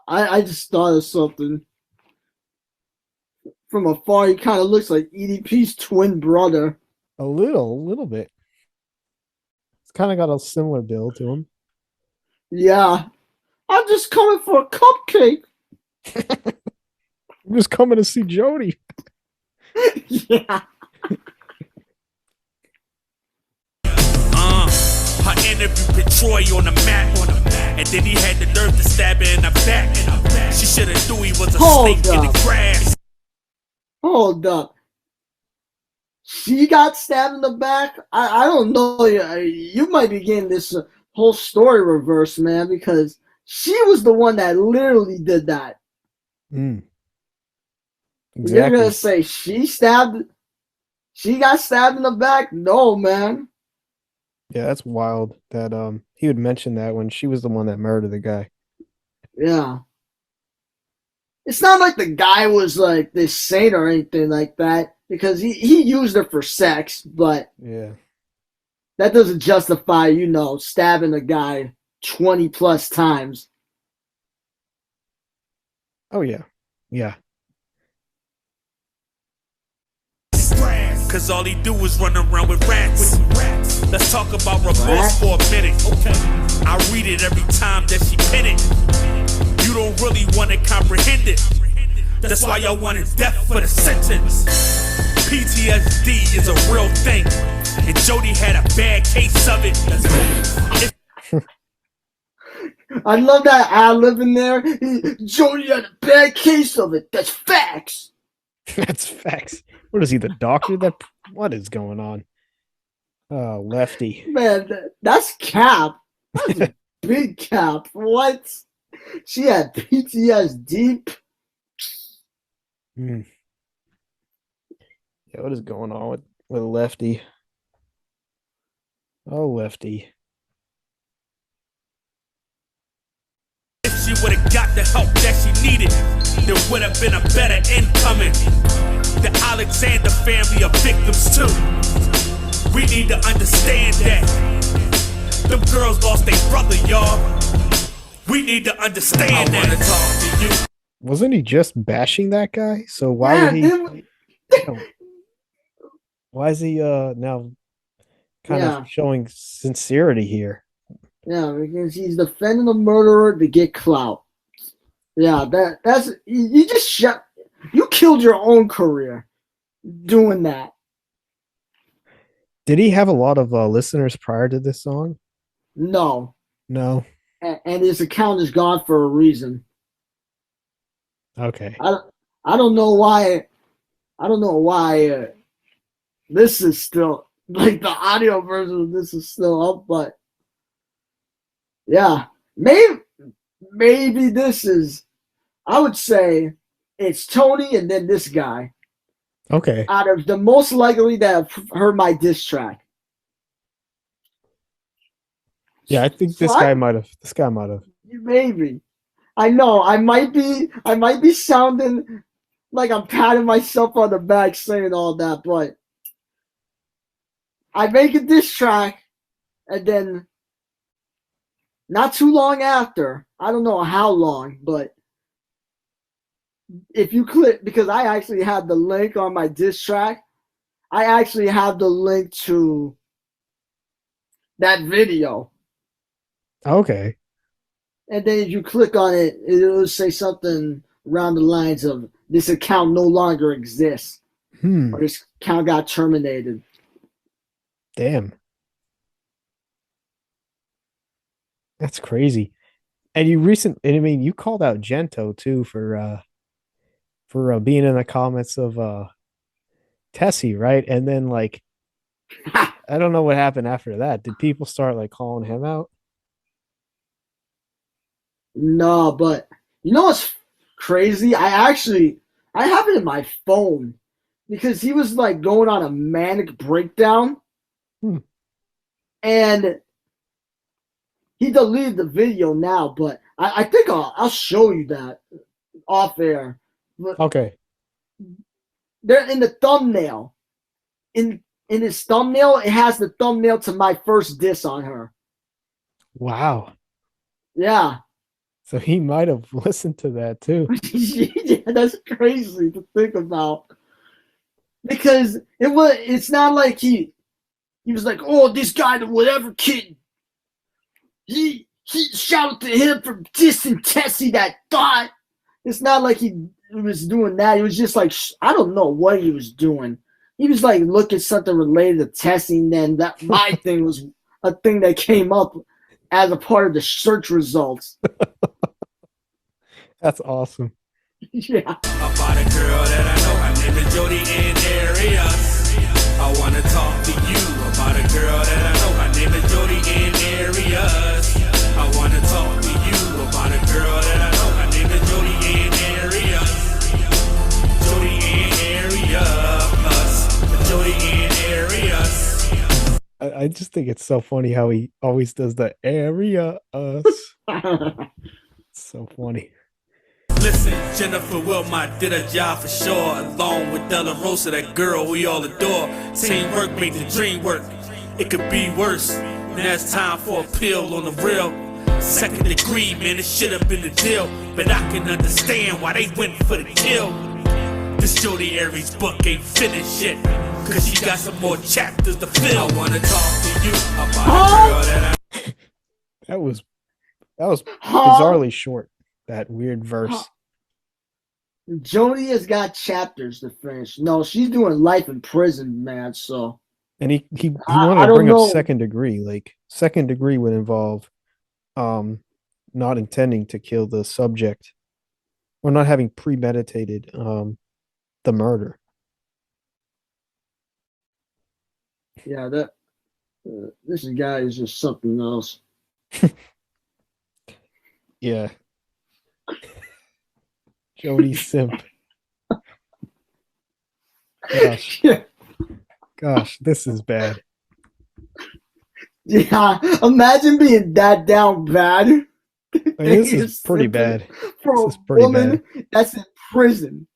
I just thought of something. From afar, he kind of looks like EDP's twin brother. A little bit. It's kind of got a similar build to him. Yeah. I'm just coming for a cupcake. I'm just coming to see Jody. Yeah. Her interview put Troy on the map. And then he had the nerve to stab her in the back. She should have knew he was a snake in the grass. Hold up. She got stabbed in the back? I don't know. You might be getting this whole story reversed, man, because she was the one that literally did that. Exactly. You're going to say she got stabbed in the back? No, man. Yeah, that's wild that he would mention that when she was the one that murdered the guy. Yeah. It's not like the guy was like this saint or anything like that, because he used her for sex, but yeah, that doesn't justify, stabbing a guy 20 plus times. Oh yeah. Yeah. Cause all he do is run around with rats. Let's talk about remorse for a minute. Okay. I read it every time that she pin it. You don't really want to comprehend it. That's why y'all wanted death for the sentence. PTSD is a real thing. And Jody had a bad case of it. I love that ad-lib in there. Jody had a bad case of it. That's facts. That's facts. What is he, the doctor? What is going on? Oh, Lefty. Man, that's cap. That's a big cap. What? She had PTSD. Yeah, what is going on with Lefty? Oh, Lefty. If she would have got the help that she needed, there would have been a better end coming. The Alexander family are victims too. We need to understand that. Them girls lost their brother, y'all. We need to understand that. I wanna talk to you. Wasn't he just bashing that guy? So why why is he now kind of showing sincerity here? Yeah, because he's defending the murderer to get clout. Yeah, that's you just you killed your own career doing that. Did he have a lot of listeners prior to this song? No. And his account is gone for a reason. Okay. I don't know why. This is still like the audio version of this is still up, but yeah, maybe this is. I would say it's Tony and then this guy. Okay. Out of the most likely that have heard my diss track. Yeah, I think this What? guy might have. This guy might have. Maybe. I know. I might be sounding like I'm patting myself on the back saying all that, but I make a diss track, and then not too long after, I don't know how long, but if you click, because I actually have the link on my diss track, I actually have the link to that video. Okay. And then if you click on it, it'll say something around the lines of this account no longer exists. Or this account got terminated. Damn. That's crazy. And you called out Gento too for being in the comments of Tessie, right? And then like I don't know what happened after that. Did people start like calling him out? No, but you know what's crazy? I have it in my phone because he was like going on a manic breakdown. And he deleted the video now, but I think I'll show you that off air. But okay. They're in the thumbnail. In his thumbnail, it has the thumbnail to my first diss on her. Wow. Yeah. So he might have listened to that too. Yeah, that's crazy to think about. Because it's not like he was like, oh, this guy, the whatever kid, he shouted to him for dissing Tessie that thought. It's not like he was doing that. He was just like, I don't know what he was doing. He was like looking at something related to Tessie, and then that my thing was a thing that came up as a part of the search results. That's awesome. Yeah. About a girl that I know, her name is Jody in Areas. I wanna talk to you about a girl that I know, her name is Jody in Areas. I wanna talk to you about a girl that I know, her name is Jody in Areas. Jody in Areas. Jody in Areas. I just think it's so funny how he always does the area so funny. Listen, Jennifer Wilmot did a job for sure, along with Della Rosa, that girl we all adore. Teamwork make the dream work. It could be worse. Now it's time for a pill on the real. Second degree, man, it should have been the deal. But I can understand why they went for the kill. This Jody Aries book ain't finished yet, cause she got some more chapters to fill. I wanna talk to you about a girl that I... That was bizarrely short. That weird verse. Jody has got chapters to finish. No, she's doing life in prison, man. So, and he wanted to bring up second degree. Like second degree would involve, not intending to kill the subject, or not having premeditated the murder. Yeah, that this guy is just something else. Yeah. Jody Simp. Gosh. Yeah. Gosh, this is bad. Yeah, imagine being that down bad. This is pretty bad. For this a is pretty woman bad. that's in prison.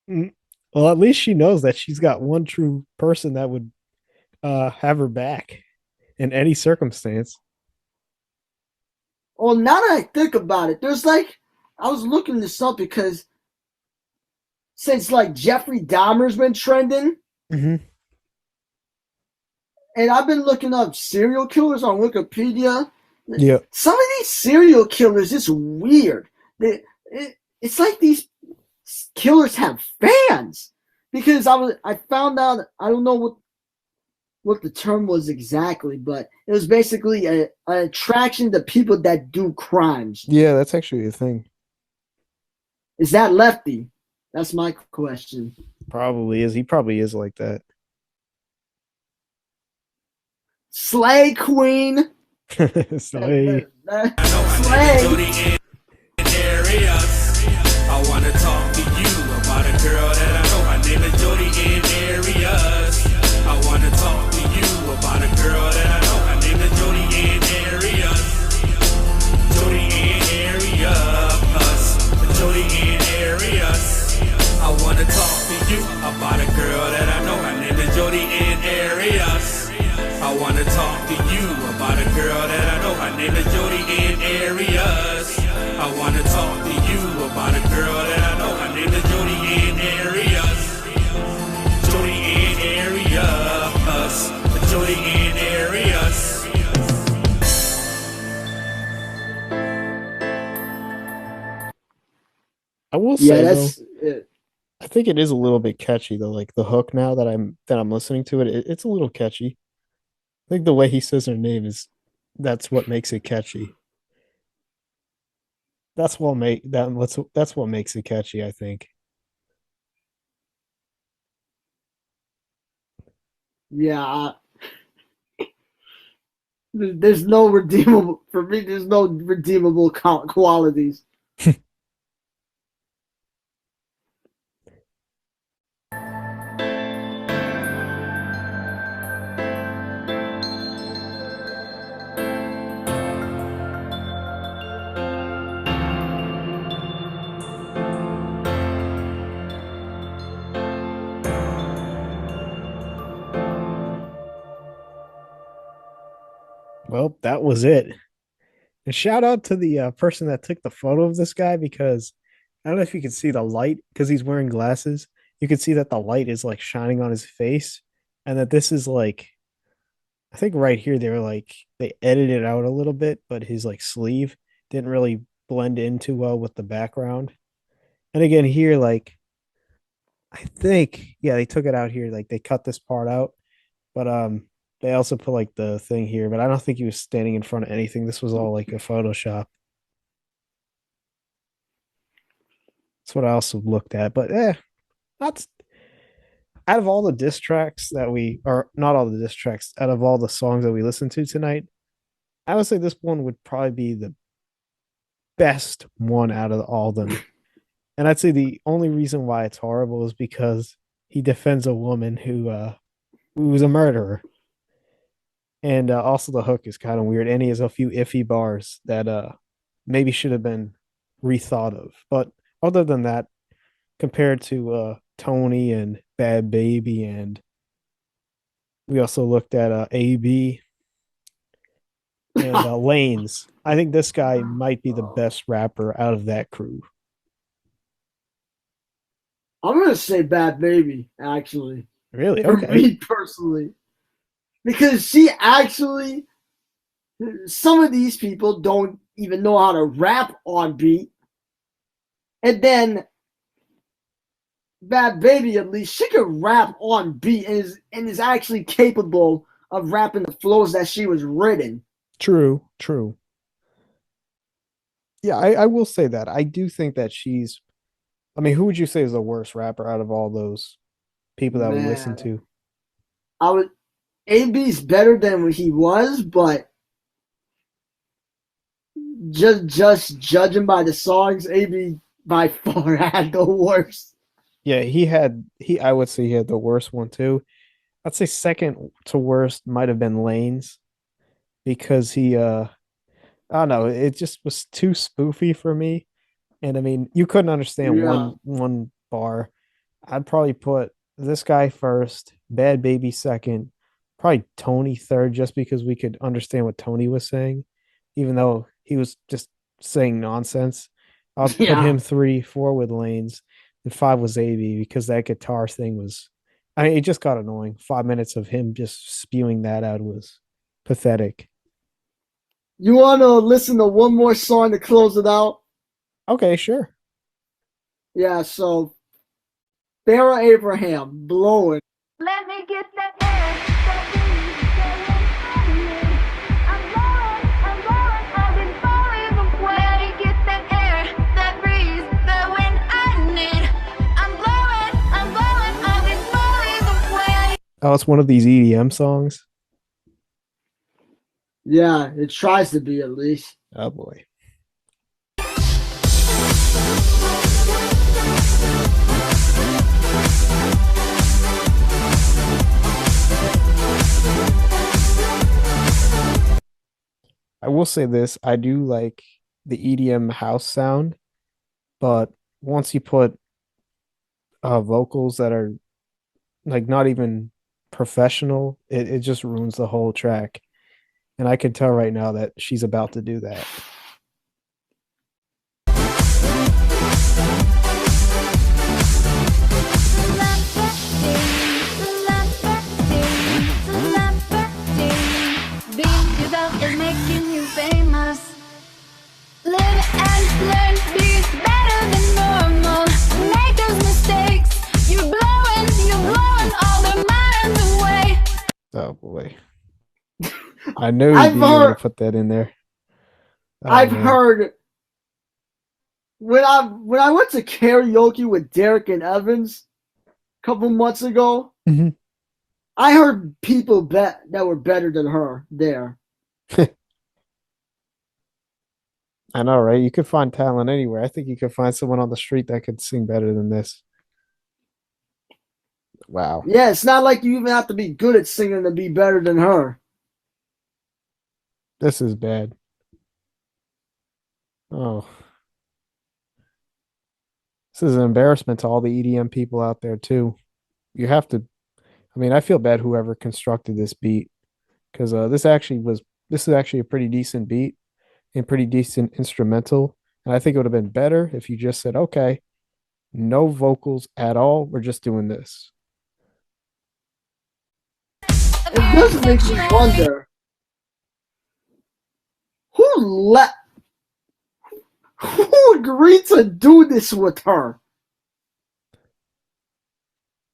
Well, at least she knows that she's got one true person that would have her back in any circumstance. Well, now that I think about it, there's like, I was looking this up because since like Jeffrey Dahmer's been trending, mm-hmm. and I've been looking up serial killers on Wikipedia. Yeah, some of these serial killers is weird. It's like these killers have fans, because I found out, I don't know what the term was exactly, but it was basically an attraction to people that do crimes. Yeah, that's actually a thing. Is that Lefty? That's my question. Probably is. He probably is like that. Slay Queen. Slay. Slay. I wanna talk to you about a girl that I know. Her name is Jody in Areas. I wanna talk to you about a girl that I know. Her name is will Yeah, say though, that's it. I think it is a little bit catchy though. Like the hook now that I'm listening to it, it's a little catchy. I think the way he says her name is that's what makes it catchy. That's what makes it catchy, I think. Yeah. There's no redeemable for me. There's no redeemable qualities. Well, that was it. And shout out to the person that took the photo of this guy because I don't know if you can see the light because he's wearing glasses. You can see that the light is like shining on his face, and that this is like, I think right here they edited it out a little bit, but his like sleeve didn't really blend in too well with the background. And again, here I think they took it out here, like they cut this part out, but they also put like the thing here, but I don't think he was standing in front of anything. This was all like a Photoshop. That's what I also looked at. But that's out of all the diss tracks that we are not all the diss tracks, out of all the songs that we listened to tonight, I would say this one would probably be the best one out of all of them. And I'd say the only reason why it's horrible is because he defends a woman who was a murderer. And also the hook is kind of weird. And he has a few iffy bars that maybe should have been rethought of. But other than that, compared to Tony and Bhad Bhabie, and we also looked at AB and Lanes, I think this guy might be the best rapper out of that crew. I'm gonna say Bhad Bhabie, actually. Really? For Okay. me personally. Because she actually, some of these people don't even know how to rap on beat. And then Bhad Bhabie, at least, she could rap on beat and is actually capable of rapping the flows that she was written. True. Yeah, I will say that. I do think that she's, I mean, who would you say is the worst rapper out of all those people that we listen to? AB's better than he was, but just judging by the songs, AB by far had the worst. Yeah, I would say he had the worst one too. I'd say second to worst might have been Lane's because I don't know, it just was too spoofy for me. And I mean, you couldn't understand one bar. I'd probably put this guy first, Bhad Bhabie second, probably Tony third, just because we could understand what Tony was saying, even though he was just saying nonsense. I'll put him 3, 4 with Lanes, and 5 was AB because that guitar thing was, I mean, it just got annoying. 5 minutes of him just spewing that out was pathetic. You want to listen to one more song to close it out? Okay, sure. Yeah, so Farrah Abraham, Blowing. Let me get that air, that breeze, I'm blowing, I've been falling away. Let me get that air, that breeze, the wind I need. I'm blowing, I've been falling away. Oh, it's one of these EDM songs. Yeah, it tries to be at least. Oh boy. I will say this, I do like the EDM house sound, but once you put vocals that are like not even professional, it just ruins the whole track. And I can tell right now that she's about to do that. Is making you famous. Live and learn, be better than normal. I knew you'd I've be able to heard. put that in there. Oh, I've man. heard when I went to karaoke with Derek and Evans a couple months ago. Mhm. I heard people that were better than her there. I know, right? You could find talent anywhere. I think you could find someone on the street that could sing better than this. Wow. Yeah, it's not like you even have to be good at singing to be better than her. This is bad. Oh. This is an embarrassment to all the EDM people out there too. You have to, I mean, I feel bad whoever constructed this beat because this is actually a pretty decent beat and pretty decent instrumental. And I think it would have been better if you just said, okay, no vocals at all. We're just doing this. It does make me wonder who agreed to do this with her.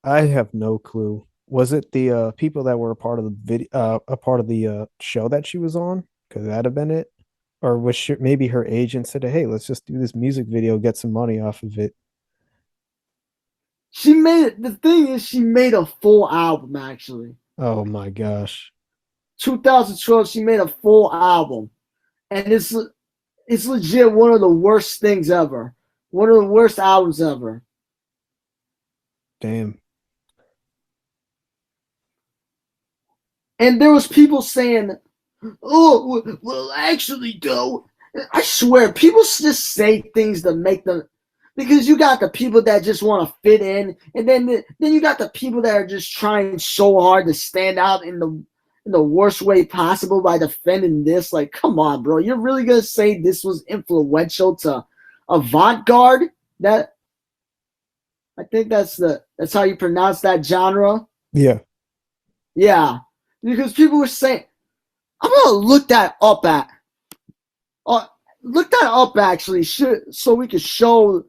I have no clue. Was it the people that were a part of the video, a part of the show that she was on? Could that have been it? Or was she, maybe her agent said, "Hey, let's just do this music video, get some money off of it." She made it. The thing is, she made a full album actually. Oh my gosh. 2012, she made a full album, and it's legit one of the worst things ever. One of the worst albums ever. Damn. And there was people saying, "Oh, well, actually, though, I swear, people just say things to make them." Because you got the people that just want to fit in, and then you got the people that are just trying so hard to stand out in the worst way possible by defending this. Like, come on, bro, you're really gonna say this was influential to avant-garde? That I think that's how you pronounce that genre. Yeah. Yeah, because people were saying, I'm gonna look that up actually, so we could show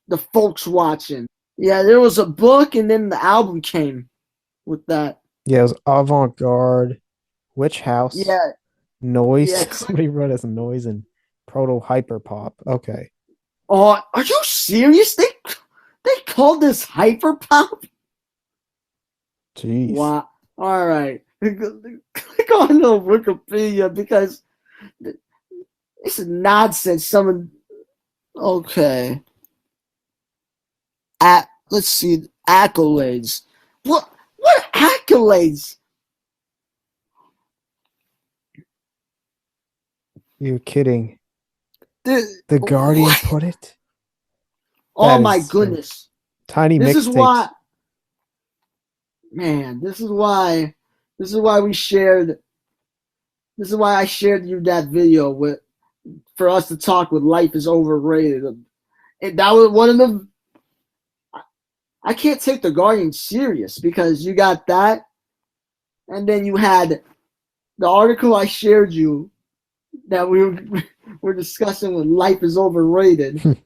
the folks watching. Yeah, there was a book, and then the album came with that. Yeah, it was avant-garde, witch house, Yeah, noise. yeah. Somebody wrote as noise and proto hyper pop. Okay. Oh, are you serious? They called this hyperpop? Jeez. Wow. All right. Click on the Wikipedia because this is nonsense. Okay. Let's see accolades. What accolades? You're kidding. The Guardian what? put it. Oh That my is goodness. Tiny This is why, mixtapes. man, this is why we shared. This is why I shared you that video for us to talk with Life is Overrated. And that was one of the. I can't take the Guardian serious because you got that, and then you had the article I shared you that we were discussing with Life is Overrated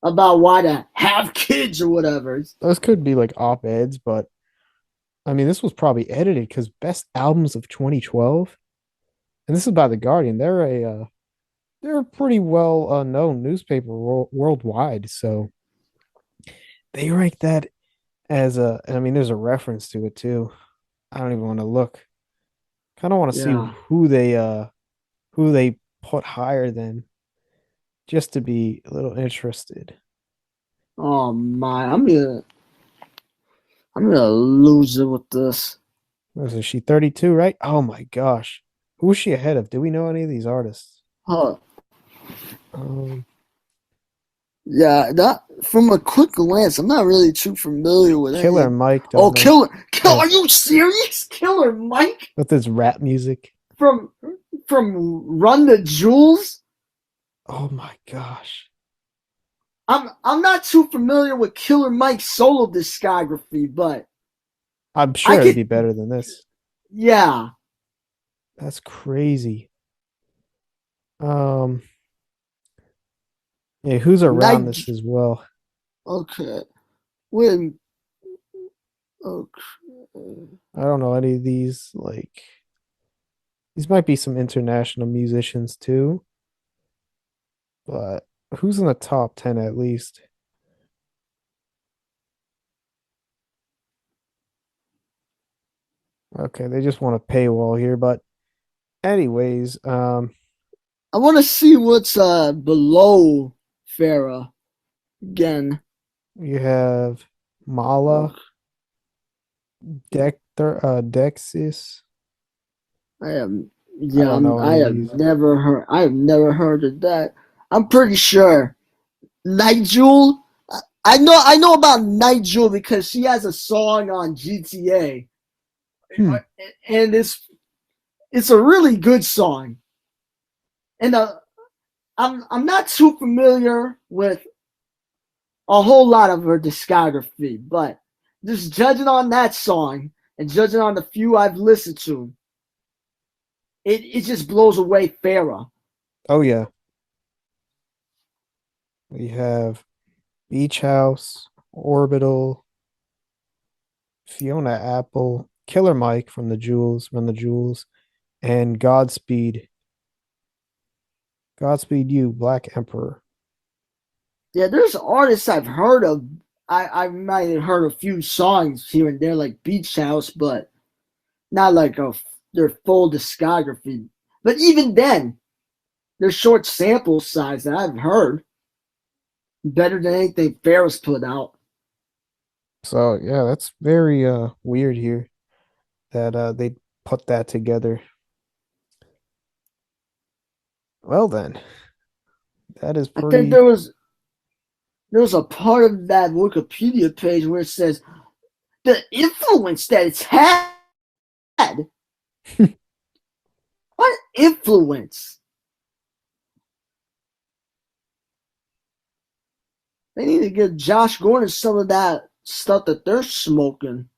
about why to have kids or whatever. Those could be like op-eds, but I mean, this was probably edited because best albums of 2012, and this is by the Guardian. They're a pretty well known newspaper worldwide, so they rank that as a. I mean, there's a reference to it too. I don't even want to look. Kind of want to see who they put higher than, just to be a little interested. Oh my! I'm gonna lose it with this. Is she 32, right? Oh my gosh. Who is she ahead of? Do we know any of these artists? Huh. Yeah, that from a quick glance, I'm not really too familiar with Killer any. Mike. Oh, Killer! Are you serious? Killer Mike with his rap music from Run the Jewels. Oh my gosh. I'm not too familiar with Killer Mike's solo discography, but I'm sure it'd be better than this. Yeah. That's crazy. Yeah, who's around this as well? Okay. Okay. I don't know any of these, like These might be some international musicians too, but who's in the top 10 at least? Okay, they just want a paywall here, but anyways, I want to see what's below Farrah again. you have Mala, Dexis. I am. I Yeah, don't know I any of have these. never heard. I have never heard of that. I'm pretty sure Nigel. I know about Nigel because she has a song on GTA, Hmm. and it's a really good song. And I'm not too familiar with a whole lot of her discography, but just judging on that song and judging on the few I've listened to, it just blows away Farrah. Oh yeah, we have Beach House, Orbital, Fiona Apple, Killer Mike from the Jewels, and Godspeed. Godspeed You, Black Emperor. Yeah, there's artists I've heard of. I might have heard a few songs here and there, like Beach House, but not like their full discography. But even then, there's short sample size that I've heard better than anything Farrah's put out. So yeah, that's very weird here that they put that together. Well then, that is I think pretty. there was a part of that Wikipedia page where it says the influence that it's had. What influence? They need to give Josh Gordon some of that stuff that they're smoking.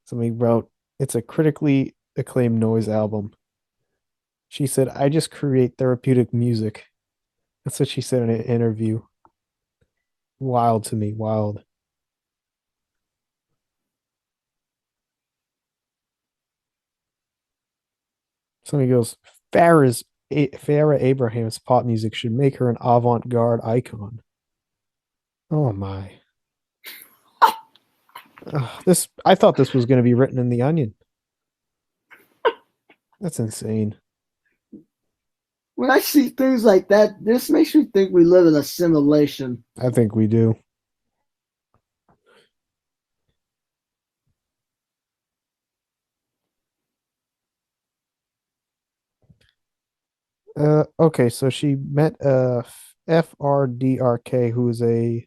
Somebody wrote, "It's a critically acclaimed noise album." She said, "I just create therapeutic music." That's what she said in an interview. Wild to me, wild. Somebody goes, Farrah Abraham's pop music should make her an avant-garde icon. Oh my. This I thought this was going to be written in the Onion. That's insane. When I see things like that, this makes me think we live in a simulation. I think we do. Okay, so she met FRDRK, who is a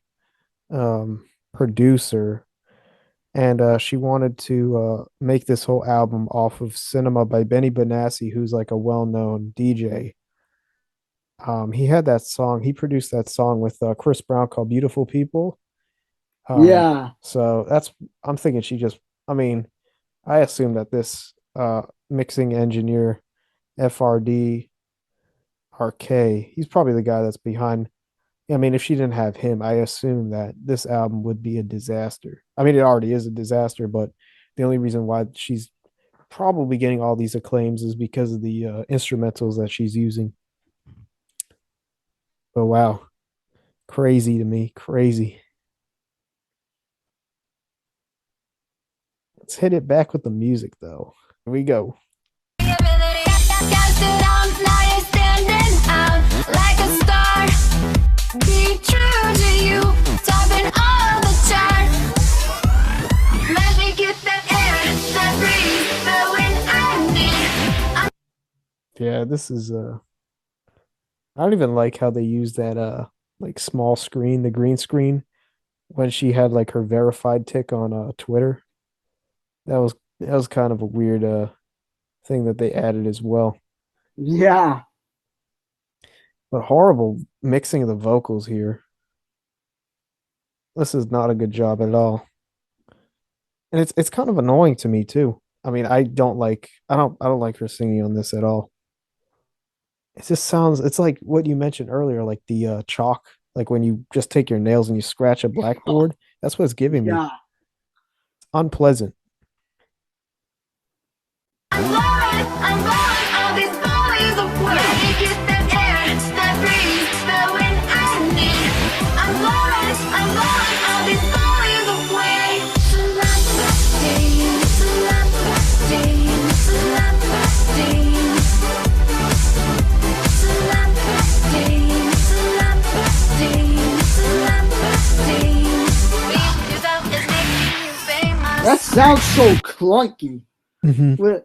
producer, and she wanted to make this whole album off of Cinema by Benny Benassi, who's like a well-known DJ. He had that song, he produced that song with Chris Brown called Beautiful People. Yeah. So I'm thinking she just, I mean, I assume that this mixing engineer, FRD, RK, he's probably the guy that's behind. I mean, if she didn't have him, I assume that this album would be a disaster. I mean, it already is a disaster, but the only reason why she's probably getting all these acclaims is because of the instrumentals that she's using. But wow, crazy to me, crazy. Let's hit it back with the music, though. Here we go. Be true to you, topping all the charts. Let me get that air, that breeze, the wind I need. Yeah, this is I don't even like how they use that like small screen, the green screen, when she had like her verified tick on Twitter. That was kind of a weird thing that they added as well. Yeah. But horrible mixing of the vocals here. This is not a good job at all. And it's kind of annoying to me too. I mean, I don't like her singing on this at all. It just sounds, it's like what you mentioned earlier, like the chalk, like when you just take your nails and you scratch a blackboard. That's what it's giving me. Yeah. Unpleasant. I'm blowing all these bullies away. Celebrity, celebrity, celebrity. That sounds so clunky. Mhm. With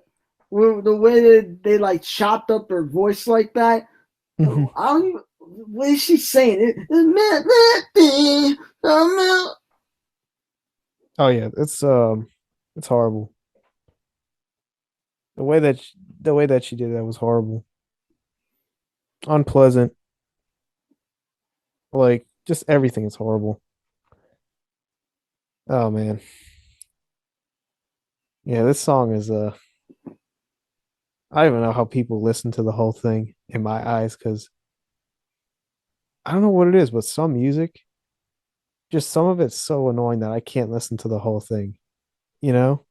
the way that they like chopped up her voice like that. Mhm. I don't even. What is she saying? Oh yeah, it's horrible. The way that she did that was horrible, unpleasant. Like just everything is horrible. Oh man, yeah, this song is I don't even know how people listen to the whole thing in my eyes because I don't know what it is, but some music, just some of it's so annoying that I can't listen to the whole thing, you know?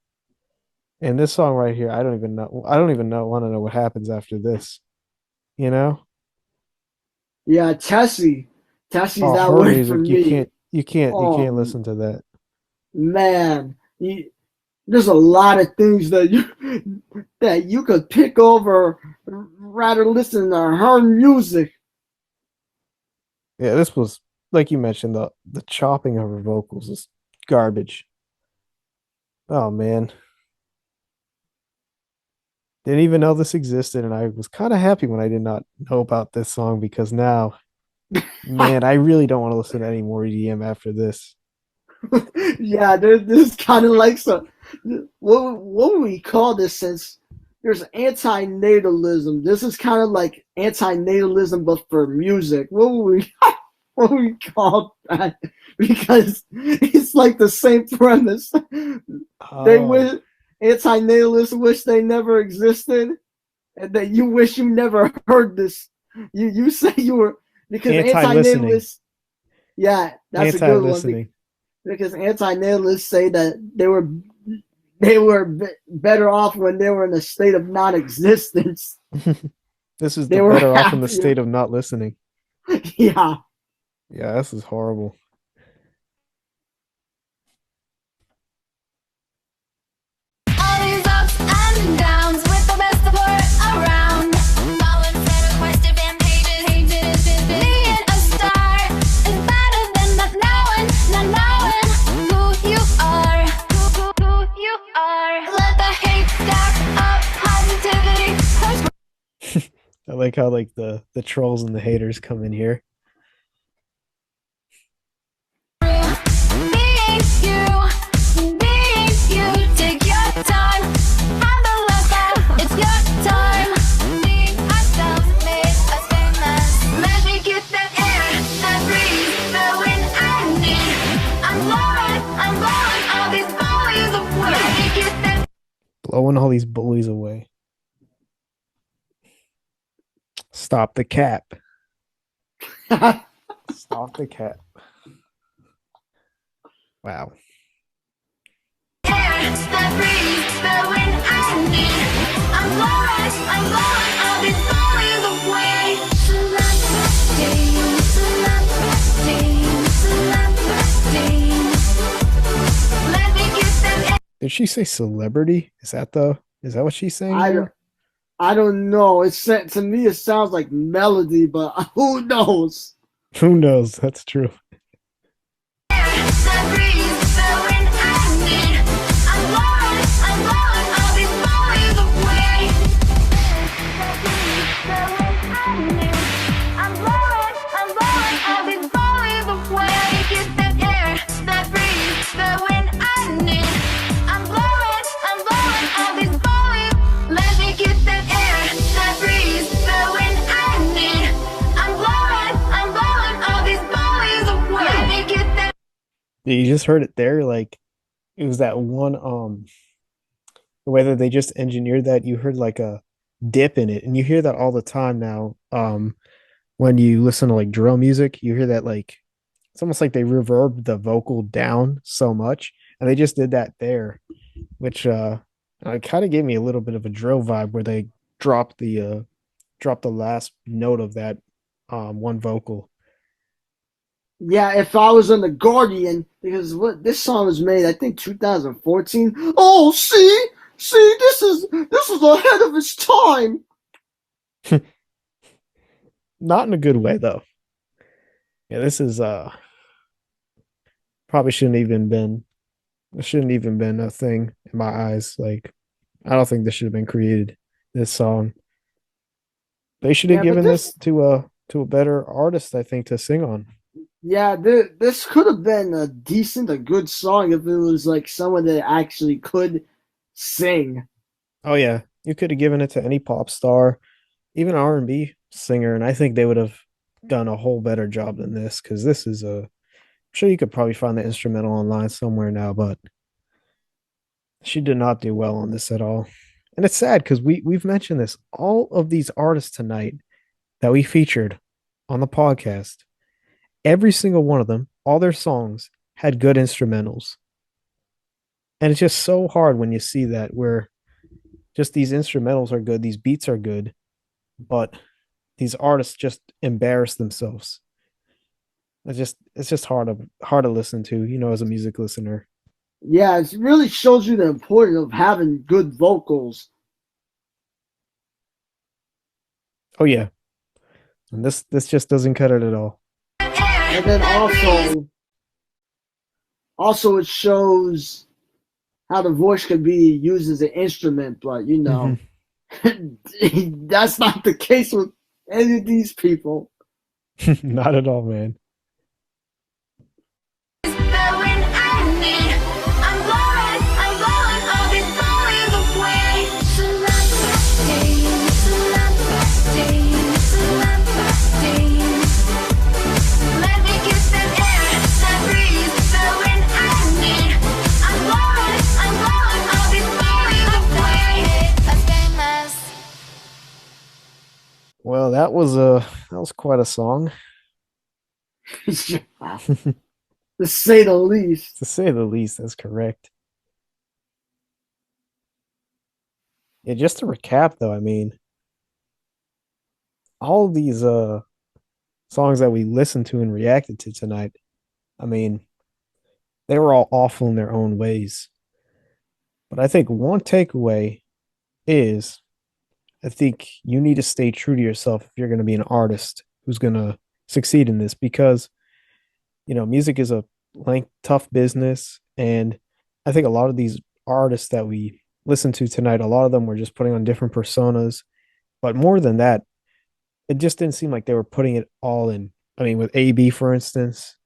And this song right here, I don't even know want to know what happens after this, you know? Yeah, Tessie. Tessie's Oh, that her way for music, me. you Oh can't listen to that. man, there's a lot of things that you could pick over rather listen to her music. Yeah, this was like you mentioned, the chopping of her vocals is garbage. Oh man. Didn't even know this existed, and I was kind of happy when I did not know about this song because now, man, I really don't want to listen to any more EDM after this. Yeah, this is kind of like some. What would we call this? Since there's anti-natalism, this is kind of like anti-natalism, but for music. What would we call that? Because it's like the same premise. They Oh, wish anti-natalists wish they never existed, and that you wish you never heard this. You say you were because anti-listening, anti-natalists. Yeah, that's a good one anti-listening. because anti-natalists say that they were better off when they were in a state of non-existence. This is They the were better off in the happier. state of not listening. Yeah. Yeah, this is horrible. All these ups and downs with the best of her around. Following Fred requested fan pages. Being a star is better than not knowing who you are. Who you are. Let the hate stack up positivity. I like how like the trolls and the haters come in here. Being you, take your time. Have a laugh, it's your time. Being ourselves made us famous. Let me get that air, that breeze, the wind I need. I'm blowing all these bullies away. Let me get that. Blowing all these bullies away. Stop the cap. Stop the cap. Wow. Air, that breeze, the wind I need. I'm blowing all these bullies away. Celebrity, celebrity, celebrity. Let me get that. Did she say celebrity? Is that what she's saying there? I don't know. To me it sounds like melody, but who knows? Who knows? That's true. That breeze, the wind I need. I'm blowing all these bullies away. That breeze, the wind I need. I'm blowing all these bullies away. Get that air, that breeze, the wind I need. I'm blowing all these bullies. Let me get that air, that breeze, the wind I need. I'm blowing all these bullies away. Let me get that. You just heard it there. Like it was that one whether they just engineered that, you heard like a dip in it. And you hear that all the time now. When you listen to like drill music, you hear that like it's almost like they reverb the vocal down so much. And they just did that there, which it kind of gave me a little bit of a drill vibe where they dropped the last note of that one vocal. Yeah, if I was on the Guardian, because what this song was made, I think 2014. Oh, see, this is ahead of its time. Not in a good way though. Yeah, this is probably shouldn't even been it shouldn't even been a thing in my eyes. Like I don't think this should have been created, this song. They should have Yeah, but given this to a better artist, I think, to sing on. yeah, this could have been a good song if it was like someone that actually could sing. Oh yeah. You could have given it to any pop star, even R&B singer, and I think they would have done a whole better job than this, because this is a I'm sure you could probably find the instrumental online somewhere now, but she did not do well on this at all. And it's sad because we've mentioned this. All of these artists tonight that we featured on the podcast, every single one of them, all their songs had good instrumentals. And it's just so hard when you see that, where just these instrumentals are good, these beats are good, but these artists just embarrass themselves. It's just hard to listen to, as a music listener. Yeah, it really shows you the importance of having good vocals. Oh yeah. And this just doesn't cut it at all. And then also it shows how the voice can be used as an instrument, but that's not the case with any of these people. Not at all, man. Well, that was quite a song. To say the least. To say the least, that's correct. Yeah, just to recap though, I mean, all of these songs that we listened to and reacted to tonight, I mean, they were all awful in their own ways. But I think one takeaway is I think you need to stay true to yourself if you're going to be an artist who's going to succeed in this, because music is a tough business, and I think a lot of these artists that we listened to tonight, a lot of them were just putting on different personas, but more than that, it just didn't seem like they were putting it all in. I mean, with AB, for instance,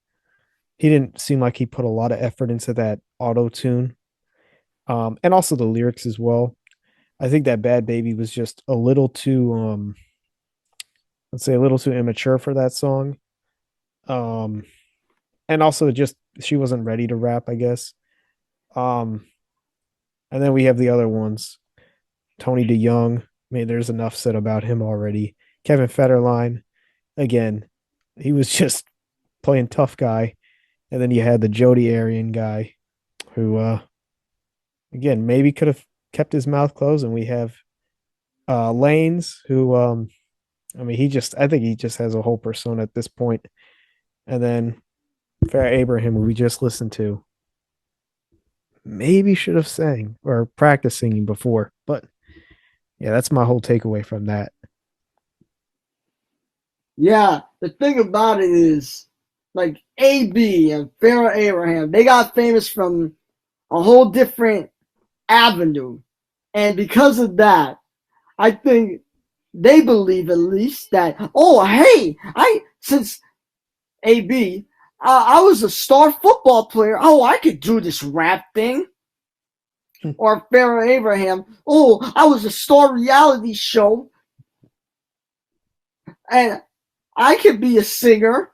he didn't seem like he put a lot of effort into that auto tune, and also the lyrics as well. I think that Bhad Bhabie was just a little too, let's say, a little too immature for that song. And also just she wasn't ready to rap, I guess. And then we have the other ones. Tony DeYoung. I mean, there's enough said about him already. Kevin Federline, again, he was just playing tough guy. And then you had the Jody Arian guy, who, again, maybe could have kept his mouth closed. And we have Lanes, who, I think he just has a whole persona at this point. And then Farrah Abraham, who we just listened to, maybe should have sang or practiced singing before. But yeah, that's my whole takeaway from that. Yeah, the thing about it is, like AB and Farrah Abraham, they got famous from a whole different avenue. And because of that, I think they believe at least that, oh, hey, since AB, I was a star football player. Oh, I could do this rap thing. Or Farrah Abraham, oh, I was a star reality show. And I could be a singer.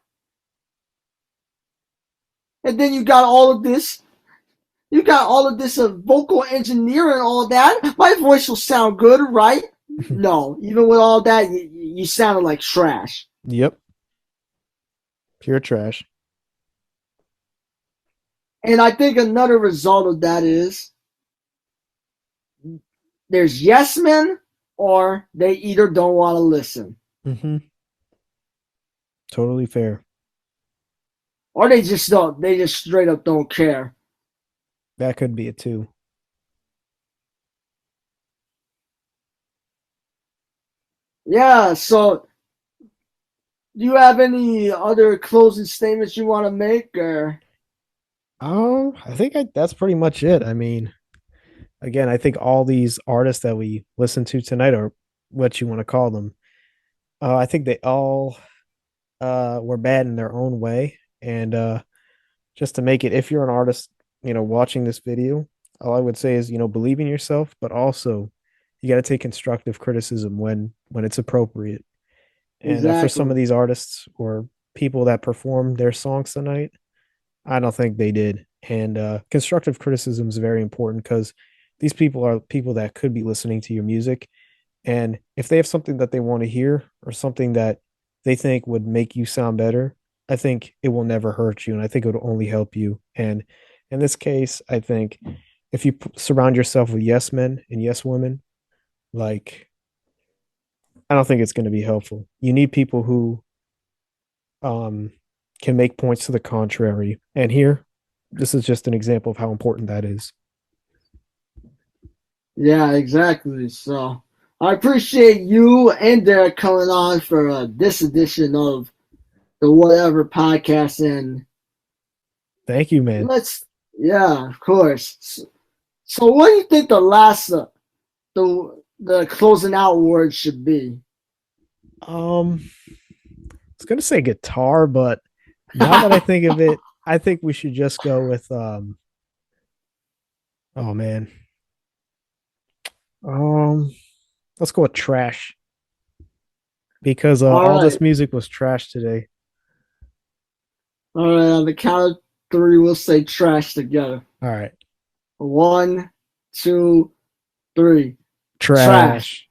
And then you got all of this. You got all of this vocal engineering and all that. My voice will sound good, right? No, even with all that, you sounded like trash. Yep. Pure trash. And I think another result of that is there's yes men, or they either don't want to listen. Mm-hmm. Totally fair. or they just don't. They just straight up don't care. That could be it too. Yeah. So, do you have any other closing statements you want to make, or? I think that's pretty much it. I mean, again, I think all these artists that we listened to tonight, or what you want to call them, I think they all were bad in their own way. And just to make it, if you're an artist, watching this video, all I would say is, believe in yourself, but also you got to take constructive criticism when it's appropriate. And for some of these artists or people that performed their songs tonight, I don't think they did. And constructive criticism is very important because these people are people that could be listening to your music. And if they have something that they want to hear or something that they think would make you sound better, I think it will never hurt you. And I think it would only help you. And in this case, I think if you surround yourself with yes men and yes women, like, I don't think it's going to be helpful. You need people who can make points to the contrary. And here, this is just an example of how important that is. Yeah, exactly. So I appreciate you and Derek coming on for this edition of the Whatever Podcast. And thank you, man. Yeah, of course. So what do you think the last, the closing out word should be? I was gonna say guitar, but now that I think of it, I think we should just go with oh man. Let's go with trash. Because all this music was trash today. All right, on the count of 3, we'll say trash together. All right. 1, 2, 3. Trash.